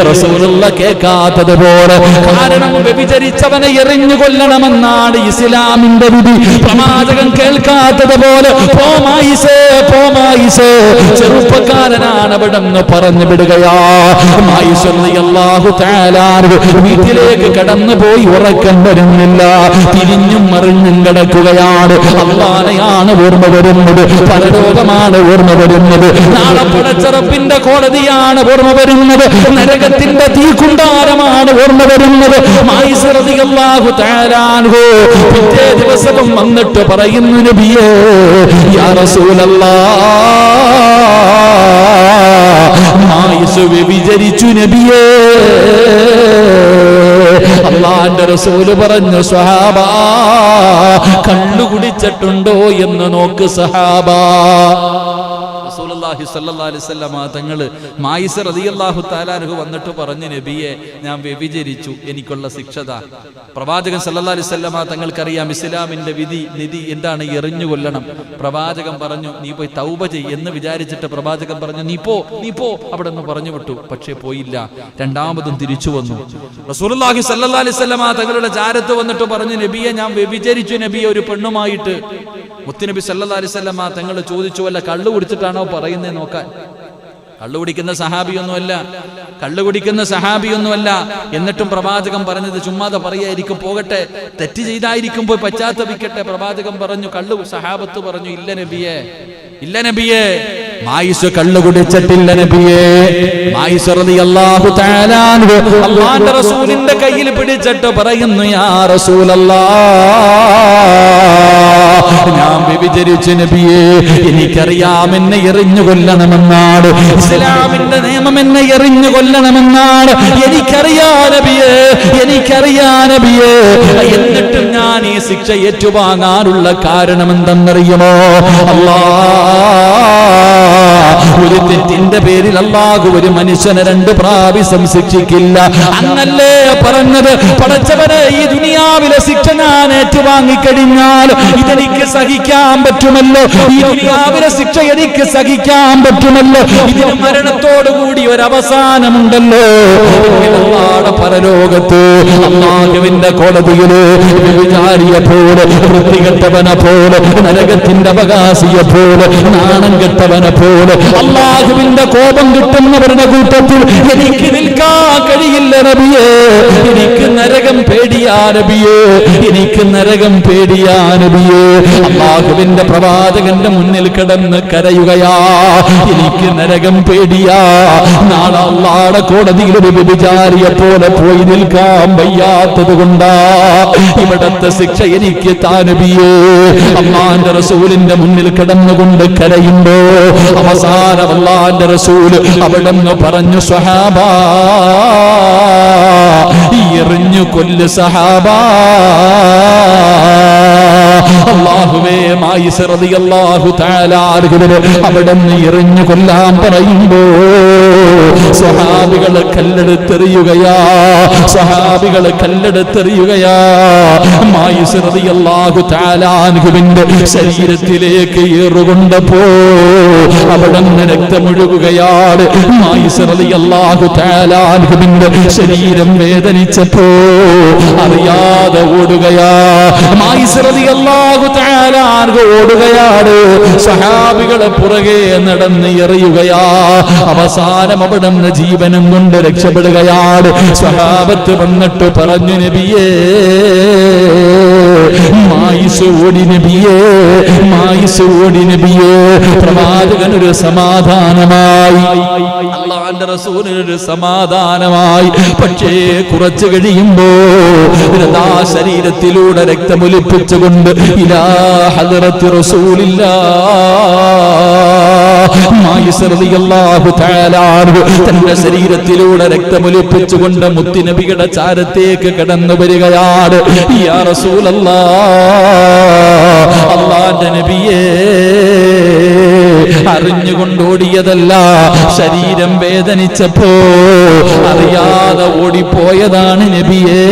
റസൂലുള്ള കേൾക്കാത്തത് പോലെ, കാരണം വ്യഭിചരിച്ചവനെ എറിഞ്ഞു കൊല്ലണമെന്നാണ് ഇസ്ലാമിന്റെ വിധി. പ്രവാചകൻ കേൾക്കാത്തത് പോലെ, പോ മായിസേ, പോ മായിസേ. ചെറുപ്പക്കാരനാണ് അവിടെ നിന്ന് പറഞ്ഞു വിടുകയാ. മായിസ റളിയല്ലാഹു തആല വീട്ടിലേക്ക് കടന്നു പോയി, ഉറക്കം വരുന്നില്ല, തിരിഞ്ഞും മറിഞ്ഞും കിടക്കുകയാണ്. അല്ലാഹനെയാണ് ഓർമ്മ വരുന്നത്, പരലോകമാണ് ഓർമ്മ വരുന്നത്, നാളെ പടച്ചറപ്പിന്റെ കോടതിയാണ് ഓർമ്മ വരുന്നത്, നരകത്തിന്റെ തീക്കുണ്ടാരമാണ് ഓർമ്മ വരുന്നത്. മായിസ റളിയല്ലാഹു തആല പിറ്റേ ദിവസവും വന്നിട്ട് പറയുന്നു, നബിയേ, യാ റസൂലല്ലാഹ്, മായിസ വ്യഭിചരിച്ചു നബിയേ. അല്ലാഹുവിന്റെ റസൂല് പറഞ്ഞു, സ്വഹാബാ, കള്ളു കുടിച്ചിട്ടുണ്ടോ എന്ന് നോക്ക് സഹാബാ. റസൂലുള്ളാഹി സ്വല്ലല്ലാഹു അലൈഹി വസല്ലമ തങ്ങള് മായിസ റളിയല്ലാഹു തആല അൻഹു വന്നിട്ട് പറഞ്ഞു, നബിയെ, ഞാൻ വ്യഭിചരിച്ചു, എനിക്കുള്ള ശിക്ഷതാ. പ്രവാചകൻ സ്വല്ലല്ലാഹു അലൈഹി വസല്ലമ തങ്ങൾക്കറിയാം ഇസ്ലാമിന്റെ നിധി എന്താണ്, എറിഞ്ഞു കൊല്ലണം. പ്രവാചകൻ പറഞ്ഞു, നീ പോയി തൗബ ചെയ്യ് എന്ന് വിചാരിച്ചിട്ട് പ്രവാചകൻ പറഞ്ഞു, നീ പോ അവിടെ നിന്ന് പറഞ്ഞു വിട്ടു. പക്ഷേ പോയില്ല, രണ്ടാമതും തിരിച്ചു വന്നു. റസൂലുള്ളാഹി സ്വല്ലല്ലാഹു അലൈഹി വസല്ലമ തങ്ങളുടെ ചാരത്ത് വന്നിട്ട് പറഞ്ഞു, നബിയെ, ഞാൻ വ്യഭിചരിച്ചു നബിയെ, ഒരു പെണ്ണുമായിട്ട്. മുത്തുനബി സല്ലല്ലാഹു അലൈഹി വസല്ലമ തങ്ങൾ ചോദിച്ചു, വല്ല കള്ളു കുടിച്ചിട്ടാണോ പറയുന്നത് നോക്കാൻ. കള്ളു കുടിക്കുന്ന സഹാബിയൊന്നുമല്ല. എന്നിട്ടും പ്രവാചകൻ പറഞ്ഞത് ചുമ്മാതെ പറയായിരിക്കും, പോകട്ടെ, തെറ്റ് ചെയ്തായിരിക്കും, പോയി പശ്ചാത്തപിക്കട്ടെ. പ്രവാചകൻ പറഞ്ഞു, കള്ളു. സഹാബത്ത് പറഞ്ഞു, ഇല്ല നബിയേ, ഇല്ല നബിയേ, മായിസ കള്ളു കുടിച്ചിട്ടില്ല നബിയേ. മായിസ റളിയല്ലാഹു തആല അല്ലാഹുവിന്റെ റസൂലിന്റെ കയ്യിൽ പിടിച്ചിട്ട് പറയുന്നു, യാ റസൂലല്ലാഹ്, ഞാൻ വ്യഭിചരിച്ചു നബിയേ, എനിക്കറിയാം എന്നെ എറിഞ്ഞു കൊല്ലണമെന്നാണ്, ഇസ്ലാമിന്റെ നിയമം എന്നെ എറിഞ്ഞു കൊല്ലണമെന്നാണ് എനിക്കറിയാം നബിയേ, എനിക്കറിയാം നബിയേ. എന്നിട്ടും ഞാൻ ഈ ശിക്ഷ ഏറ്റുവാങ്ങാനുള്ള കാരണം എന്തെന്നറിയുമോ? ഒരു തെറ്റിന്റെ പേരിൽ അല്ലാഹു ഒരു മനുഷ്യനെ 2 പ്രാവശ്യം ശിക്ഷിക്കില്ല. അന്നല്ലേ പറഞ്ഞത്, പടച്ചവനെ, ഈ ദുനിയാവിലെ ശിക്ഷ ഞാൻ ഏറ്റുവാങ്ങിക്കഴിഞ്ഞാൽ ഇതെനിക്ക് സഹിക്കാൻ പറ്റുമല്ലോ, ഈ ദുനിയാവിലെ ശിക്ഷ എനിക്ക് സഹിക്കാൻ പറ്റുമല്ലോ, ഇതിന് മരണത്തോടുകൂടി ഒരവസാനമുണ്ടല്ലോ. പരലോകത്ത് അല്ലാഹുവിന്റെ കോടതിയില് വ്യഭിചാരിയെ പോലെ, വൃത്തികെട്ടവനെ പോലെ, നരകത്തിന്റെ അവകാശിയെ പോലെ, നാണം കെട്ടവനെ പോലെ, അല്ലാഹുവിന്റെ കോപം കിട്ടുന്നവരുടെ കൂട്ടത്തിൽ എനിക്ക് നിൽക്കാൻ കഴിയില്ല നബിയേ. എനിക്ക് നരകം പേടിയാ നബിയേ, എനിക്ക് നരകം പേടിയാ നബിയേ. അല്ലാഹുവിന്റെ പ്രവാചകന്റെ മുന്നിൽ കിടന്ന് കരയുകയാ, എനിക്ക് നരകം പേടിയാ. നാളെ അല്ലാഹുവിന്റെ കോടതിയിൽ ഒരു വ്യഭിചാരിയെ പോലെ പോയി നിൽക്കാൻ വയ്യാത്തത് കൊണ്ടാ ഇവിടത്തെ ശിക്ഷ എനിക്ക് താ നബിയേ. അല്ലാഹുവിന്റെ റസൂലിന്റെ മുന്നിൽ കിടന്നുകൊണ്ട് കരയുമ്പോ അവസാനം അല്ലാഹുവിന്റെ റസൂൽ അവിടെന്ന് പറഞ്ഞു, സ്വഹാബാ, എറിഞ്ഞു കൊല്ല് സഹാബാ, അല്ലാഹുവേ മായിസ് റളിയല്ലാഹു തആല അവിടുന്ന് എറിഞ്ഞു കൊല്ലാൻ പറയുമ്പോ സ്വഹാബികൾ കല്ലെടുത്തെറിയുകയാ, സ്വഹാബികൾ കല്ലെടുത്തെറിയുകയാ. മായിസ് റളിയല്ലാഹു തആല അൻഹുവിന്റെ ശരീരത്തിലേക്ക് ഏറുകൊണ്ടപ്പോ അവിടുന്ന് രക്തമൊഴുകുകയാണ്. മായിസ് റളിയല്ലാഹു തആല അൻഹുവിന്റെ ശരീരം വേദനിച്ചപ്പോ അറിയാതെ ഓടുകയാ. മായിസ് റളിയല്ലാഹു തആല അൻഹു ഓടുകയാണ്, സ്വഹാബികളെ പുറകെ നടന്ന് എറിയുകയാ. അവസാനം അവിടുന്ന് ജീവനും കൊണ്ട് രക്ഷപ്പെടുകയാണ്. സ്വഹാബത്ത് വന്നിട്ട് പറഞ്ഞു, നബിയേ മായിസ് ഓടി, നബിയേ മായിസ് ഓടി, നബിയേ. പ്രവാചകനൊരു സമാധാനമായി, അല്ലാഹുവിന്റെ റസൂലിനൊരു സമാധാനമായി. പക്ഷേ കുറച്ചു കഴിയുമ്പോ ശരീരത്തിലൂടെ രക്തമൊലിപ്പിച്ചുകൊണ്ട് ഇലാ ഹദ്റത്തി റസൂലില്ലാഹ് മായിസ് റളിയല്ലാഹു തആല തന്റെ ശരീരത്തിലൂടെ രക്തമൊലിപ്പിച്ചുകൊണ്ട് മുത്തുനബിയുടെ ചാരത്തേക്ക് കടന്നു വരികയാണ്. യാ റസൂലല്ലാഹ്, അല്ലാഹുവിന്റെ നബിയേ, അറിഞ്ഞുകൊണ്ടോടിയതല്ല, ശരീരം വേദനിച്ചപ്പോ അറിയാതെ ഓടിപ്പോയതാണ് നബിയേ.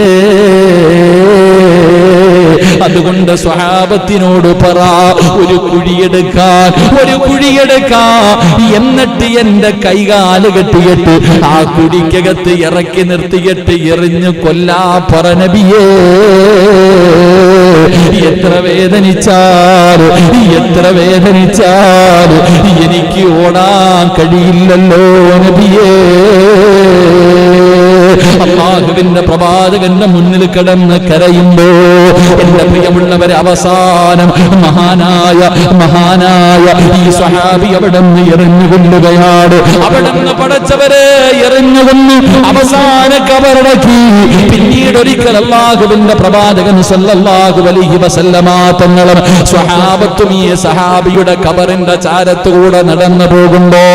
അതുകൊണ്ട് സ്വഹാബത്തിനോട് പറ, ഒരു കുഴിയെടുക്കാൻ, ഒരു കുഴിയെടുക്കാൻ, എന്നിട്ട് എന്റെ കൈകാല് കെട്ടിയിട്ട് ആ കുഴിക്കകത്ത് ഇറക്കി നിർത്തിയിട്ട് എറിഞ്ഞു കൊല്ലാ പറ നബിയേ. എത്ര വേദനിച്ചാൽ, എത്ര വേദനിച്ചാൽ എനിക്ക് ഓടാൻ കഴിയില്ലല്ലോ നബിയേ. അല്ലാഹുവിന്റെ പ്രവാചകന്റെ മുന്നിൽ കിടന്ന് കരയുമ്പോ എന്റെ പ്രിയമുള്ളവരെ അവസാനം മഹാനായ ഈ സ്വഹാബി അവിടെ നിന്ന് എറിഞ്ഞുകൊള്ളുകയാണ്. അവിടെ നിന്ന് പടച്ചവരെ എറിഞ്ഞുകൊന്നു അവസാന കബറടക്കി. പിന്നീട് ഒരിക്കൽ അല്ലാഹുവിന്റെ പ്രവാചകൻ സല്ലല്ലാഹു അലൈഹി വസല്ലമ തങ്ങളും സ്വഹാബത്തും ഈ സഹാബിയുടെ കബറിന്റെ ചാരത്തുകൂടെ നടന്നു പോകുമ്പോ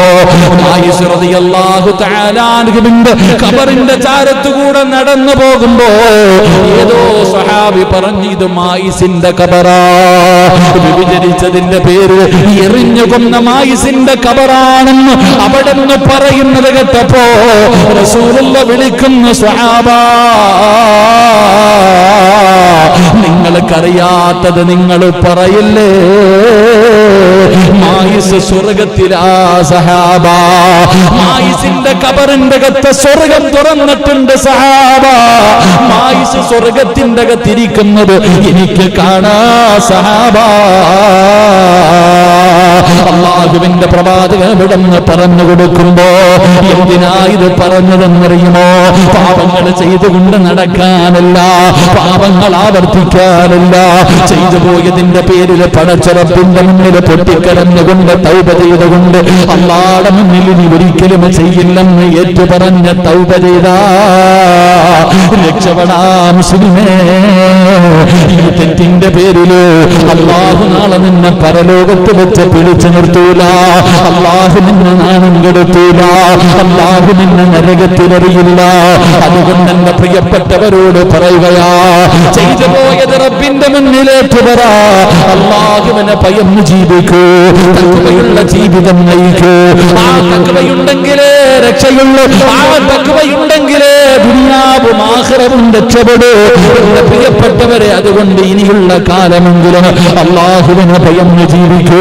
മായിസ് റളിയല്ലാഹു തആല അൻഹുവിന്റെ കബറിന്റെ ചാരത്തുകൂടെ നടന്നു പോകുമ്പോ ഏതോ സ്വഹാബി പറഞ്ഞു, ഇത് മായിസിന്റെ കബറാ. വിഭജിച്ചതിന്റെ പേര് എറിഞ്ഞു കൊന്ന മായിസിന്റെ കബറാണെന്ന് അവിടെ നിന്ന് പറയുന്നത് കേട്ടപ്പോ റസൂലുള്ള വിളിക്കുന്നു, സ്വഹാബാ, നിങ്ങൾക്കറിയാത്തത് നിങ്ങൾ പറയില്ലേ. മായിസ് സ്വർഗത്തിലാ സഹാബ. മായിസിന്റെ കബറിന്റെ അകത്ത് സ്വർഗം തുറന്നിട്ടുണ്ട് സഹാബ. മായിസ് സ്വർഗത്തിന്റെ അകത്തിരിക്കുന്നത് എനിക്ക് കാണാ സഹാബ. അല്ലാഹുവിന്റെ പ്രവാചകൻ ഇവിടുന്ന് പറഞ്ഞു കൊടുക്കുമ്പോ എന്തിനാ ഇത് പറഞ്ഞതെന്നറിയുമോ? പാപങ്ങൾ ചെയ്തുകൊണ്ട് നടക്കാനല്ല, പാപങ്ങൾ ആവർത്തിക്കാനല്ല, ചെയ്തു പോയതിന്റെ പേരിൽ പടച്ചുറപ്പിന്റെ മുന്നിൽ പൊട്ടിക്കരഞ്ഞുകൊണ്ട് തൗബ ചെയ്തുകൊണ്ട് അല്ലാഹുവിന്റെ മുന്നിൽ ഇനി ഒരിക്കലും ചെയ്യില്ലെന്ന് ഏറ്റുപറഞ്ഞ തൗബ ചെയ്താ രക്ഷപ്പെടാം മുസ്ലിമേ. ഈ തെറ്റിന്റെ പേരില് അല്ലാഹു നാളെ നിന്നെ പരലോകത്ത് വെച്ച് പിടിച്ചു നിർത്തൂല. അല്ലാഹു നിന്നെ നാണം കെടുത്തൂല. അല്ലാഹു നിന്നെ നരകത്തിലെറിയില്ല. അതുകൊണ്ട് എന്റെ പ്രിയപ്പെട്ടവരോട് പറയുകയാ, ചെയ്തു പോയത് റബ്ബിന്റെ മുന്നിലേക്ക് പറ. അല്ലാഹുവിനെ ഭയന്ന് ജീവിക്കൂ, തഖ്വയുള്ള ജീവിതം നയിക്കൂ. ആ തഖ്വയുണ്ടെങ്കിലേ രക്ഷയുള്ളൂ. ആ തഖ്വയുണ്ടെങ്കിലേ ദുനിയാവും ആഖിറവും രക്ഷപ്പെടൂ. എന്റെ പ്രിയപ്പെട്ടവരെ, അതുകൊണ്ട് ഇനിയുള്ള കാലമെങ്കിലും അല്ലാഹുവിനെ ഭയന്ന് ജീവിക്കൂ.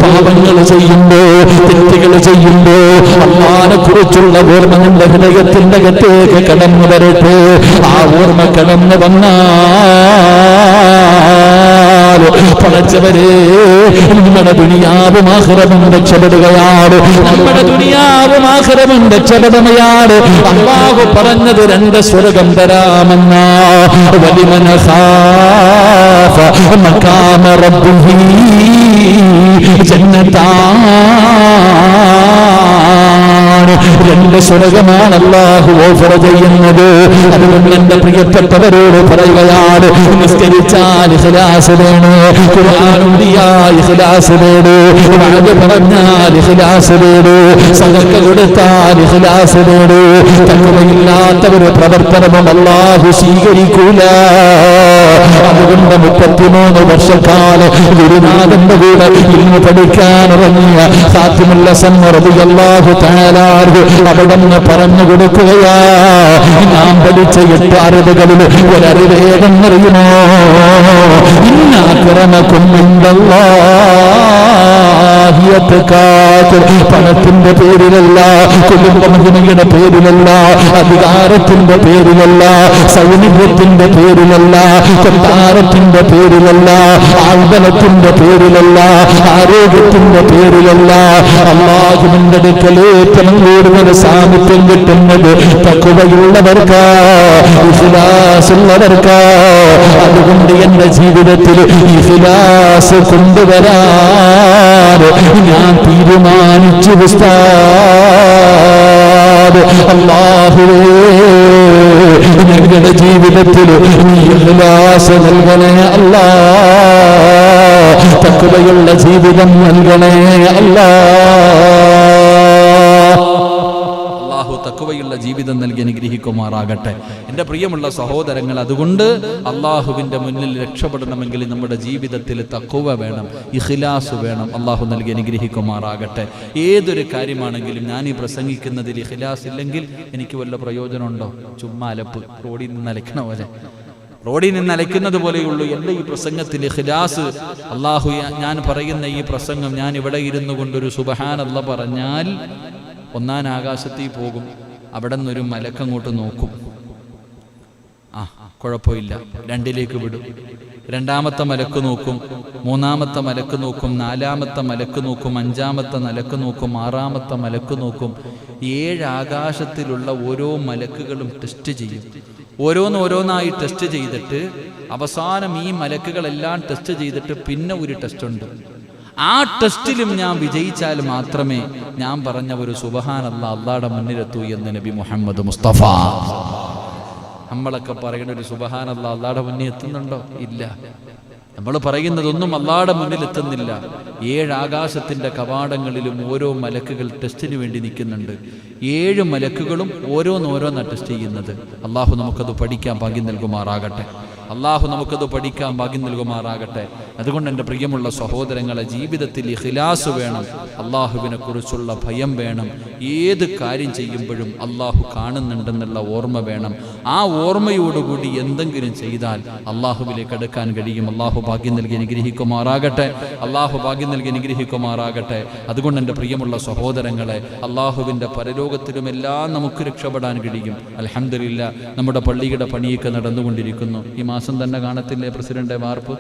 പാപങ്ങൾ ചെയ്യുമ്പോ, തെറ്റുകൾ ചെയ്യുമ്പോ അല്ലാഹുവിനെ കുറിച്ചുള്ള ഓർമ്മ നിന്റെ ഹൃദയത്തിന്റെ അകത്തേക്ക് കടന്നു വരട്ടെ. ആ ഓർമ്മ കടന്നു വന്നാൽ പടച്ചവരെ നമ്മുടെ ദുനിയാവും ആഖിറവും രക്ഷപ്പെടുകയാണ്. നമ്മുടെ ദുനിയാവും ആഖിറവും രക്ഷപ്പെടുകയാണ്. അല്ലാഹു പറഞ്ഞത് രണ്ട് സ്വർഗം തരാമെന്നാ. വലിമൻ ഖാഫ മഖാമ റബ്ബിഹി ജന്നതാൻ. രണ്ട് സ്വർഗമാണ് അല്ലാഹു ഓഫർ ചെയ്യുന്നത്. അതുകൊണ്ട് എന്റെ പ്രിയപ്പെട്ടവരോട് പറയുകയാണ്, നിസ്കരിച്ചാൽ ഇഖ്ലാസ് വേണം, ഖുർആൻ ഓതിയാൽ ഇഖ്ലാസ് വേണം, വഅദ് പറഞ്ഞാൽ ഇഖ്ലാസ് വേണം, സദഖ കൊടുത്താൽ ഇഖ്ലാസ് വേണം. തഖ്വയില്ലാത്ത ഒരു പ്രവർത്തനവും അല്ലാഹു സ്വീകരിക്കൂല. അതുകൊണ്ട് 33 വർഷക്കാലം ഗുരുനാഥന്റെ കൂടെ ഇന്ന് പഠിക്കാനിറങ്ങിയ ഖാതിമുൽ ഹസൻ റളിയല്ലാഹു തആല അവിടുന്ന് പറഞ്ഞു കൊടുക്കുകയാ, ഞാൻ പഠിച്ച 8 അറിവുകളിൽ ഒരറിവേതെന്നറിയുമോ? ഇന്ന അക്രമക്കും ഇൻദല്ലാഹി അത്ഖാകും. പണത്തിന്റെ പേരിലല്ല, കുടുംബമഹിമയുടെ പേരിലല്ല, അധികാരത്തിന്റെ പേരിലല്ല, സൗന്ദര്യത്തിന്റെ പേരിലല്ല, കൊട്ടാരത്തിന്റെ പേരിലല്ല, ആൾബലത്തിന്റെ പേരിലല്ല, ആരോഗ്യത്തിന്റെ പേരിലല്ല. അല്ലാഹുവിന്റെ അടുക്കൽ ഏറ്റവും കൂടുതൽ സാമീപ്യം കിട്ടുന്നത് തഖ്വയുള്ളവർക്കാ, ഇഖ്ലാസുള്ളവർക്കാ. അതുകൊണ്ട് എന്റെ ജീവിതത്തിൽ ഇഖ്ലാസ് കൊണ്ടുവരാൻ ഞാൻ തീരുമാനിച്ചു. ഉസ്താദ്, അല്ലാഹുവേ ഞങ്ങളുടെ ജീവിതത്തിൽ നീ ഇഖ്ലാസ് നൽകണേ അല്ലാഹ്, തഖ്വയുള്ള ജീവിതം നൽകണേ അല്ലാഹ്. തഖ്വയുള്ള ജീവിതം നൽകി അനുഗ്രഹിക്കുമാറാകട്ടെ. എൻ്റെ പ്രിയമുള്ള സഹോദരങ്ങൾ, അതുകൊണ്ട് അള്ളാഹുവിൻ്റെ മുന്നിൽ രക്ഷപ്പെടണമെങ്കിൽ നമ്മുടെ ജീവിതത്തിൽ തഖ്വ വേണം, ഇഖ്ലാസ് വേണം. അള്ളാഹു നൽകി അനുഗ്രഹിക്കുമാറാകട്ടെ. ഏതൊരു കാര്യമാണെങ്കിലും ഞാൻ ഈ പ്രസംഗിക്കുന്നതിൽ ഇഖ്ലാസ് ഇല്ലെങ്കിൽ എനിക്ക് വല്ല പ്രയോജനമുണ്ടോ? ചുമ്മാ അലപ്പ്, റോഡിൽ നിന്ന് അലക്കണ പോലെ, റോഡിൽ നിന്ന് അലയ്ക്കുന്നത് പോലെയുള്ളൂ എൻ്റെ ഈ പ്രസംഗത്തിൽ ഇഖ്ലാസ്. അള്ളാഹു ഞാൻ പറയുന്ന ഈ പ്രസംഗം ഞാൻ ഇവിടെ ഇരുന്നു കൊണ്ടൊരു സുബ്ഹാനല്ലാഹ് പറഞ്ഞാൽ ഒന്നാം ആകാശത്തിൽ പോകും, അവിടെ നിന്നൊരു മലക്കങ്ങോട്ട് നോക്കും, കുഴപ്പമില്ല, 2ലേക്ക് വിടും. 2ാമത്തെ മലക്ക് നോക്കും, 3ാമത്തെ മലക്ക് നോക്കും, 4ാമത്തെ മലക്ക് നോക്കും, 5ാമത്തെ മലക്ക് നോക്കും, 6ാമത്തെ മലക്ക് നോക്കും. 7 ആകാശത്തിലുള്ള ഓരോ മലക്കുകളും ടെസ്റ്റ് ചെയ്യും. ഓരോന്നായി ടെസ്റ്റ് ചെയ്തിട്ട് അവസാനം ഈ മലക്കുകളെല്ലാം ടെസ്റ്റ് ചെയ്തിട്ട് പിന്നെ ഒരു ടെസ്റ്റ് ഉണ്ട്. ആ ടെസ്റ്റിലും ഞാൻ വിജയിച്ചാൽ മാത്രമേ ഞാൻ പറഞ്ഞ ഒരു സുബ്ഹാനല്ലാഹ് അല്ലാഹുവിന്റെ മുന്നിലെത്തൂ എന്ന് നബി മുഹമ്മദ് മുസ്തഫ. നമ്മളൊക്കെ പറയുന്ന ഒരു സുബ്ഹാനല്ലാഹ് അല്ലാഹുവിന്റെ മുന്നിൽ എത്തുന്നുണ്ടോ? ഇല്ല. നമ്മൾ പറയുന്നതൊന്നും അല്ലാഹുവിന്റെ മുന്നിൽ എത്തുന്നില്ല. 7 ആകാശത്തിന്റെ കവാടങ്ങളിലും ഓരോ മലക്കുകൾ ടെസ്റ്റിന് വേണ്ടി നിൽക്കുന്നുണ്ട്. 7 മലക്കുകളും ഓരോന്നോരോന്നാ ടെസ്റ്റ് ചെയ്യുന്നത്. അള്ളാഹു നമുക്കത് പഠിക്കാൻ ഭാഗ്യം നൽകുമാറാകട്ടെ. അള്ളാഹു നമുക്കത് പഠിക്കാൻ ഭാഗ്യം നൽകുമാറാകട്ടെ. അതുകൊണ്ട് എൻ്റെ പ്രിയമുള്ള സഹോദരങ്ങളെ, ജീവിതത്തിൽ ഇഖ്ലാസ് വേണം, അള്ളാഹുവിനെ കുറിച്ചുള്ള ഭയം വേണം. ഏത് കാര്യം ചെയ്യുമ്പോഴും അള്ളാഹു കാണുന്നുണ്ടെന്നുള്ള ഓർമ്മ വേണം. ആ ഓർമ്മയോടുകൂടി എന്തെങ്കിലും ചെയ്താൽ അള്ളാഹുവിലേക്ക് അടുക്കാൻ കഴിയും. അള്ളാഹു ഭാഗ്യം നൽകി അനുഗ്രഹിക്കുമാറാകട്ടെ. അള്ളാഹു ഭാഗ്യം നൽകി അനുഗ്രഹിക്കുമാറാകട്ടെ. അതുകൊണ്ട് എൻ്റെ പ്രിയമുള്ള സഹോദരങ്ങളെ, അള്ളാഹുവിൻ്റെ പരലോകത്തിലുമെല്ലാം നമുക്ക് രക്ഷപ്പെടാൻ കഴിയും. അൽഹംദുലില്ലാ, നമ്മുടെ പള്ളിയുടെ പണിയൊക്കെ നടന്നുകൊണ്ടിരിക്കുന്നു. ഈ മാസം തന്നെ കാണത്തില്ലേ പ്രസിഡന്റ് വാർപ്പ്?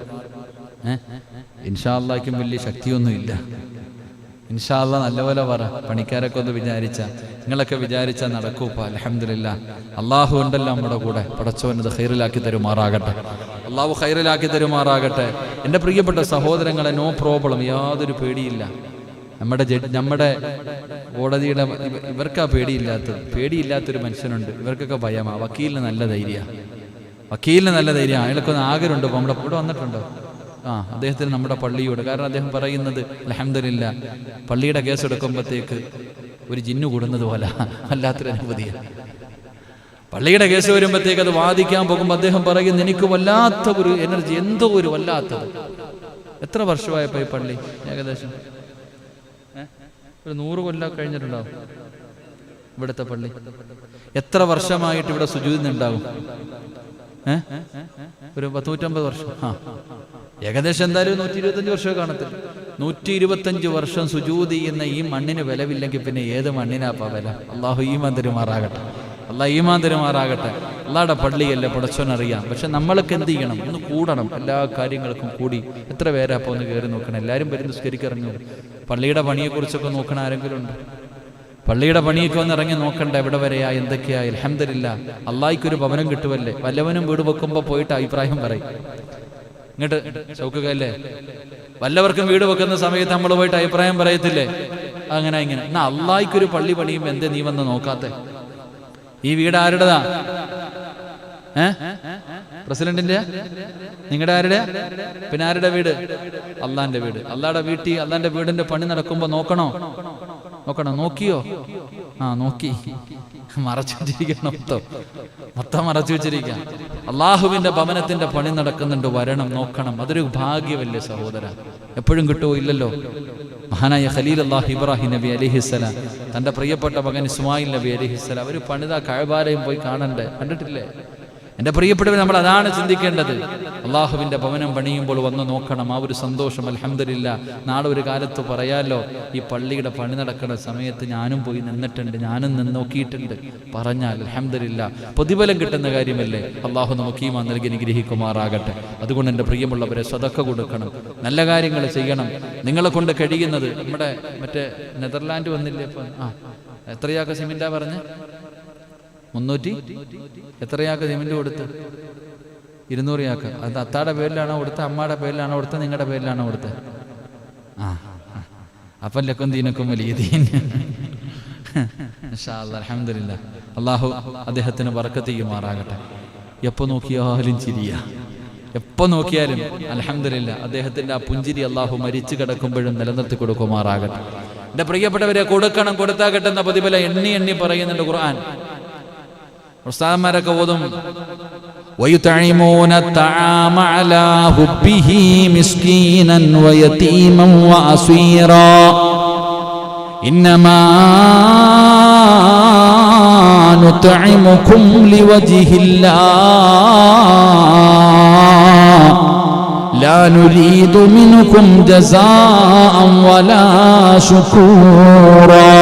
ഇൻഷാ അല്ലാഹ്ക്കും വലിയ ശക്തിയൊന്നുമില്ല. ഇൻഷാ അല്ലാഹ് നല്ലപോലെ പറ. പണിക്കാരൊക്കെ ഒന്ന് വിചാരിച്ചാൽ, നിങ്ങളൊക്കെ വിചാരിച്ചാൽ നടക്കൂപ്പ. അൽഹംദുലില്ലാ, അള്ളാഹു ഉണ്ടല്ലോ നമ്മുടെ കൂടെ. പടച്ചവനത് ഖൈറിലാക്കി തരുമാറാകട്ടെ. അള്ളാഹു ഖൈറിലാക്കി തരുമാറാകട്ടെ. എൻ്റെ പ്രിയപ്പെട്ട സഹോദരങ്ങളെ, നോ പ്രോബ്ലം, യാതൊരു പേടിയില്ല. നമ്മുടെ കോടതിയുടെ ഇവർക്കാ പേടിയില്ലാത്തൊരു മനുഷ്യനുണ്ട്. ഇവർക്കൊക്കെ ഭയമാ. വക്കീലിന് നല്ല ധൈര്യമാണ്. അയാൾക്കൊന്ന് ആഗ്രഹമുണ്ട്. അപ്പോൾ നമ്മുടെ കൂടെ വന്നിട്ടുണ്ടോ? അദ്ദേഹത്തിന് നമ്മുടെ പള്ളിയോട്, കാരണം അദ്ദേഹം പറയുന്നത് അൽഹംദുലില്ലാ, പള്ളിയുടെ കേസ് എടുക്കുമ്പോഴത്തേക്ക് ഒരു ജിന്നു കൂടുന്നത് പോലെ വല്ലാത്തൊരു അനുഭൂതിയാണ്. പള്ളിയുടെ കേസ് വരുമ്പോഴത്തേക്ക് അത് വാദിക്കാൻ പോകുമ്പോൾ അദ്ദേഹം പറയുന്നത്, എനിക്ക് വല്ലാത്ത ഒരു എനർജി, എന്തോ ഒരു വല്ലാത്തത്. എത്ര വർഷമായപ്പോൾ ഈ പള്ളി? ഏകദേശം ഒരു 100 കൊല്ലം കഴിഞ്ഞിട്ടുണ്ടാവും ഇവിടുത്തെ പള്ളി. എത്ര വർഷമായിട്ട് ഇവിടെ സുജൂദ് ഉണ്ടാവും? ഒരു 150 വർഷം. ഏകദേശം എന്തായാലും 125 വർഷമൊക്കെ കാണത്തില്ല. 125 വർഷം സുജൂദ് ചെയ്യുന്ന ഈ മണ്ണിന് വിലവില്ലെങ്കിൽ പിന്നെ ഏത് മണ്ണിനാപ്പാ വില? അള്ളാഹു ഈമാൻ തരുമാറാകട്ടെ. അള്ളാഹുടെ പള്ളിയല്ലേ, പടച്ചോനറിയാം. പക്ഷെ നമ്മളൊക്കെ എന്ത് ചെയ്യണം? ഒന്ന് കൂടണം, എല്ലാ കാര്യങ്ങൾക്കും കൂടി. എത്ര പേരാ അപ്പോൾ ഒന്ന് കയറി നോക്കണം? എല്ലാവരും വരും നിസ്കരിക്കിറങ്ങും. പള്ളിയുടെ പണിയെക്കുറിച്ചൊക്കെ നോക്കണ ആരെങ്കിലും ഉണ്ട്? പള്ളിയുടെ പണിയൊക്കെ ഒന്ന് ഇറങ്ങി നോക്കണ്ട, എവിടെ വരെയാ, എന്തൊക്കെയാ. അൽഹംദുലില്ലാ, അള്ളാഹിക്കൊരു ഭവനം കിട്ടുമല്ലേ. വല്ലവനും വീട് വെക്കുമ്പോൾ പോയിട്ട് അഭിപ്രായം പറയും. ഇങ്ങോട്ട് ചൗക്കുകയല്ലേ, വല്ലവർക്കും വീട് വെക്കുന്ന സമയത്ത് നമ്മൾ പോയിട്ട് അഭിപ്രായം പറയത്തില്ലേ? അങ്ങനെ ഇങ്ങനെ. എന്നാ അള്ളാഹിക്കൊരു പള്ളി പണിയുമ്പോൾ എന്തേ നീ വന്ന് നോക്കാത്തെ? ഈ വീട് ആരുടേതാ? പ്രസിഡന്റിന്റെ? നിങ്ങളുടെ ആരുടെ? പിന്നെ ആരുടെ വീട്? അള്ളാന്റെ വീട്. അള്ളാന്റെ വീട്ടിൽ അള്ളാന്റെ വീടിന്റെ പണി നടക്കുമ്പോ നോക്കണോ? നോക്കണം. നോക്കിയോ? നോക്കി. മറച്ചു വെച്ചിരിക്കണം. മൊത്തം മറച്ചു വെച്ചിരിക്കാം. അള്ളാഹുവിന്റെ ഭവനത്തിന്റെ പണി നടക്കുന്നുണ്ട്, വരണം, നോക്കണം. അതൊരു ഭാഗ്യമല്ലേ സഹോദര? എപ്പോഴും കിട്ടുമോ? ഇല്ലല്ലോ. മഹാനായ ഖലീലുല്ലാഹ് ഇബ്രാഹിം നബി അലൈഹിസ്സലാം തന്റെ പ്രിയപ്പെട്ട മകൻ ഇസ്മായിൽ നബി അലൈഹിസ്സലാം അവർ പണിത കഅബാലയം പോയി കാണണ്ടേ? കണ്ടിട്ടില്ലേ? എൻ്റെ പ്രിയപ്പെട്ടവർ, നമ്മൾ അതാണ് ചിന്തിക്കേണ്ടത്. അള്ളാഹുവിൻ്റെ ഭവനം പണിയുമ്പോൾ വന്ന് നോക്കണം. ആ ഒരു സന്തോഷം അൽഹംദുലില്ലാ. നാളെ ഒരു കാലത്ത് പറയാലോ, ഈ പള്ളിയുടെ പണി നടക്കുന്ന സമയത്ത് ഞാനും പോയി നിന്നിട്ടുണ്ട്, ഞാനും നിന്ന് നോക്കിയിട്ടുണ്ട് പറഞ്ഞാൽ അൽഹംദുലില്ലാ പ്രതിഫലം കിട്ടുന്ന കാര്യമല്ലേ? അള്ളാഹു നമുക്ക് ഈമാൻ നൽകി അനുഗ്രഹിക്കുമാറാകട്ടെ. അതുകൊണ്ട് എൻ്റെ പ്രിയമുള്ളവരെ, സദഖ കൊടുക്കണം, നല്ല കാര്യങ്ങൾ ചെയ്യണം. നിങ്ങളെ കൊണ്ട് കഴിയുന്നത്. നമ്മുടെ മറ്റേ നെതർലാൻഡ് വന്നില്ലേ ഇപ്പം? എത്രയാക്ക സിമെന്റാ പറഞ്ഞ്? 300 എത്രയാക്ക സിമെന്റ് കൊടുത്ത്? 200 യാക്ക. അത് അത്താടെ പേരിലാണോ കൊടുത്തത്, അമ്മയുടെ പേരിലാണോ കൊടുത്തത്, നിങ്ങളുടെ പേരിലാണോ കൊടുത്തത്? അപ്പം ലക്കും ദീനക്കും വലിയ ദീൻ. ഇൻഷാ അല്ലാഹ് അൽഹംദുലില്ലാ. അള്ളാഹു അദ്ദേഹത്തിന് ബർക്കത്ത് ചെയ്യുമാറാകട്ടെ. എപ്പോൾ നോക്കിയാലും ചിരിയാ, എപ്പോൾ നോക്കിയാലും അൽഹംദുലില്ലാ. അദ്ദേഹത്തിന്റെ ആ പുഞ്ചിരി അള്ളാഹു മരിച്ചു കിടക്കുമ്പോഴും നിലനിർത്തി കൊടുക്കുമാറാകട്ടെ. എൻ്റെ പ്രിയപ്പെട്ടവരെ, കൊടുക്കണം, കൊടുത്താൽ കിട്ടുന്ന പ്രതിഫലം എണ്ണി എണ്ണി പറയുന്നുണ്ട് ഖുർആൻ. ഉസ്താദന്മാരൊക്കെ ഓതും, وَيُطْعِمُونَ الطَّعَامَ عَلَى حُبِّهِ مِسْكِينًا وَيَتِيمًا وَأَسِيرًا إِنَّمَا نُطْعِمُكُمْ لِوَجْهِ اللَّهِ لَا نُرِيدُ مِنكُمْ جَزَاءً وَلَا شُكُورًا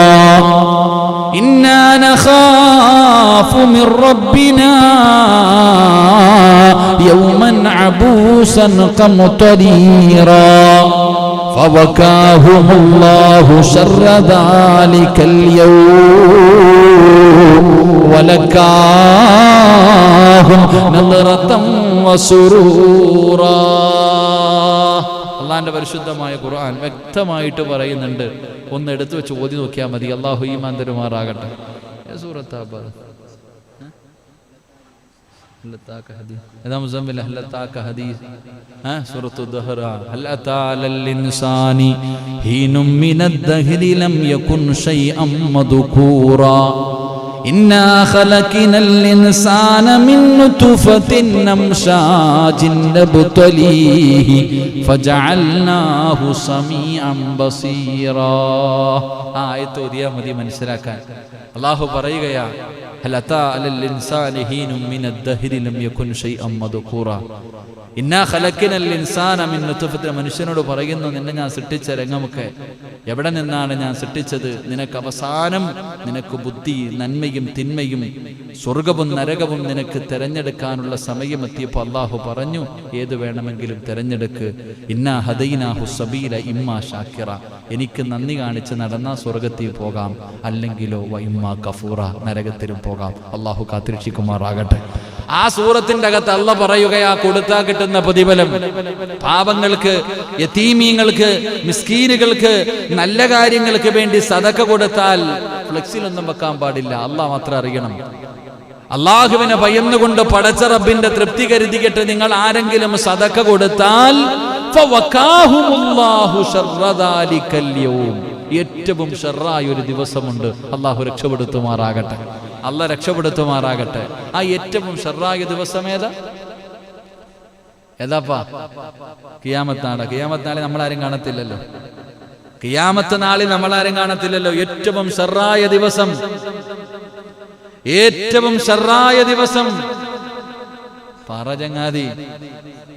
إِنَّا نَخَافُ مِنْ رَبِّنَا يَوْمًا عَبُوسًا قَمْطَرِيرًا فَوَقَاهُمُ اللَّهُ شَرَّ ذَلِكَ الْيَوْمِ وَلَقَاهُمْ نَضْرَةً وَسُرُورًا. അള്ളാന്റെ പരിശുദ്ധമായ ഖുർആൻ വ്യക്തമായിട്ട് പറയുന്നുണ്ട്. ഒന്ന് എടുത്തു വെച്ച് ഓതി നോക്കിയാൽ മതി. അള്ളാഹു ഈമാൻ തരുമാറാകട്ടെ. إنا خلقنا الإنسان من نطفة أمشاج نبتليه فجعلناه سميعا بصيرا. ആയത്ത് ഓതിയാൽ മതി മനസ്സിലാക്കാൻ. അല്ലാഹു പറയുകയാ, ഹൽ അതാ അലൽ ഇൻസാനി ഹീനും മിനദ് ദഹ്രി ലം യകുൻ ശൈഅൻ മദ്കൂറാ. ഇന്നാ ഖലഖനൽ ഇൻസാന മിൻ നുത്ഫത്തിൻ. മനുഷ്യനോട് പറയുന്നു, നിന്നെ ഞാൻ സൃഷ്ടിച്ച രംഗമൊക്കെ എവിടെ നിന്നാണ് ഞാൻ സൃഷ്ടിച്ചത്? നിനക്ക് അവസാനം നിനക്ക് ബുദ്ധി, നന്മയും തിന്മയും സ്വർഗവും നരകവും നിനക്ക് തെരഞ്ഞെടുക്കാനുള്ള സമയമെത്തിയപ്പോൾ അള്ളാഹു പറഞ്ഞു, ഏത് വേണമെങ്കിലും തെരഞ്ഞെടുക്ക്. ഇന്നാ ഹദൈനാഹു സബീല ഇമ്മാ ഷാക്കിറ. എനിക്ക് നന്ദി കാണിച്ച് നടന്നാൽ സ്വർഗത്തിൽ പോകാം, അല്ലെങ്കിലോ വ ഇമ്മാ കഫൂറ, നരകത്തിലും പോകാം. അള്ളാഹു കാത്തിരക്ഷിക്കുമാറാകട്ടെ. ആ സൂറത്തിന്റെ അകത്ത് അള്ളാഹ് പറയുകയാ, കൊടുത്താൽ കിട്ടുന്ന പ്രതിഫലം പാവങ്ങൾക്ക്, യതീമീങ്ങൾക്ക്, മിസ്കീനുകൾക്ക്, നല്ല കാര്യങ്ങൾക്ക് വേണ്ടി സദഖ കൊടുത്താൽ ഫ്ലെക്സിലൊന്നും വെക്കാൻ പാടില്ല. അള്ളാഹ് മാത്രം അറിയണം. അള്ളാഹുവിനെ ഭയന്നുകൊണ്ട് പടച്ച റബ്ബിന്റെ തൃപ്തി കരുതിയിട്ട് നിങ്ങൾ ആരെങ്കിലും സദഖ കൊടുത്താൽ ഫവഖാഹുമുല്ലാഹു ശർറ ദാലിക്കൽ യൗം. ഏറ്റവും ഷർറായ ഒരു ദിവസമുണ്ട്. അള്ളാഹു രക്ഷപ്പെടുത്തുമാറാകട്ടെ. അള്ളാഹ് രക്ഷപ്പെടുത്തുമാറാകട്ടെ. ആ ഏറ്റവും ഷർറായ ദിവസം ഏതാപ്പാ? ഖിയാമത്ത് നാള്. ഖിയാമത്ത് നാളിൽ നമ്മളാരും കാണത്തില്ലല്ലോ. ഖിയാമത്ത് നാളിൽ നമ്മളാരും കാണത്തില്ലല്ലോ. ഏറ്റവും ഷർറായ ദിവസം, ഏറ്റവും ഷർറായ ദിവസം പറചങ്ങാതി,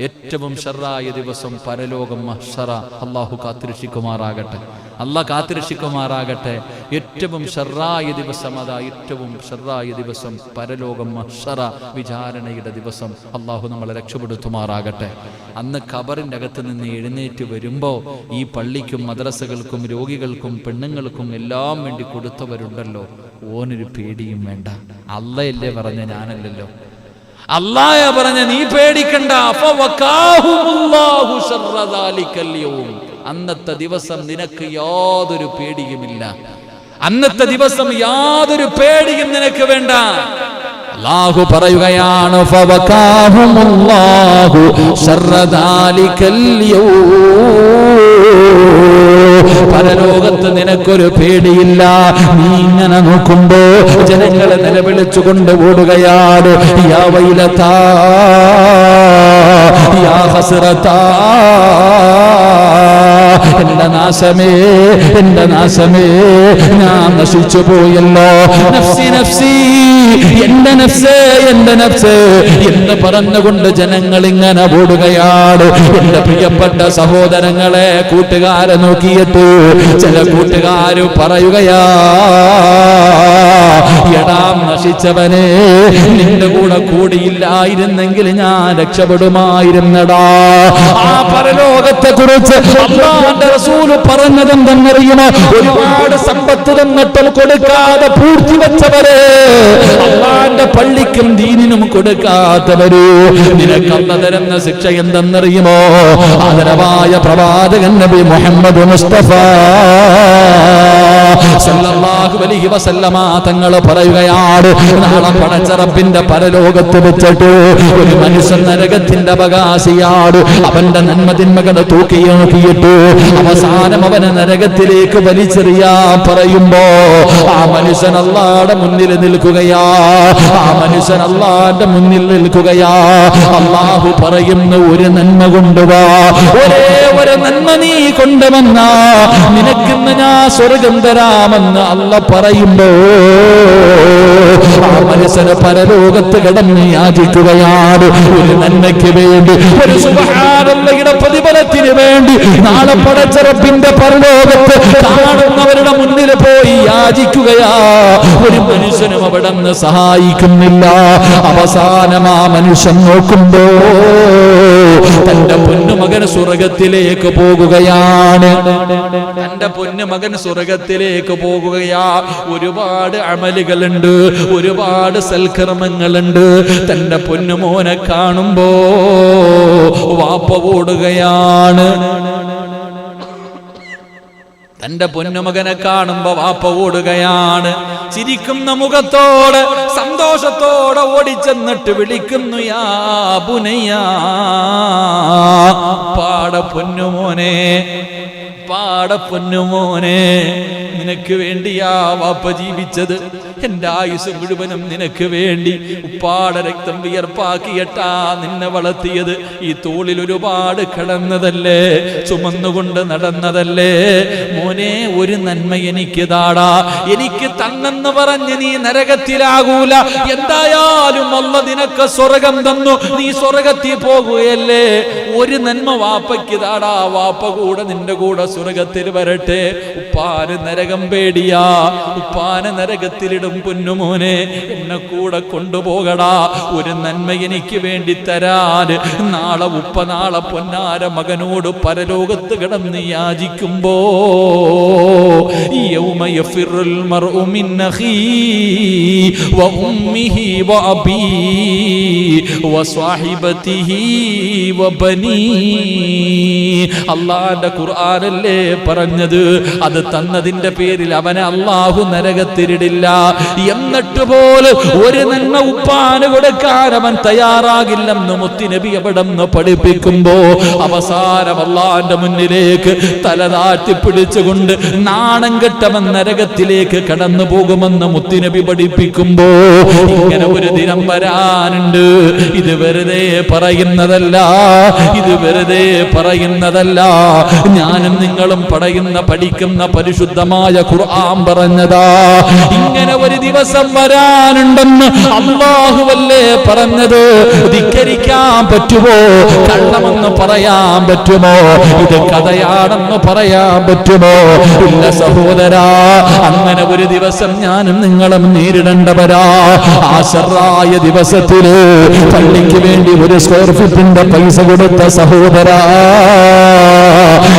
ഏറ്റവും ഷർറായ ദിവസം പരലോകം മഹ്ശറ. അള്ളാഹു കാത്തിരക്ഷിക്കുമാറാകട്ടെ. അള്ളാഹ് കാത്തിരക്ഷിക്കുമാറാകട്ടെ. ഏറ്റവും ഷർറായ ദിവസം അതാ, ഏറ്റവും ഷർറായ ദിവസം പരലോകം മഹ്ശറ, വിചാരണയുടെ ദിവസം. അള്ളാഹു നമ്മളെ രക്ഷപ്പെടുത്തുമാറാകട്ടെ. അന്ന് ഖബറിൻ്റെ അകത്ത് നിന്ന് എഴുന്നേറ്റ് വരുമ്പോൾ ഈ പള്ളിക്കും മദ്രസകൾക്കും രോഗികൾക്കും പെണ്ണുങ്ങൾക്കും എല്ലാം വേണ്ടി കൊടുത്തവരുണ്ടല്ലോ, ഓനൊരു പേടിയും വേണ്ട. അള്ളയല്ലേ പറഞ്ഞ, ഞാനല്ലല്ലോ. അല്ലാഹ പറഞ്ഞ, നീ പേടിക്കണ്ട. അന്നത്തെ ദിവസം നിനക്ക് യാതൊരു പേടിയുമില്ല. അന്നത്തെ ദിവസം യാതൊരു പേടിയും നിനക്ക് വേണ്ട. അല്ലാഹു പറയുകയാണ്, ഫവഖാഹുമുല്ലാഹു ശർറ ദാലിക്കൽ യൗം. പരലോകത്ത് നിനക്കൊരു പേടിയില്ല. നീ ഇങ്ങനെ നോക്കുമ്പോ ജനങ്ങളെ നിലവിളിച്ചുകൊണ്ട് ഓടുകയാണ്. യാ വൈലതാ യാ ഹസ്റതാ, എന്റെ നാശമേ, എന്റെ നാശമേ, ഞാൻ നശിച്ചു പോയല്ലോ. നഫ്സി നഫ്സി, എന്റെ നഫ്സ്, എന്റെ നഫ്സ് എന്ന് പറഞ്ഞുകൊണ്ട് ജനങ്ങൾ ഇങ്ങനെ ഓടുകയാണ്. എന്റെ പ്രിയപ്പെട്ട സഹോദരങ്ങളെ, കൂട്ടുകാരെ നോക്കിയിട്ട് ചില കൂട്ടുകാര് പറയുകയാ, എടാ നശിച്ചവനെ, നിന്റെ കൂടെ കൂടിയില്ലായിരുന്നെങ്കിൽ ഞാൻ രക്ഷപ്പെടുമായിരുന്നടാ. ആ പരലോകത്തെ കുറിച്ച് അല്ലാഹുവിന്റെ റസൂൽ പറഞ്ഞതെന്തെന്നറിയുമോ? ഒരുപാട് സമ്പത്ത് തന്നിട്ടും കൊടുക്കാതെ പൂഴ്ത്തിവെച്ചവരെ, അല്ലാഹുവിന്റെ പള്ളിക്കും ദീനിനും കൊടുക്കാത്തവര്, നിനക്ക് അല്ലാഹു തരുന്ന ശിക്ഷ എന്തെന്നറിയുമോ? ആദരവായ പ്രവാചകൻ നബി മുഹമ്മദ് മുസ്തഫ സല്ലല്ലാഹു അലൈഹി വസല്ലമ തങ്ങൾ പറയുകയാണ്, നാളെ പടച്ച റബ്ബിന്റെ പരലോകത്ത് വെച്ചിട്ട് ഒരു മനുഷ്യൻ നരകത്തിന്റെ അവകാശിയാണ്. അവന്റെ നന്മതിന്മകളെ തൂക്കി നോക്കിയിട്ട് അവസാനം അവനെ നരകത്തിലേക്ക് വലിച്ചെറിയാൻ പറയുമ്പോ ആ മനുഷ്യൻ അല്ലാഹുവിന്റെ മുന്നിൽ നിൽക്കുകയാ. ആ മനുഷ്യൻ അല്ലാഹുവിന്റെ മുന്നിൽ നിൽക്കുകയാ. അല്ലാഹു പറയുന്ന ഒരു നന്മ കൊണ്ടുവാ, ഒരേ ഒരു നന്മ നീ കൊണ്ടുവന്നാ നിനക്കിന്ന് ഞാൻ സ്വർഗം തരാമെന്ന് അല്ലാഹു പറയുമ്പോ ആ മനുഷ്യന് പരലോകത്ത് കിടന്ന് യാചിക്കുകയാണ്. ഒരു നന്മയ്ക്ക് വേണ്ടി, ഒരു സുബ്ഹാനല്ലാഹയുടെ പ്രതിഫലത്തിന് വേണ്ടി നാളെ പടച്ച റബ്ബിന്റെ പരലോകത്ത് കാണുന്നവരുടെ മുന്നിൽ പോയി യാചിക്കുകയാ. ഒരു മനുഷ്യനും അവിടെ നിന്ന് സഹായിക്കുന്നില്ല. അവസാനം ആ മനുഷ്യൻ നോക്കുമ്പോ തന്റെ പൊന്നുമകൻ സ്വർഗത്തിലേക്ക് പോകുകയാണ്. തന്റെ പൊന്നുമകൻ സ്വർഗത്തിലേക്ക് പോകുകയാ. ഒരുപാട് അമലുകളുണ്ട്, ഒരുപാട് സൽക്കർമ്മങ്ങളുണ്ട്. തന്റെ പൊന്നുമോനെ കാണുമ്പോ വാപ്പ ഓടുകയാണ്. തന്റെ പൊന്നുമകനെ കാണുമ്പോ വാപ്പ ഓടുകയാണ്. ചിരിക്കുന്ന മുഖത്തോടെ സന്തോഷത്തോടെ ഓടിച്ചെന്നിട്ട് വിളിക്കുന്നു, യാ ബുനയ്യാ, പാട പൊന്നുമോനെ, പാട പൊന്നുമോനെ, നിനക്ക് വേണ്ടിയാ വാപ്പ ജീവിച്ചത്. എന്റെ ആയുസ് മുഴുവനും നിനക്ക് വേണ്ടി ഉപ്പാട രക്തം വിയർപ്പാക്കിയിട്ടാ നിന്നെ വളർത്തിയത്. ഈ തോളിൽ ഒരുപാട് കിടന്നതല്ലേ, ചുമന്നുകൊണ്ട് നടന്നതല്ലേ. മോനെ, ഒരു നന്മ എനിക്ക് താടാ, എനിക്ക് തന്നെന്ന് പറഞ്ഞ് നീ നരകത്തിലാകൂല. എന്തായാലും അല്ലാഹു നിനക്ക് സ്വർഗം തന്നു, നീ സ്വർഗത്തിൽ പോകുകയല്ലേ. ഒരു നന്മ വാപ്പയ്ക്ക് താടാ, വാപ്പ കൂടെ നിന്റെ കൂടെ സ്വർഗത്തിൽ വരട്ടെ. ഉപ്പാന് നരകം പേടിയാ, ഉപ്പാന് നരകത്തിലിടും. പൊന്നുമോനെ, എന്നെ കൂടെ കൊണ്ടുപോകടാ, ഒരു നന്മ എനിക്ക് വേണ്ടി തരാൻ. നാളെ ഉപ്പ, നാളെ പൊന്നാര മകനോട് പരലോകത്ത് കിടന്ന് യാചിക്കുമ്പോ യൗമ യഫിറുൽ മർഉ മിൻ അഖീഹി വ ഉമ്മിഹി വ അബീഹി വ സ്വഹിബതിഹി വ ബനീഹി. അല്ലാഹുവിന്റെ ഖുർആനല്ലേ പറഞ്ഞത്. അത് തന്നതിന്റെ പേരിൽ അവനെ അല്ലാഹു നരകത്തിലിടില്ല. എന്നിട്ട് പോലും ഒരു നന്മ ഉപ്പാന് കൊടുക്കാൻ അവൻ തയ്യാറാകില്ലെന്ന് മുത്തുനബി അവിടെന്ന് പഠിപ്പിക്കുമ്പോ അവസാനം അല്ലാഹുവിന്റെ മുന്നിലേക്ക് തല താഴ്ത്തി പിടിച്ചുകൊണ്ട് നാണം കെട്ടവൻ നരകത്തിലേക്ക് കടന്നു പോകുമെന്ന് മുത്തുനബി പഠിപ്പിക്കുമ്പോ ഇങ്ങനെ ഒരു ദിനം വരാനുണ്ട്. ഇത് വെറുതെ പറയുന്നതല്ല, ഇത് വെറുതെ പറയുന്നതല്ല. ഞാനും നിങ്ങളും പഠിക്കുന്ന പരിശുദ്ധമായ ഖുർആൻ പറഞ്ഞതാ. ഇങ്ങനെ ഒരു ദിവസം വരാനുണ്ടെന്ന് അല്ലാഹുവല്ലേ പറഞ്ഞത്. ധിക്കരിക്കാൻ പറ്റുമോ? കള്ളമെന്ന് പറയാൻ പറ്റുമോ? ഇത് കഥയാണെന്ന് പറയാൻ പറ്റുമോ? ഇല്ല സഹോദരാ, അങ്ങനെ ഒരു ദിവസം ഞാനും നിങ്ങളും നേരിടേണ്ടവരാ. ആ ശർറായ ദിവസത്തില് പള്ളിക്ക് വേണ്ടി ഒരു സ്ക്വയർ ഫീറ്റിന്റെ പൈസ കൊടുത്ത സഹോദരാ,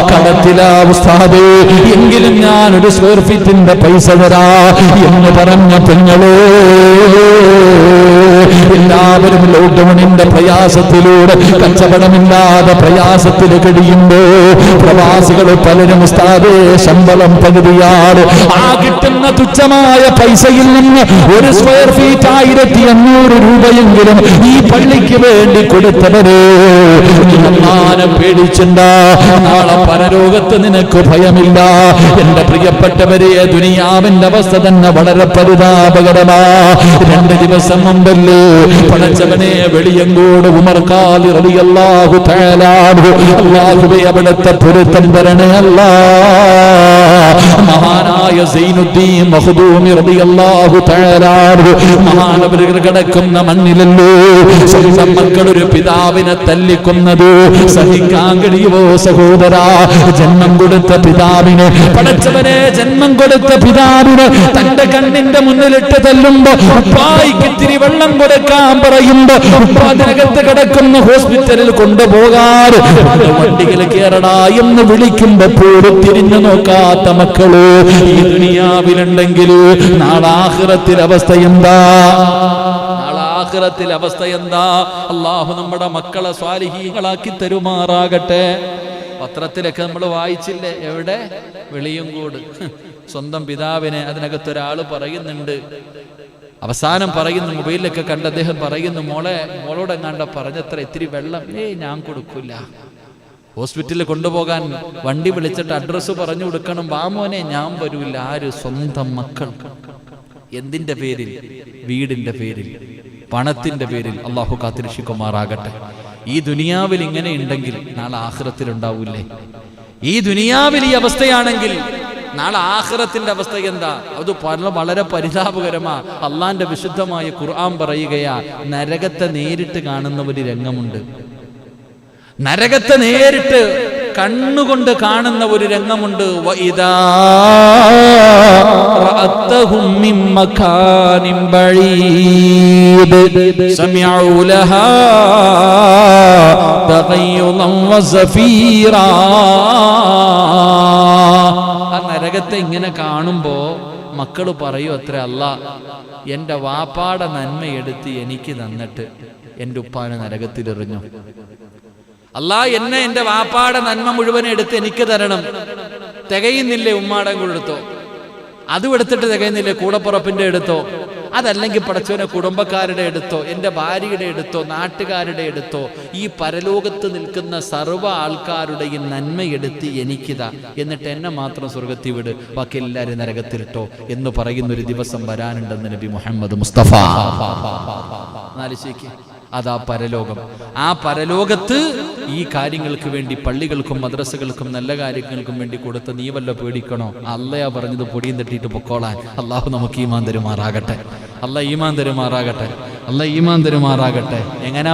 കടത്തിലാ ഉസ്താദേ, എങ്കിലും ഞാൻ ഒരു സ്ക്വയർ ഫീറ്റിന്റെ പൈസ തരാ എന്ന് പറഞ്ഞ പെങ്ങളെ, എല്ലാവരും ലോക്ക്ഡൌണിന്റെ പ്രയാസത്തിലൂടെ കച്ചവടമില്ലാതെ പ്രയാസത്തിൽ കഴിയുമ്പോ പ്രവാസികൾ പലരും ഉസ്താദേ ശമ്പളം പകുതിയാണ്. ആ കിട്ടുന്ന തുച്ഛമായ പൈസയിൽ നിന്ന് ഒരു സ്ക്വയർ ഫീറ്റ് 1500 രൂപയെങ്കിലും ഈ പള്ളിക്ക് വേണ്ടി കൊടുത്തവരെ പേടിച്ചിണ്ട. നാളെ നാളെ പരലോകത്ത് നിനക്ക് ഭയമില്ല. എന്റെ പ്രിയപ്പെട്ടവരെ, ദുനിയാവിന്റെ അവസ്ഥ തന്നെ വളരെ പരിതാപകരമാ. 2 ദിവസം മുമ്പല്ലേ പടച്ചവനെ വെളിയങ്കോട് ഉമർ ഖാദി റളിയല്ലാഹു തആല അല്ലാഹുവേ അവിടുത്തെ പൊരുത്തം തരണേ അല്ലാഹ്. മഹാനായ സൈനുദ്ദീൻ മഖ്ദൂമി റളിയല്ലാഹു തആല മഹാനവരുകൾ കിടക്കുന്ന മണ്ണിലല്ലോ സ്വന്തം മക്കൾ ഒരു പിതാവിനെ തല്ലിക്കൊന്നത് സഹിക്കാൻ കഴിയുമോ സഹോദരാ? ജന്മം കൊടുത്ത പിതാവിന്, പടച്ചവനെ ജന്മം കൊടുത്ത പിതാവിന് തന്റെ കണ്ണിന്റെ മുന്നിലിട്ട് തല്ലുമ്പോ ഉപ്പായിക്ക് ഇത്തിരി വെള്ളം കൊടുക്കാൻ പറയുമ്പോ ഉപ്പാതിനകത്ത് കിടക്കുന്ന ഹോസ്പിറ്റലിൽ കൊണ്ടുപോകാറ് വണ്ടികൾ കേറടാ എന്ന് വിളിക്കുമ്പോ പോലും തിരിഞ്ഞു നോക്കാത്ത മക്കള് ഈ ദുനിയാവിലുണ്ടെങ്കിൽ നാളെ ആഖിറത്തിൽ അവസ്ഥ എന്താ? ആഖിറത്തിൽ അവസ്ഥ എന്താ? അല്ലാഹു നമ്മുടെ മക്കളെ സ്വാലിഹീങ്ങളാക്കി തരുമാറാകട്ടെ. പത്രത്തിലൊക്കെ നമ്മൾ വായിച്ചില്ലേ, എവിടെ? വെളിയങ്കോട് സ്വന്തം പിതാവിനെ അതിനകത്തൊരാൾ പറയുന്നുണ്ട്, അവസാനം പറയുന്നു, മൊബൈലിലൊക്കെ കണ്ട അദ്ദേഹം പറയുന്നു, മോളോടെങ്ങാണ്ട പറഞ്ഞത്ര ഇത്തിരി വെള്ളം ഞാൻ കൊടുക്കില്ല. ഹോസ്പിറ്റലിൽ കൊണ്ടുപോകാൻ വണ്ടി വിളിച്ചിട്ട് അഡ്രസ്സ് പറഞ്ഞു കൊടുക്കണം, വാമോനെ ഞാൻ വരൂല്ല. ആര്? സ്വന്തം മക്കൾ. എന്തിന്റെ പേരിൽ? വീടിന്റെ പേരിൽ, പണത്തിന്റെ പേരിൽ. അള്ളാഹു കാത്തിരക്ഷിക്കുമാറാകട്ടെ. ഈ ദുനിയാവിൽ ഇങ്ങനെ ഉണ്ടെങ്കിൽ നാളെ ആഖിറത്തിൽ ഉണ്ടാവൂലേ? ഈ ദുനിയാവിൽ ഈ അവസ്ഥയാണെങ്കിൽ നാളെ ആഖിറത്തിന്റെ അവസ്ഥ എന്താ? അത് വളരെ പരിതാപകരമാ. അള്ളാന്റെ വിശുദ്ധമായ ഖുർആൻ പറയുകയാ, നരകത്തെ നേരിട്ട് കാണുന്ന ഒരു രംഗമുണ്ട്. നരകത്തെ നേരിട്ട് കണ്ണുകൊണ്ട് കാണുന്ന ഒരു രംഗമുണ്ട്. വഇദാ റഅതഹും മിൻ മകാനിൻ ബഈദ് സമിഉ ലഹാ തഗയ്യുദൻ വസഫീറാ. ആ നരകത്തെ ഇങ്ങനെ കാണുമ്പോ മക്കള് പറയൂ അത്ര, അല്ലാ എന്റെ വാപ്പാടെ നന്മയെടുത്ത് എനിക്ക് തന്നിട്ട് എന്റെ ഉപ്പാനെ നരകത്തിലെറിഞ്ഞു. അല്ലാ എന്നെ എന്റെ വാപ്പാടെ നന്മ മുഴുവൻ എടുത്ത് എനിക്ക് തരണം. തികയുന്നില്ലേ? ഉമ്മാടെ കൂടെ എടുത്തോ. അതും എടുത്തിട്ട് തികയുന്നില്ലേ? കൂടപ്പുറപ്പിന്റെ എടുത്തോ. അതല്ലെങ്കിൽ പടച്ചവനെ കുടുംബക്കാരുടെ എടുത്തോ, എന്റെ ഭാര്യയുടെ എടുത്തോ, നാട്ടുകാരുടെ എടുത്തോ. ഈ പരലോകത്ത് നിൽക്കുന്ന സർവ്വ ആൾക്കാരുടെയും നന്മയെടുത്ത് എനിക്കിതാ, എന്നിട്ട് എന്നെ മാത്രം സ്വർഗത്തിൽ വിട്, ബാക്കി എല്ലാവരും നരകത്തിലിട്ടോ എന്ന് പറയുന്നൊരു ദിവസം വരാനുണ്ടെന്ന് നബി മുഹമ്മദ് മുസ്തഫ. ആലോചിക്ക്, അതാ പരലോകം. ആ പരലോകത്ത് ഈ കാര്യങ്ങൾക്ക് വേണ്ടി പള്ളികൾക്കും മദ്രസകൾക്കും നല്ല കാര്യങ്ങൾക്കും വേണ്ടി കൊടുത്ത നീ വല്ല പേടിക്കണോ? അല്ലയാ പറഞ്ഞത് പൊടിയും തട്ടിയിട്ട് പൊക്കോളാൻ. അള്ളാഹു നമുക്ക് ഈമാൻ തരുമാറാകട്ടെ. അല്ല ഈമാൻ തരുമാറാകട്ടെ. അല്ല ഈമാൻ തരുമാറാകട്ടെ. എങ്ങനാ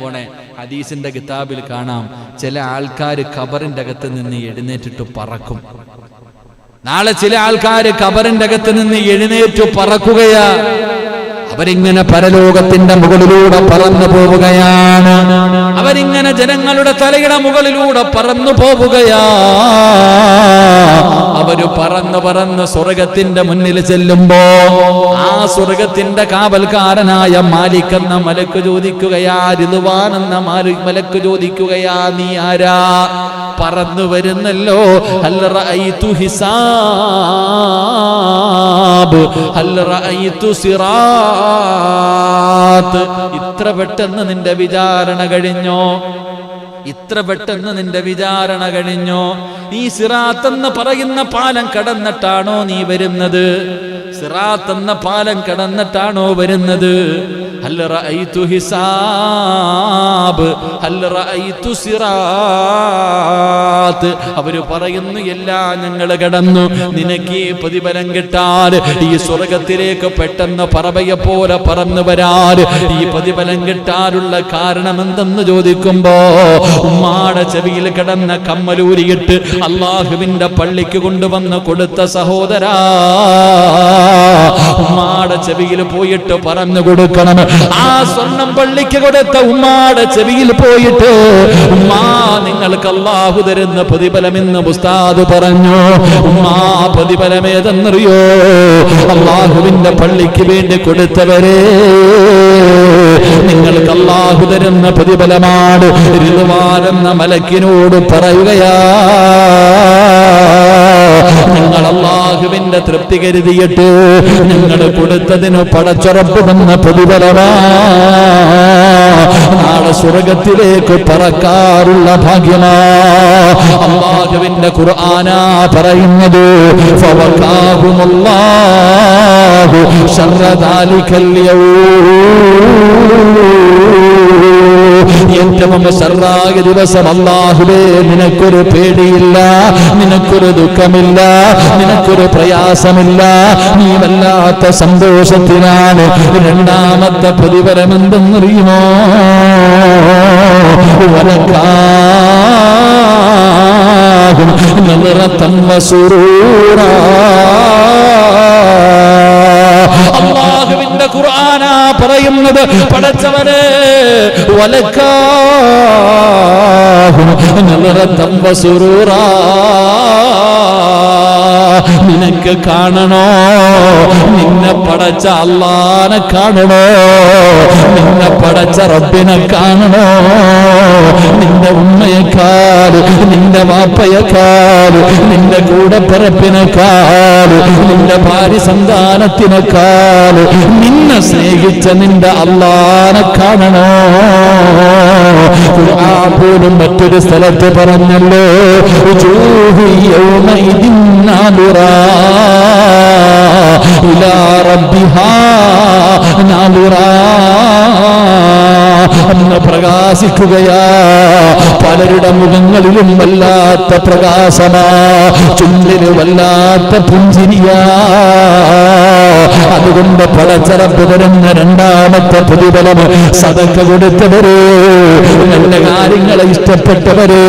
പോണേ? ഹദീസിന്റെ കിതാബിൽ കാണാം, ചില ആൾക്കാർ ഖബറിന്റെ അകത്ത് നിന്ന് എഴുന്നേറ്റിട്ട് പറക്കും. നാളെ ചില ആൾക്കാർ ഖബറിന്റെ അകത്ത് നിന്ന് എഴുന്നേറ്റ് പറക്കുകയാ. അവരിങ്ങനെ പരലോകത്തിന്റെ മുകളിലൂടെ പറന്നു പോവുകയാണ്. അവരിങ്ങനെ ജനങ്ങളുടെ തലയുടെ മുകളിലൂടെ പറന്നു പോവുകയാ. അവര് പറന്ന് സ്വർഗത്തിന്റെ മുന്നിൽ ചെല്ലുമ്പോ ആ സ്വർഗത്തിന്റെ കാവൽക്കാരനായ മാലിക് എന്ന മലക്ക് ചോദിക്കുകയാ, റിദ്വാൻ എന്ന മലക്ക് ചോദിക്കുകയാ, നീ ആരാ? പറന്നു വരുന്നല്ലോ. ഹൽ റഅയ്തു ഹിസാബ് ഹൽ റഅയ്തു സിറാത്ത്. ഇത്ര പെട്ടെന്ന് നിന്റെ വിചാരണ കഴിഞ്ഞോ? ഇത്ര പെട്ടെന്ന് നിന്റെ വിചാരണ കഴിഞ്ഞോ? ഈ സിറാത്ത് എന്ന് പറയുന്ന പാലം കടന്നിട്ടാണോ നീ വരുന്നത്? സിറാത്ത് എന്ന പാലം കടന്നിട്ടാണോ വരുന്നത്? ഹൽ റഅയ്തു ഹിസാബ് ഹൽ റഅയ്തു സിറാത്ത്. അവര് പറയുന്നു, എല്ലാം ഞങ്ങൾ കടന്നു, നിനക്ക് ഈ പ്രതിഫലം കിട്ടാൻ, ഈ സ്വർഗത്തിലേക്ക് പെട്ടെന്ന് പറവയെ പോലെ പറന്നു വരാൻ ഈ പ്രതിഫലം കിട്ടാനുള്ള കാരണം എന്തെന്ന് ചോദിക്കുമ്പോ ഉമ്മാടെ ചെവിയിൽ കിടന്ന കമ്മലൂരിയിട്ട് അള്ളാഹുവിന്റെ പള്ളിക്ക് കൊണ്ടുവന്ന് കൊടുത്ത സഹോദരാ, ഉമ്മാടെ ചെവിയിൽ പോയിട്ട് പറഞ്ഞു കൊടുക്കണം. ആ സ്വർണം പള്ളിക്ക് കൊടുത്ത ഉമ്മാടെ ചെവിയിൽ പോയിട്ട്, ഉമ്മാ നിങ്ങൾക്ക് അല്ലാഹു തരുന്ന പ്രതിഫലം എന്ന് ഉസ്താദ് പറഞ്ഞു. ഉമ്മാ പ്രതിഫലം ഏതെന്നറിയോ? അല്ലാഹുവിന്റെ പള്ളിക്ക് വേണ്ടി കൊടുത്തവരെ, നിങ്ങൾക്ക് അല്ലാഹു തരുന്ന പ്രതിഫലമാണ്. റിദ്വാൻ എന്ന മലക്കിനോട് പറയുകയാ, നിങ്ങൾ അല്ലാഹുവിന്റെ തൃപ്തി കരുതിയിട്ട് നിങ്ങൾ കൊടുത്തതിന് പടച്ചുറപ്പ് വന്ന പ്രതിഫലമാ. നാളെ സ്വർഗത്തിലേക്ക് പറക്കാറുള്ള ഭാഗ്യമാ. അല്ലാഹുവിന്റെ ഖുർആനാ പറയുന്നത് ഫവഖാഹുമുല്ലാഹു ശർറ ദാലികൽ ഏറ്റവും ശർറായ ദിവസം അല്ലാഹുവേ നിനക്കൊരു പേടിയില്ല, നിനക്കൊരു ദുഃഖമില്ല, നിനക്കൊരു പ്രയാസമില്ല, നീ വല്ലാത്ത സന്തോഷത്തിലാണ്. രണ്ടാമത്തെ പ്രതിഫലം എന്തെന്നറിയുമോ? വലക്കാഹും നളറതൻ വസുറൂറാ. അല്ലാഹുവിന്റെ ഖുർആനാ പറയുന്നത്, പടച്ചവനെ വലക്കാഹും നളറതൻ വസുറൂറാ. നിനക്ക് കാണണോ? നിന്നെ പടച്ച അല്ലാഹനെ കാണണോ? നിന്നെ പടച്ച റബ്ബിനെ കാണണോ? നിന്റെ ഉമ്മയെക്കാൾ, നിന്റെ വാപ്പയെക്കാൾ, നിന്റെ കൂടപ്പിറപ്പിനെക്കാൾ, നിന്റെ ഭാര്യ സന്താനത്തിനേക്കാൾ നിന്നെ സ്നേഹിച്ച നിന്റെ അല്ലാഹനെ കാണണോ? ഖുർആൻ പോലും മറ്റൊരു സ്ഥലത്ത് പറഞ്ഞല്ലോ, ഇലാ റബ്ബിഹാ നാദിറാ. അന്ന് പ്രകാശിക്കുകയാ. പലരുടെ മുഖങ്ങളിലും വല്ലാത്ത പ്രകാശമാ, ചുണ്ടിന് വല്ലാത്ത പുഞ്ചിരിയാ. അതുകൊണ്ട് പടച്ചറപ്പ് തരുന്ന രണ്ടാമത്തെ പ്രതിഫലം, സദഖ കൊടുത്തവരെ, നല്ല കാര്യങ്ങളെ ഇഷ്ടപ്പെട്ടവരെ,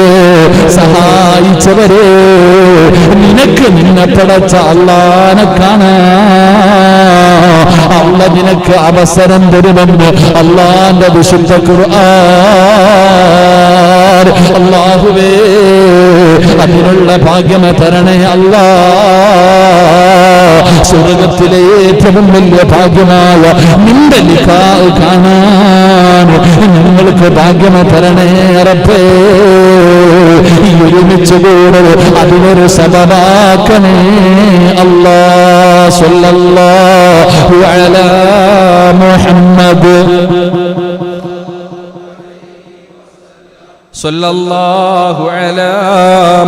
സഹായിച്ചവരെ, നിനക്ക് നിന്നെ പടച്ച അല്ലാഹനെ കാണാൻ അല്ലാഹ് നിനക്ക് അവസരം തരുമെന്ന് അല്ലാഹുവിന്റെ വിശുദ്ധ ഖുർആൻ. അല്ലാഹുവേ അതിനുള്ള ഭാഗ്യം തരണേ അല്ലാഹ്. സ്വർഗ്ഗത്തിലെ ഏറ്റവും വലിയ ഭാഗ്യമായ നിന്റെ നിക്കാഹ് കാണാൻ ഞങ്ങൾക്ക് ഭാഗ്യം തരണേ റബ്ബേ. ഈ ഒരുമിച്ച് കൂടെ അതിനൊരു സബബാക്കണേ അല്ലാഹ്. സ്വല്ലല്ലാഹു അലാ മുഹമ്മദ് സല്ലല്ലാഹു അലാ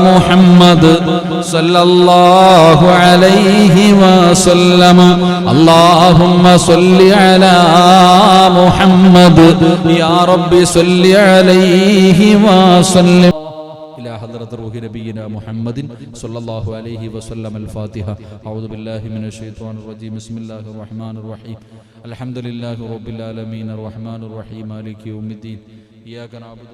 മുഹമ്മദ് സല്ലല്ലാഹു അലൈഹി വസല്ലം. അല്ലാഹുമ്മ സ്വല്ലി അലാ മുഹമ്മദ് യാ റബ്ബി സ്വല്ലി അലൈഹി വസല്ലം. إلى حضرة روح نبينا محمد صلى الله عليه وسلم. الفاتحة. أعوذ بالله من الشيطان الرجيم. بسم الله الرحمن الرحيم. الحمد لله رب العالمين الرحمن الرحيم مالك يوم الدين. إياك نعبد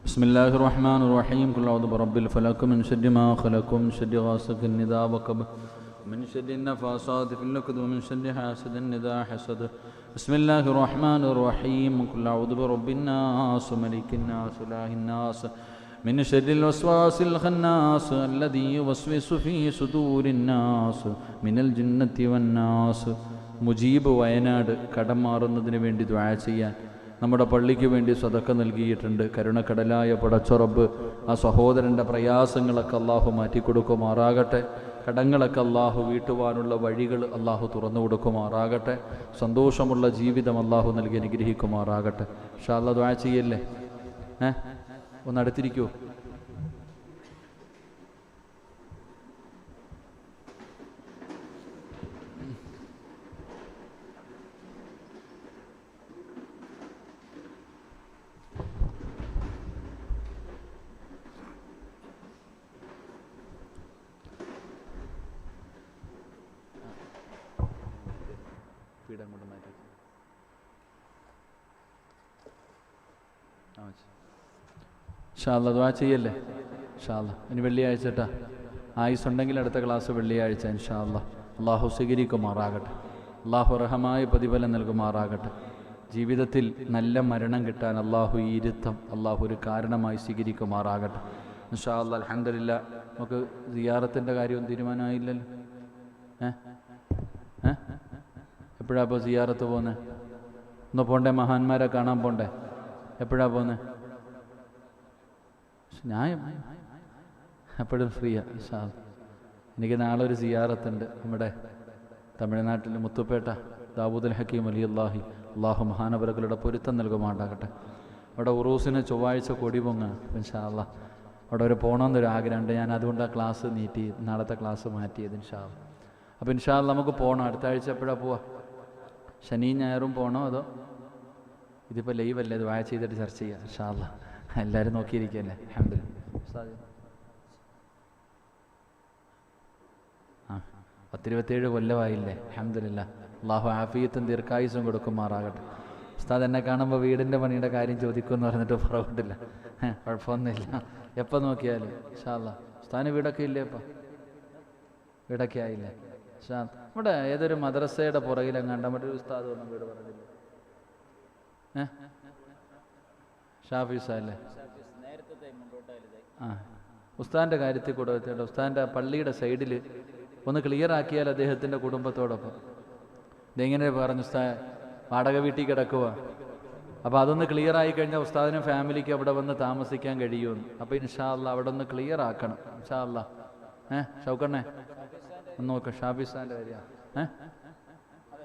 بسم الله الرحمن الرحيم. قل أعوذ برب الفلق من شر ما خلق من شر غاسق إذا وقب من شر النفاثات في العقد ومن شر حاسد إذا حسد. بسم الله الرحمن الرحيم. قل أعوذ برب الناس ملك الناس إله الناس من شر الوسواس الخناس الذي يوسوس في صدور الناس من الجنة والناس. മുജീബ് വയനാട് കടം മാറുന്നതിന് വേണ്ടി ദുആ ചെയ്യാൻ നമ്മുടെ പള്ളിക്ക് വേണ്ടി സദഖ നൽകിയിട്ടുണ്ട്. കരുണക്കടലായ പടച്ച റബ്ബ് ആ സഹോദരൻ്റെ പ്രയാസങ്ങളൊക്കെ അള്ളാഹു മാറ്റിക്കൊടുക്കുമാറാകട്ടെ. കടങ്ങളൊക്കെ അള്ളാഹു വീട്ടുവാനുള്ള വഴികൾ അള്ളാഹു തുറന്നു കൊടുക്കുമാറാകട്ടെ. സന്തോഷമുള്ള ജീവിതം അള്ളാഹു നൽകി അനുഗ്രഹിക്കുമാറാകട്ടെ. ഇൻഷാ അല്ലാഹ് ദുആ ചെയ്യല്ലേ? ഒന്ന് അടുത്തിരിക്കൂ. ഇൻഷാ അല്ലാഹ് ദുആ ചെയ്യല്ലേ? ഇൻഷാ അല്ലാഹ്. ഇനി വെള്ളിയാഴ്ച കേട്ടാ, ആയുസുണ്ടെങ്കിൽ അടുത്ത ക്ലാസ് വെള്ളിയാഴ്ച ഇൻഷാ അല്ലാഹ്. അള്ളാഹു സ്വീകരിക്കുമാറാകട്ടെ. അള്ളാഹു റഹമായ പ്രതിഫലം നൽകുമാറാകട്ടെ. ജീവിതത്തിൽ നല്ല മരണം കിട്ടാൻ അള്ളാഹു ഈ ഇരുത്തം അള്ളാഹു ഒരു കാരണമായി സ്വീകരിക്കുമാറാകട്ടെ. ഇൻഷാ അല്ലാഹ്. അൽഹംദുലില്ലാഹ്. നമുക്ക് സിയാറത്തിൻ്റെ കാര്യം തീരുമാനമായില്ലല്ലോ. എപ്പോഴാ ഇപ്പോൾ സിയാറത്ത് പോകുന്നത്? ഒന്ന് പോണ്ടേ, മഹാന്മാരെ കാണാൻ പോണ്ടേ? എപ്പോഴാ പോകുന്നത്? ഞാൻ എപ്പോഴും ഫ്രീയാ. എനിക്ക് നാളെ ഒരു സിയാറത്തുണ്ട് നമ്മുടെ തമിഴ്നാട്ടിൽ മുത്തുപ്പേട്ട ദാവൂദുൽ ഹക്കീം വലിയുല്ലാഹി, അള്ളാഹു മഹാനവറുകളുടെ പൊരുത്തം നൽകുമാണ്ടാകട്ടെ. അവിടെ ഉറൂസിന് ചൊവ്വാഴ്ച കൊടി പൊങ്ങ ഇൻഷാ അല്ലാഹ്. അവിടെ ഒരു പോകണമെന്നൊരു ആഗ്രഹമുണ്ട്. ഞാൻ അതുകൊണ്ട് ആ ക്ലാസ് നീട്ടി, നാളത്തെ ക്ലാസ് മാറ്റിയത് ഇൻഷാ അല്ലാഹ്. അപ്പോൾ ഇൻഷാ അല്ലാഹ് നമുക്ക് പോകണം. അടുത്ത ആഴ്ച എപ്പോഴാണ് പോവാ? ശനിയും ഞായറും പോകണോ അതോ ഇതിപ്പോൾ ലൈവല്ലേ, ഇത് വായ ചെയ്തിട്ട് ചർച്ച ചെയ്യാം ഇൻഷാ അല്ലാഹ്. എല്ലാവരും നോക്കിയിരിക്കുകയല്ലേ? അൽഹംദുലില്ലാഹ്. 10-27 കൊല്ലമായില്ലേ? അൽഹംദുലില്ലാഹ്. അള്ളാഹു ആഫിയത്തും ദീർഘായുസ്സും കൊടുക്കുമാറാകട്ടെ. ഉസ്താദ് എന്നെ കാണുമ്പോൾ വീടിൻ്റെ പണിയുടെ കാര്യം ചോദിക്കുമെന്ന് പറഞ്ഞിട്ട് പുറകോട്ടില്ല, കുഴപ്പമൊന്നുമില്ല. എപ്പോൾ നോക്കിയാലും ഇൻഷാ അല്ലാഹ്. ഉസ്താദിന് വീടൊക്കെ ഇല്ലേ? ഇപ്പം വീടൊക്കെ ആയില്ലേ? ഇവിടെ ഏതൊരു മദ്രസയുടെ പുറകിലെങ്ങാണ്ട് മറ്റൊരു ഉസ്താദ് ഒന്നും വീട് പറഞ്ഞില്ല. ഷാഫി ഉസ്താദല്ലേ? ഉസ്താദിൻ്റെ കാര്യത്തിൽ കൂടെ വെച്ചിട്ട് ഉസ്താദിൻ്റെ പള്ളിയുടെ സൈഡിൽ ഒന്ന് ക്ലിയർ ആക്കിയാൽ അദ്ദേഹത്തിൻ്റെ കുടുംബത്തോടൊപ്പം. ഇതെങ്ങനെ പറഞ്ഞു, ഉസ്താദ് വാടക വീട്ടിൽ കിടക്കുക, അപ്പോൾ അതൊന്ന് ക്ലിയർ ആയി കഴിഞ്ഞാൽ ഉസ്താദിനും ഫാമിലിക്ക് അവിടെ വന്ന് താമസിക്കാൻ കഴിയുമെന്ന്. അപ്പോൾ ഇൻഷാ അല്ലാഹ് അവിടെ ഒന്ന് ക്ലിയർ ആക്കണം ഇൻഷാ അല്ലാഹ്. ഷൗക്കണ്ണേ ഒന്ന് നോക്കാം, ഷാഫി ഉസ്താദിൻ്റെ കാര്യമാണ്.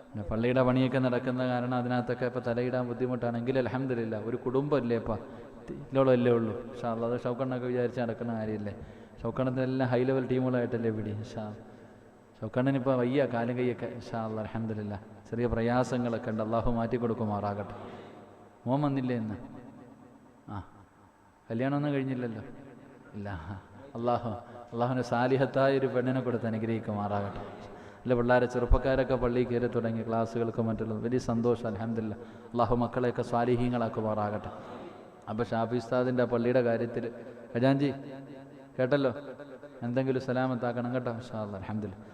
പിന്നെ പള്ളിയുടെ പണിയൊക്കെ നടക്കുന്ന കാരണം അതിനകത്തൊക്കെ ഇപ്പോൾ തലയിടാൻ ബുദ്ധിമുട്ടാണെങ്കിൽ അൽഹംദുലില്ലാഹ് ഒരു കുടുംബമല്ലേ ഇപ്പം ഇല്ലോളല്ലേ ഉള്ളൂ ഇൻഷാ അല്ലാഹ്. അത് ഷൗക്കണ്ണൊക്കെ വിചാരിച്ച് നടക്കുന്ന കാര്യമില്ലേ? ഷൗക്കണ്ണത്തിനെല്ലാം ഹൈ ലെവൽ ടീമുകളായിട്ടല്ലേ പിടി ഇൻഷാ അല്ലാഹ്. ഷൗക്കണ്ണനിപ്പോൾ വയ്യ, കാലും കൈയൊക്കെ ഇൻഷാ അല്ലാഹ് അൽഹംദുലില്ലാഹ്. ചെറിയ പ്രയാസങ്ങളൊക്കെ ഉണ്ട്, അള്ളാഹു മാറ്റി കൊടുക്കുമാറാകട്ടെ. മോൻ വന്നില്ലേ ഇന്ന്? കല്യാണമൊന്നും കഴിഞ്ഞില്ലല്ലോ? ഇല്ല. അള്ളാഹുവിന് സാലിഹത്തായ ഒരു പെണ്ണിനെ കൊടുത്ത് അനുഗ്രഹിക്കുമാറാകട്ടെ. അല്ല, പിള്ളേരെ ചെറുപ്പക്കാരൊക്കെ പള്ളിയിൽ കയറി തുടങ്ങി ക്ലാസ്സുകൾക്ക് മറ്റുള്ളത് വലിയ സന്തോഷം അൽഹംദുലില്ലാഹ്. അള്ളാഹു മക്കളെയൊക്കെ സ്വാലിഹീങ്ങളാക്കുമാറാകട്ടെ. അപ്പോൾ ഷാഫി ഉസ്താദിൻ്റെ പള്ളിയുടെ കാര്യത്തിൽ ഖജാൻജി കേട്ടല്ലോ, എന്തെങ്കിലും സലാമത്താക്കണം കേട്ടോ ഇൻഷാ അല്ലാഹ്. അൽഹംദുലില്ലാഹ്.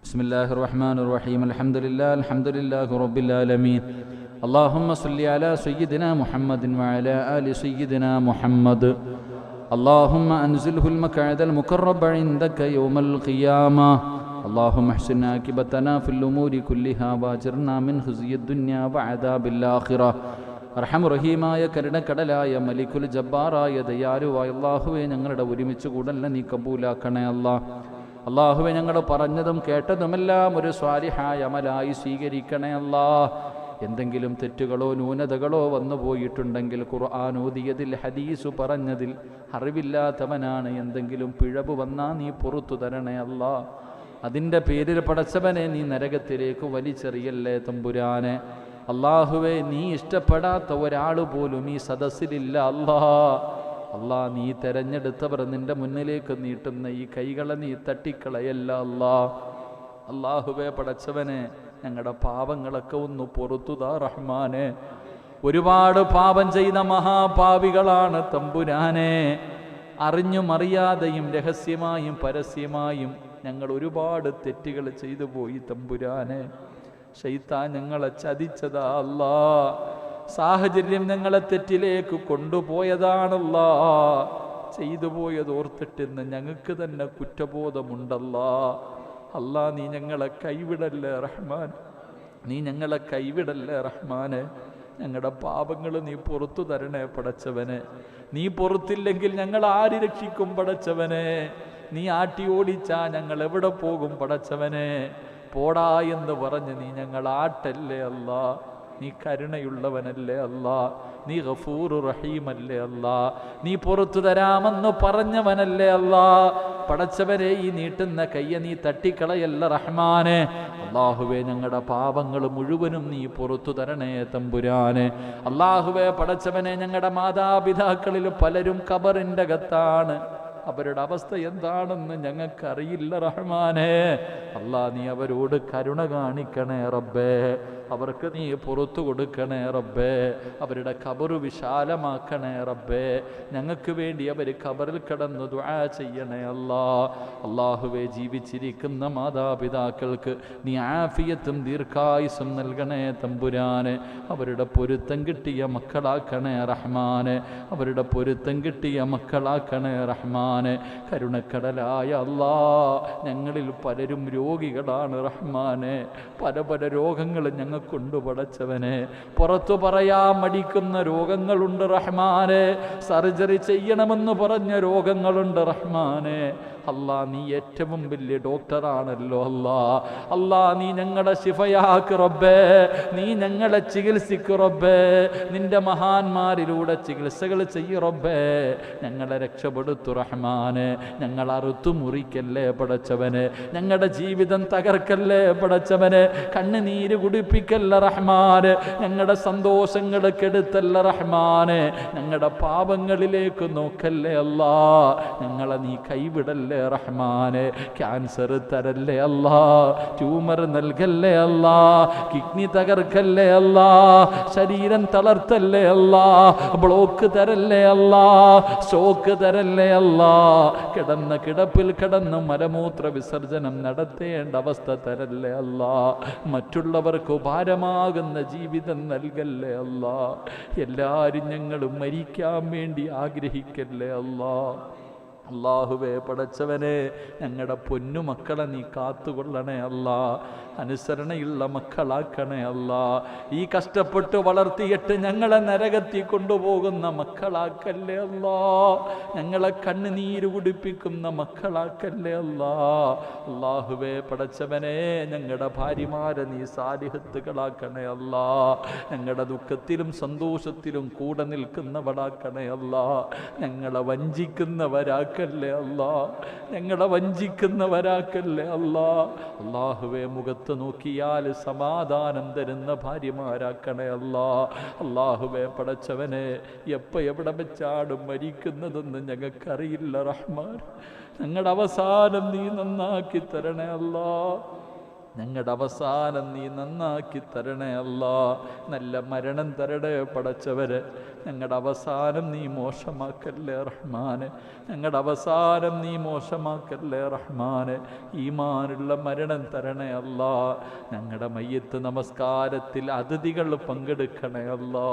ബിസ്മില്ലാഹിർ റഹ്മാനിർ റഹീം. അൽഹംദുലില്ലാഹി റബ്ബിൽ ആലമീൻ. اللهم صل على سيدنا محمد وعلى آل سيدنا محمد. اللهم أنزله المقعد المقرب عندك يوم القيامة. اللهم احسن عاقبتنا في الأمور كلها واجرنا من خزي الدنيا وعذاب الآخرة. അർഹം റഹീമായ കരുണക്കടലായ മലിക്കുൽ ജബ്ബാറായ ദയാലുവായ അല്ലാഹുവേ, ഞങ്ങളുടെ ഒരുമിച്ച് കൂടല്ല നീ കബൂലാക്കണേ അല്ലാഹ്. അല്ലാഹുവേ, ഞങ്ങൾ പറഞ്ഞതും കേട്ടതുമെല്ലാം ഒരു സ്വാലിഹായ അമലായി സ്വീകരിക്കണേ അല്ലാഹ്. എന്തെങ്കിലും തെറ്റുകളോ ന്യൂനതകളോ വന്നു പോയിട്ടുണ്ടെങ്കിൽ ഖുർആൻ ഓതിയതിൽ ഹദീസ് പറഞ്ഞതിൽ അറിവില്ലാത്തവനാണ്, എന്തെങ്കിലും പിഴവ് വന്നാൽ നീ പുറത്തു തരണേ അല്ലാഹ്. അതിൻ്റെ പേരിൽ പടച്ചവനെ നീ നരകത്തിലേക്ക് വലിച്ചെറിയല്ലേ തമ്പുരാനെ. അല്ലാഹുവേ, നീ ഇഷ്ടപ്പെടാത്ത ഒരാൾ പോലും ഈ സദസ്സിലില്ല അല്ലാ. നീ തെരഞ്ഞെടുത്തവർ നിന്റെ മുന്നിലേക്ക് നീട്ടുന്ന ഈ കൈകളെ നീ തട്ടിക്കളയല്ല അല്ലാഹുവേ. പടച്ചവനെ, ഞങ്ങളുടെ പാപങ്ങളൊക്കെ ഒന്ന് പൊറുത്തുതാ റഹ്മാനെ. ഒരുപാട് പാപം ചെയ്ത മഹാപാപികളാണ് തമ്പുരാനെ. അറിഞ്ഞും അറിയാതെയും രഹസ്യമായും പരസ്യമായും ഞങ്ങൾ ഒരുപാട് തെറ്റുകൾ ചെയ്തു പോയി തമ്പുരാനെ. ശൈത്താൻ ഞങ്ങളെ ചതിച്ചതാ അല്ലാ. സാഹചര്യം ഞങ്ങളെ തെറ്റിലേക്ക് കൊണ്ടുപോയതാണല്ലാ. ചെയ്തു പോയത് ഓർത്തിട്ടെന്ന് ഞങ്ങൾക്ക് തന്നെ കുറ്റബോധമുണ്ടല്ലാ. അല്ലാ, നീ ഞങ്ങളെ കൈവിടല്ലേ റഹ്മാൻ, നീ ഞങ്ങളെ കൈവിടല്ലേ റഹ്മാനെ. ഞങ്ങളുടെ പാപങ്ങൾ നീ പുറത്തു തരണേ പടച്ചവനെ. നീ പുറത്തില്ലെങ്കിൽ ഞങ്ങൾ ആര് രക്ഷിക്കും പടച്ചവനെ? നീ ആട്ടി ഓടിച്ചാ ഞങ്ങൾ എവിടെ പോകും പടച്ചവനെ? പോടാ എന്ന് പറഞ്ഞ് നീ ഞങ്ങൾ ആട്ടല്ലേ അല്ലാ. നീ കരുണയുള്ളവനല്ലേ അല്ലാ. നീ ഗഫൂർ റഹീമല്ലേ അല്ലാ. നീ പുറത്തു തരാമെന്ന് പറഞ്ഞവനല്ലേ അല്ലാ. പടച്ചവരെ, ഈ നീട്ടുന്ന കയ്യെ നീ തട്ടിക്കളയല്ല റഹ്മാനെ. അല്ലാഹുവേ, ഞങ്ങളുടെ പാപങ്ങൾ മുഴുവനും നീ പുറത്തു തരണേ തമ്പുരാനെ. അല്ലാഹുവേ പടച്ചവനെ, ഞങ്ങളുടെ മാതാപിതാക്കളിൽ പലരും ഖബറിൻ്റെ അകത്താണ്. അവരുടെ അവസ്ഥ എന്താണെന്ന് ഞങ്ങൾക്കറിയില്ല റഹ്മാനെ. അല്ലാ, നീ അവരോട് കരുണ കാണിക്കണേ റബ്ബേ. അവർക്ക് നീ പുറത്തു കൊടുക്കണേ റബ്ബേ. അവരുടെ ഖബറ് വിശാലമാക്കണേ റബ്ബേ. ഞങ്ങൾക്ക് വേണ്ടി അവർ ഖബറിൽ കിടന്ന് ദുആ ചെയ്യണേ അല്ലാ. അല്ലാഹുവേ, ജീവിച്ചിരിക്കുന്ന മാതാപിതാക്കൾക്ക് നീ ആഫിയത്തും ദീർഘായുസ്സും നൽകണേ തമ്പുരാനെ. അവരുടെ പൊരുത്തം കിട്ടിയ മക്കളാക്കണേ റഹ്മാനെ. അവരുടെ പൊരുത്തം കിട്ടിയ മക്കളാക്കണേ റഹ്മാനെ. കരുണക്കടലായ അല്ലാ, ഞങ്ങളിൽ പലരും രോഗികളാണ് റഹ്മാനെ. പല പല രോഗങ്ങൾ ഞങ്ങൾക്കുണ്ട് പടച്ചവനെ. പുറത്തു പറയാൻ മടിക്കുന്ന രോഗങ്ങളുണ്ട് റഹ്മാനെ. സർജറി ചെയ്യണമെന്ന് പറഞ്ഞ രോഗങ്ങളുണ്ട് റഹ്മാനെ. അല്ലാ, നീ ഏറ്റവും വലിയ ഡോക്ടറാണല്ലോ അല്ലാ. അല്ലാ, നീ ഞങ്ങളെ ശിഫയാക്ക് റബ്ബേ. നീ ഞങ്ങളെ ചികിത്സിക്കു റബ്ബേ. നിന്റെ മഹാന്മാരിലൂടെ ചികിത്സകൾ ചെയ്യ് റബ്ബേ. ഞങ്ങളെ രക്ഷപ്പെടുത്തു റഹ്മാനെ. ഞങ്ങൾ അറുത്തു മുറിക്കല്ലേ പടച്ചവനെ. ഞങ്ങളുടെ ജീവിതം തകർക്കല്ലേ പടച്ചവനെ. കണ്ണുനീര് കുടിപ്പിക്കല്ല റഹ്മാനെ. ഞങ്ങളുടെ സന്തോഷങ്ങൾ കെടുത്തല്ല റഹ്മാനെ. ഞങ്ങളുടെ പാപങ്ങളിലേക്ക് നോക്കല്ലേ അല്ലാ. ഞങ്ങളെ നീ കൈവിടല്ലേ റഹ്മാനെ. ക്യാൻസർ തരല്ലേ അല്ലാ. ട്യൂമർ നൽകല്ലേ അല്ലാ. കിഡ്നി തകർക്കല്ലേ അല്ലാ. ശരീരം തളർത്തല്ലേ അല്ലാ. ബ്ലോക്ക് തരല്ലേ അല്ലാ. ഷോക്ക് തരല്ലേ അല്ലാ. കിടന്ന കിടപ്പിൽ കിടന്ന് മലമൂത്ര വിസർജനം നടത്തേണ്ട അവസ്ഥ തരല്ലേ അല്ലാ. മറ്റുള്ളവർക്ക് ഭാരമാകുന്ന ജീവിതം നൽകല്ലേ അല്ലാ. എല്ലാവരും ഞങ്ങൾ മരിക്കാൻ വേണ്ടി ആഗ്രഹിക്കല്ലേ അല്ലാ. അല്ലാഹുവേ പടച്ചവനെ, ഞങ്ങളുടെ പൊന്നു മക്കളെ നീ കാത്തുകൊള്ളണേ അല്ലാ. അനുസരണയുള്ള മക്കളാക്കണേ അല്ലാ. ഈ കഷ്ടപ്പെട്ട് വളർത്തിയിട്ട് ഞങ്ങളെ നരകത്തിൽ കൊണ്ടുപോകുന്ന മക്കളാക്കല്ലേ അല്ലാ. ഞങ്ങളെ കണ്ണുനീര് കുടിപ്പിക്കുന്ന മക്കളാക്കല്ലേ അല്ലാ. അല്ലാഹുവേ പടച്ചവനെ, ഞങ്ങളുടെ ഭാര്യമാരെ നീ സാലിഹത്തുകളാക്കണേ അല്ലാ. ഞങ്ങളുടെ ദുഃഖത്തിലും സന്തോഷത്തിലും കൂടെ നിൽക്കുന്നവളാക്കണേ അല്ലാ. ഞങ്ങളെ വഞ്ചിക്കുന്നവരാക്കല്ലേ അല്ലാ. ഞങ്ങളെ വഞ്ചിക്കുന്നവരാക്കല്ലേ അല്ലാ. അല്ലാഹുവേ, മുഖത്ത് നോക്കിയാൽ സമാധാനം തരുന്ന ഭാര്യമാരാക്കണേ അല്ലാ. അല്ലാഹുവേ പടച്ചവനെ, എവിടെ വെച്ചാണ് മരിക്കുന്നതെന്ന് ഞങ്ങൾക്കറിയില്ല റഹ്മാൻ. ഞങ്ങളുടെ അവസാനം നീ നന്നാക്കി തരണേ അല്ലാ. ഞങ്ങളുടെ അവസാനം നീ നന്നാക്കി തരണേ അല്ലാ. നല്ല മരണം തരണേ പടച്ചവരെ. ഞങ്ങളുടെ അവസാനം നീ മോശമാക്കല്ലേ റഹ്മാനെ. ഞങ്ങളുടെ അവസാനം നീ മോശമാക്കല്ലേ റഹ്മാനെ. ഈമാനുള്ള മരണം തരണേ അല്ലാ. ഞങ്ങളുടെ മയ്യത്ത് നമസ്കാരത്തിൽ അതിഥികൾ പങ്കെടുക്കണേ അല്ലാ.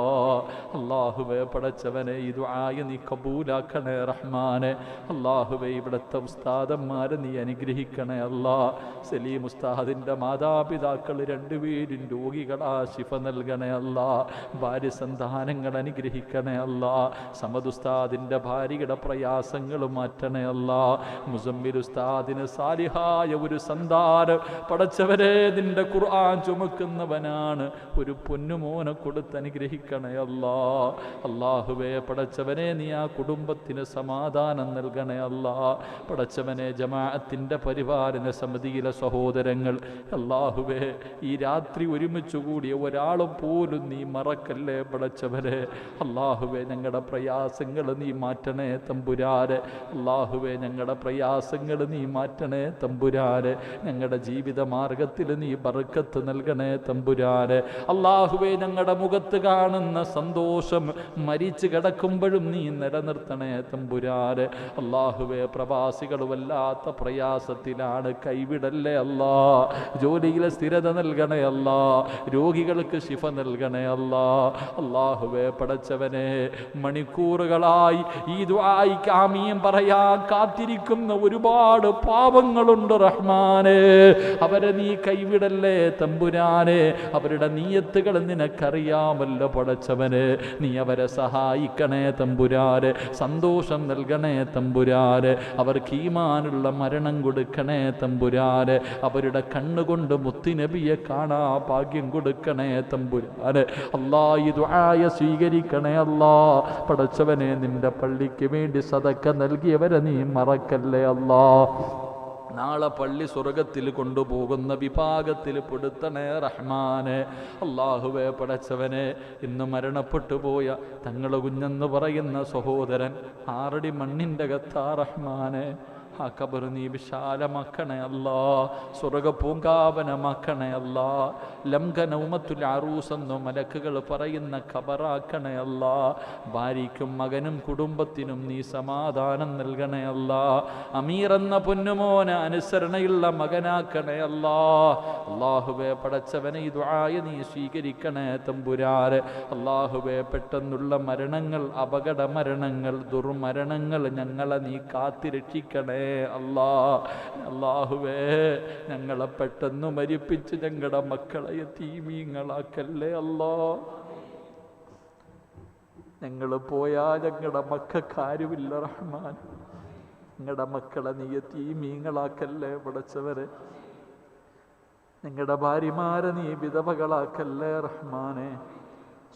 അല്ലാഹുവേ പടച്ചവനെ, ഈ ദുആ നീ കബൂലാക്കണേ റഹ്മാനെ. അല്ലാഹുവേ, ഇവിടുത്തെ ഉസ്താദന്മാരെ നീ അനുഗ്രഹിക്കണേ അല്ലാ. സലീം ഉസ്താദിൻ്റെ മാതാപിതാക്കൾ രണ്ടുപേരും രോഗികളാ, ശിഫ നൽകണേ അല്ലാ. ഭാര്യ സന്താനങ്ങൾ അനുഗ്രഹിക്കണേ അല്ലാ. സമദ് ഉസ്താദിൻ്റെ ഭാര്യയുടെ പ്രയാസങ്ങൾ മാറ്റണേ അല്ലാ. മുസമ്മിൽ ഉസ്താദിന് സാലിഹായ ഒരു സന്താനം പടച്ചവരെ, നിന്റെ ഖുർആൻ ചുമക്കുന്നവനാണ്. ഒരു പൊന്നുമോനെ കൊടുത്ത് അനുഗ്രഹിക്കണേ അല്ലാ. അല്ലാഹുവേ പടച്ചവനെ, നീ ആ കുടുംബത്തിന് സമാധാനം നൽകണേ അല്ലാ. പടച്ചവനെ, ജമാഅത്തിൻ്റെ പരിപാലന സമിതിയിലെ സഹോദരങ്ങൾ അല്ലാഹുവേ, ഈ രാത്രി ഒരുമിച്ച് കൂടിയ ഒരാൾ പോലും നീ മറക്കല്ലേ പടച്ചവരെ. അല്ലാഹുവേ, ഞങ്ങളുടെ പ്രയാസങ്ങൾ നീ മാറ്റണേ തമ്പുരാനെ. അല്ലാഹുവേ, ഞങ്ങളുടെ പ്രയാസങ്ങൾ നീ മാറ്റണേ തമ്പുരാനെ. ഞങ്ങളുടെ ജീവിത മാർഗത്തിൽ നീ ബർക്കത്ത് നൽകണേ തമ്പുരാനെ. അല്ലാഹുവേ, ഞങ്ങളുടെ മുഖത്ത് കാണുന്ന സന്തോഷം മരിച്ചു കിടക്കുമ്പോഴും നീ നിലനിർത്തണേ തമ്പുരാനെ. അല്ലാഹുവേ, പ്രവാസികൾ വല്ലാത്ത പ്രയാസത്തിലാണ്, കൈവിടല്ലേ അല്ലാ. ജോലിയിലെ സ്ഥിരത നൽകണേ അല്ലാ. രോഗികൾക്ക് ശിഫ നൽകണേ അല്ലാ. അല്ലാഹുവേ പടച്ചവനെ, മണിക്കൂറുകളായി ഈ ദുആയിക്ക് ആമീൻ പറയാൻ കാത്തിരിക്കുന്ന ഒരുപാട് പാവങ്ങളുണ്ട് റഹ്മാനെ. അവരെ നീ കൈവിടല്ലേ തമ്പുരാനെ. അവരുടെ നിയത്തുകൾ നിനക്കറിയാമല്ലോ പടച്ചവനെ. നീ അവരെ സഹായിക്കണേ തമ്പുരാനെ. സന്തോഷം നൽകണേ തമ്പുരാനെ. അവർക്ക് ഈമാനുള്ള മരണം കൊടുക്കണേ തമ്പുരാനെ. അവരുടെ കണ്ണുകൊണ്ട് മുത്തുനബിയെ കാണാ ഭാഗ്യം കൊടുക്കണേ തമ്പുരാനെ. അല്ലാ, ഈ ദുആ സ്വീകരിക്കണേ അല്ലാ. പടച്ചവനെ, നിന്റെ പള്ളിക്ക് വേണ്ടി സദക്ക നൽകിയവരെ നീ മറക്കല്ലേ അല്ലാ. നാളെ പള്ളി സ്വർഗത്തിൽ കൊണ്ടുപോകുന്ന വിഭാഗത്തിൽ പെടുത്തണേ റഹ്മാനെ. അല്ലാഹുവേ പടച്ചവനെ, ഇന്ന് മരണപ്പെട്ടു പോയ തങ്ങളെ കുഞ്ഞെന്ന് പറയുന്ന സഹോദരൻ ആറടി മണ്ണിൻ്റെ അകത്താ റഹ്മാനെ. ആ ഖബർ നീ വിശാലമാക്കണേ അല്ലാ, സ്വർഗപൂങ്കാവനമാക്കണേ അല്ലാ, ലംഘനൗമത്തുൽ അറൂസ് എന്നു മലക്കുകൾ പറയുന്ന ഖബറാക്കണേ അല്ലാ. ഭാര്യയ്ക്കും മകനും കുടുംബത്തിനും നീ സമാധാനം നൽകണേ അല്ലാ. അമീർ എന്ന പൊന്നുമോനെ അനുസരണയുള്ള മകനാക്കണേ അല്ലാ. അല്ലാഹുവേ പടച്ചവനെ ഈ ദുആയ നീ സ്വീകരിക്കണേ തമ്പുരാനെ. അല്ലാഹുവേ പെട്ടെന്നുള്ള മരണങ്ങൾ, അപകട മരണങ്ങൾ, ദുർമരണങ്ങൾ ഞങ്ങളെ നീ കാത്തിരക്ഷിക്കണേ അല്ലാ. അല്ലാഹുവേ ഞങ്ങളെ പെട്ടെന്ന് മരിപ്പിച്ച് ഞങ്ങളുടെ മക്കളെ യതീമീങ്ങളാക്കല്ലേ അല്ലാ. ഞങ്ങൾ പോയാൽ ഞങ്ങളുടെ മക്കൾക്കാരുമില്ല റഹ്മാൻ. ഞങ്ങളുടെ മക്കളെ നീ യതീമീങ്ങളാക്കല്ലേ പടച്ചവരെ. ഞങ്ങളുടെ ഭാര്യമാരെ നീ വിധവകളാക്കല്ലേ റഹ്മാനെ.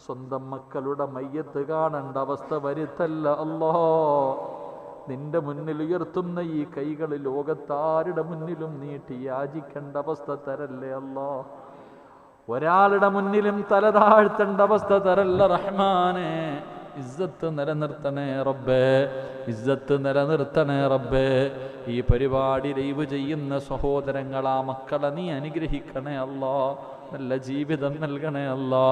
സ്വന്തം മക്കളുടെ മയ്യത്ത് കാണേണ്ട അവസ്ഥ വരുത്തല്ല അല്ലാ. നിന്റെ മുന്നിൽ ഉയർത്തുന്ന ഈ കൈകൾ ലോകത്താരുടെ മുന്നിലും നീട്ടി യാചിക്കേണ്ട അവസ്ഥ തരല്ലേ അല്ലാ. ഒരാളുടെ മുന്നിലും തല താഴ്ത്തേണ്ട അവസ്ഥ തരല്ല റഹ്മാനെ. ഇസ്സത്ത് നിലനിർത്തണേ റബ്ബേ, ഇസ്സത്ത് നിലനിർത്തണേ റബ്ബേ. ഈ പരിപാടി ലൈവ് ചെയ്യുന്ന സഹോദരങ്ങളാ മക്കളെ നീ അനുഗ്രഹിക്കണേ അല്ലാ. നല്ല ജീവിതം നൽകണേ അല്ലാ.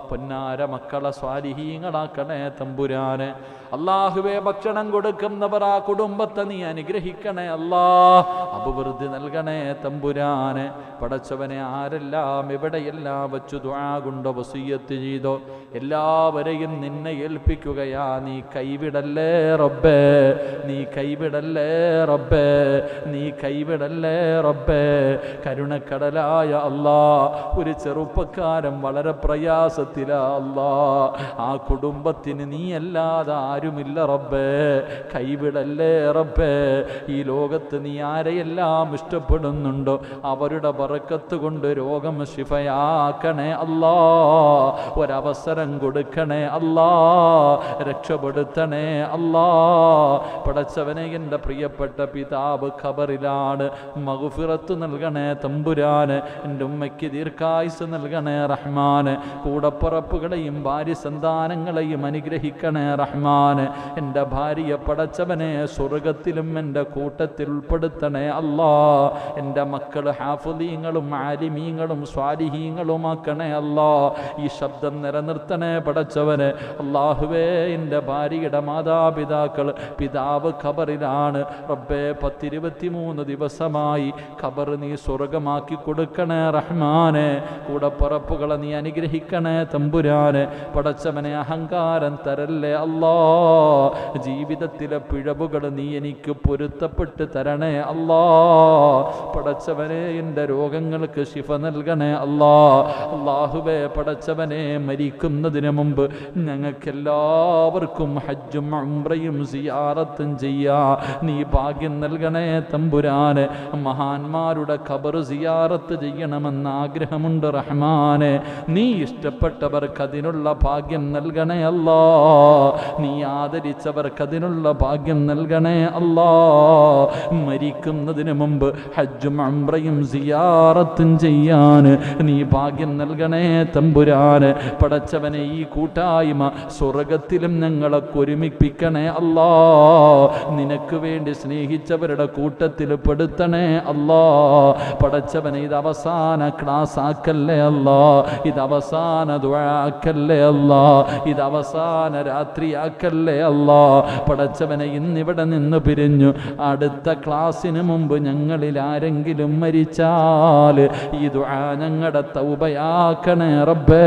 പൊന്നാര മക്കളെ സ്വാലിഹീങ്ങളാക്കണേ തമ്പുരാനെ. അല്ലാഹുവേ ഭക്ഷണം കൊടുക്കുന്നവർ ആ കുടുംബത്തെ നീ അനുഗ്രഹിക്കണേ അല്ലാ. അഭിവൃദ്ധി നൽകണേ തമ്പുരാനെ. പടച്ചവനെ ആരെല്ലാം എവിടെയെല്ലാം വച്ചു ദുആ കൊണ്ട് വസിയ്യത്ത് ചെയ്തോ എല്ലാവരെയും നിന്നെ ഏൽപ്പിക്കുകയാ. നീ കൈവിടല്ലേ റബ്ബേ, നീ കൈവിടല്ലേ റബ്ബേ, നീ കൈവിടല്ലേ റബ്ബേ. കരുണക്കടലായ അല്ലാ, ഒരു ചെറുപ്പക്കാരൻ വളരെ പ്രയാസത്തിലാ അല്ലാ. ആ കുടുംബത്തിന് നീ അല്ലാതെ ആരുമില്ല റബ്ബേ. കൈവിടല്ലേ റബ്ബേ. ഈ ലോകത്ത് നീ ആരെയെല്ലാം ഇഷ്ടപ്പെടുന്നുണ്ടോ അവരുടെ ബറക്കത്ത് കൊണ്ട് രോഗം ശിഫയാക്കണേ അല്ലാ. ഒരവസരം കൊടുക്കണേ അല്ലാ, രക്ഷപ്പെടുത്തണേ അല്ലാ. പടച്ചവനെ എൻ്റെ പ്രിയപ്പെട്ട പിതാവ് ഖബറിലാണ്, മഗ്ഫിറത്ത് നൽകണേ തമ്പുരാന്. എൻ്റെ ഉമ്മയ്ക്ക് ദീർഘായുസ് നൽകണേ റഹ്മാന്. കൂടപ്പുറപ്പുകളെയും ഭാര്യ സന്താനങ്ങളെയും അനുഗ്രഹിക്കണേ റഹ്മാൻ. എൻ്റെ ഭാര്യയെ പടച്ചവനെ സ്വർഗത്തിലും എൻ്റെ കൂട്ടത്തിൽ ഉൾപ്പെടുത്തണേ അല്ലാ. എൻ്റെ മക്കൾ ഹാഫിളീങ്ങളും ആലിമീങ്ങളും സ്വാലിഹീങ്ങളുമാക്കണേ അല്ലാ. ഈ ശബ്ദം നിലനിർത്തണേ പടച്ചവനെ. അല്ലാഹുവേ എൻ്റെ ഭാര്യയുടെ മാതാപിതാക്കൾ, പിതാവ് ഖബറിലാണ് റബ്ബേ. 10-23 ദിവസമായി ഖബർ നീ സ്വർഗമാക്കി കൊടുക്കണേ റഹ്മാനെ. കൂടപ്പുറപ്പുകളെ നീ അനുഗ്രഹിക്കണേ തമ്പുരാനെ. പടച്ചവനെ അഹങ്കാരം തരല്ലേ അല്ലാ. ജീവിതത്തിലെ പിഴവുകൾ നീ എനിക്ക് പൊരുത്തപ്പെട്ട് തരണേ അല്ലാ. പടച്ചവനെ എൻ്റെ രോഗങ്ങൾക്ക് ശിഫ നൽകണേ അല്ലാ. അല്ലാഹുവേ പടച്ചവനെ മരിക്കുന്നതിന് മുമ്പ് ഞങ്ങൾക്കെല്ലാവർക്കും ഹജ്ജും ഉംറയും സിയാറത്തും ചെയ്യാ നീ ഭാഗ്യം നൽകണേ തമ്പുരാനെ. മഹാന്മാരുടെ ഖബർ സിയാറത്ത് ചെയ്യണമെന്ന് ആഗ്രഹമുണ്ട് റഹ്മാനെ. നീ ഇഷ്ടപ്പെട്ടവർക്ക് അതിനുള്ള ഭാഗ്യം നൽകണേ അല്ലാ. നീ ആദരിച്ചവർക്ക് അതിനുള്ള ഭാഗ്യം നൽകണേ അല്ലാ. മരിക്കുന്നതിന് മുമ്പ് ഹജ്ജും ഉംറയും സിയാറത്തും ചെയ്യാൻ നീ ഭാഗ്യം നൽകണേ തമ്പുരാന്. പടച്ചവനെ ഈ കൂട്ടായ്മ സ്വർഗത്തിലും ഞങ്ങളെ ഒരുമിപ്പിക്കണേ അല്ലാ. നിനക്ക് വേണ്ടി സ്നേഹിച്ചവരുടെ കൂട്ടത്തിൽ പെടുത്തണേ അല്ലാ. പടച്ചവനെ ഇത് അവസാന ക്ലാസ് ആക്കല്ലേ അല്ലാ. ഇത് അവസാന ദുആ ആക്കല്ലേ അല്ലാ. ഇത് അവസാന രാത്രി ആക്കല്ലേ അല്ലാ. പടച്ചവനെ ഇന്നിവിടെ നിന്ന് പിരിഞ്ഞു അടുത്ത ക്ലാസ്സിന് മുമ്പ് ഞങ്ങളിൽ ആരെങ്കിലും മരിച്ചാൽ ഈ ദുആ ഞങ്ങളുടെ തൗബയാക്കണേ റബ്ബേ.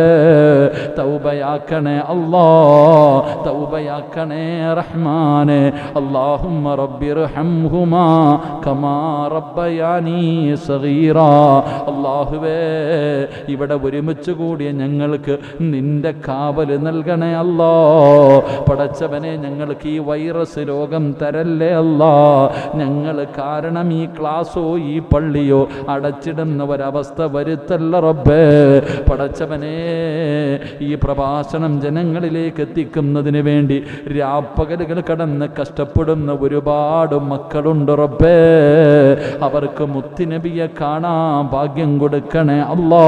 തൗബയാക്കണേ അല്ലാ. തൗബയാക്കണേ റഹ്മാനെ. അല്ലാഹുമ്മ റബ്ബിർഹംഹുമാ കമാ റബ്ബയാനി സഗീറാ. അല്ലാഹുവേ ഇവിടെ ഒരുമിച്ച് കൂടിയ ഞങ്ങൾക്ക് നിന്റെ കാവൽ നൽകണേ അല്ലാ. പടച്ചവനെ ഞങ്ങൾക്ക് ഈ വൈറസ് രോഗം തരല്ലേ അല്ലാ. ഞങ്ങൾ കാരണം ഈ ക്ലാസ്സോ ഈ പള്ളിയോ അടച്ചിടുന്ന ഒരവസ്ഥ വരുത്തല്ല റബ്ബേ. പടച്ചവനെ ഈ പ്രഭാഷണം ജനങ്ങളിലേക്ക് എത്തിക്കുന്നതിന് വേണ്ടി രാപ്പകലുകൾ കിടന്ന് കഷ്ടപ്പെടുന്ന ഒരുപാട് മക്കളുണ്ട് റബ്ബേ. അവർക്ക് മുത്തുനബിയെ കാണാൻ ഭാഗ്യം കൊടുക്കണേ അല്ലാ.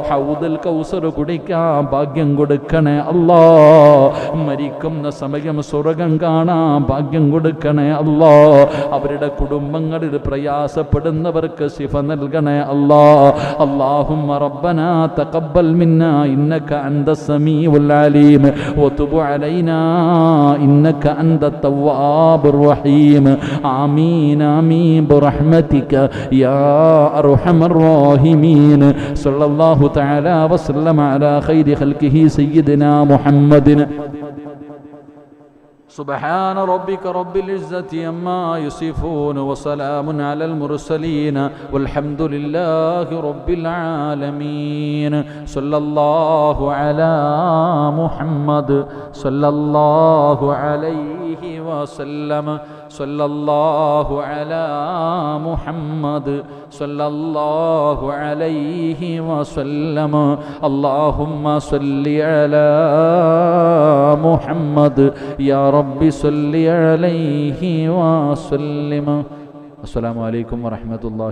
ഹൗദുൽ കൗസർ കുടിക്കാൻ ഭാഗ്യം കൊടുക്കണേ അല്ലാ. മരിക്കുന്ന സമയം സ്വർഗം കാണാൻ ഭാഗ്യം കൊടുക്കണേ അല്ലാ. അവരുടെ കുടുംബങ്ങളിൽ പ്രയാസപ്പെടുന്നവർക്ക് ശിഫ നൽകണേ അല്ലാ. اللهم ربنا تقبل منا إنك أنت السميع العليم وتب علينا إنك أنت التواب الرحيم. آمين آمين برحمتك يا أرحم الراحمين. صلى الله تعالى وسلم على خير خلقه سيدنا محمد. سبحان ربك رب العزة عما يصفون وسلام على المرسلين والحمد لله رب العالمين. صلى الله على محمد صلى الله عليه وسلم. صلى الله على محمد صلى الله عليه وسلم. اللهم صل على محمد يا رب صل عليه وسلم. السلام عليكم ورحمة الله.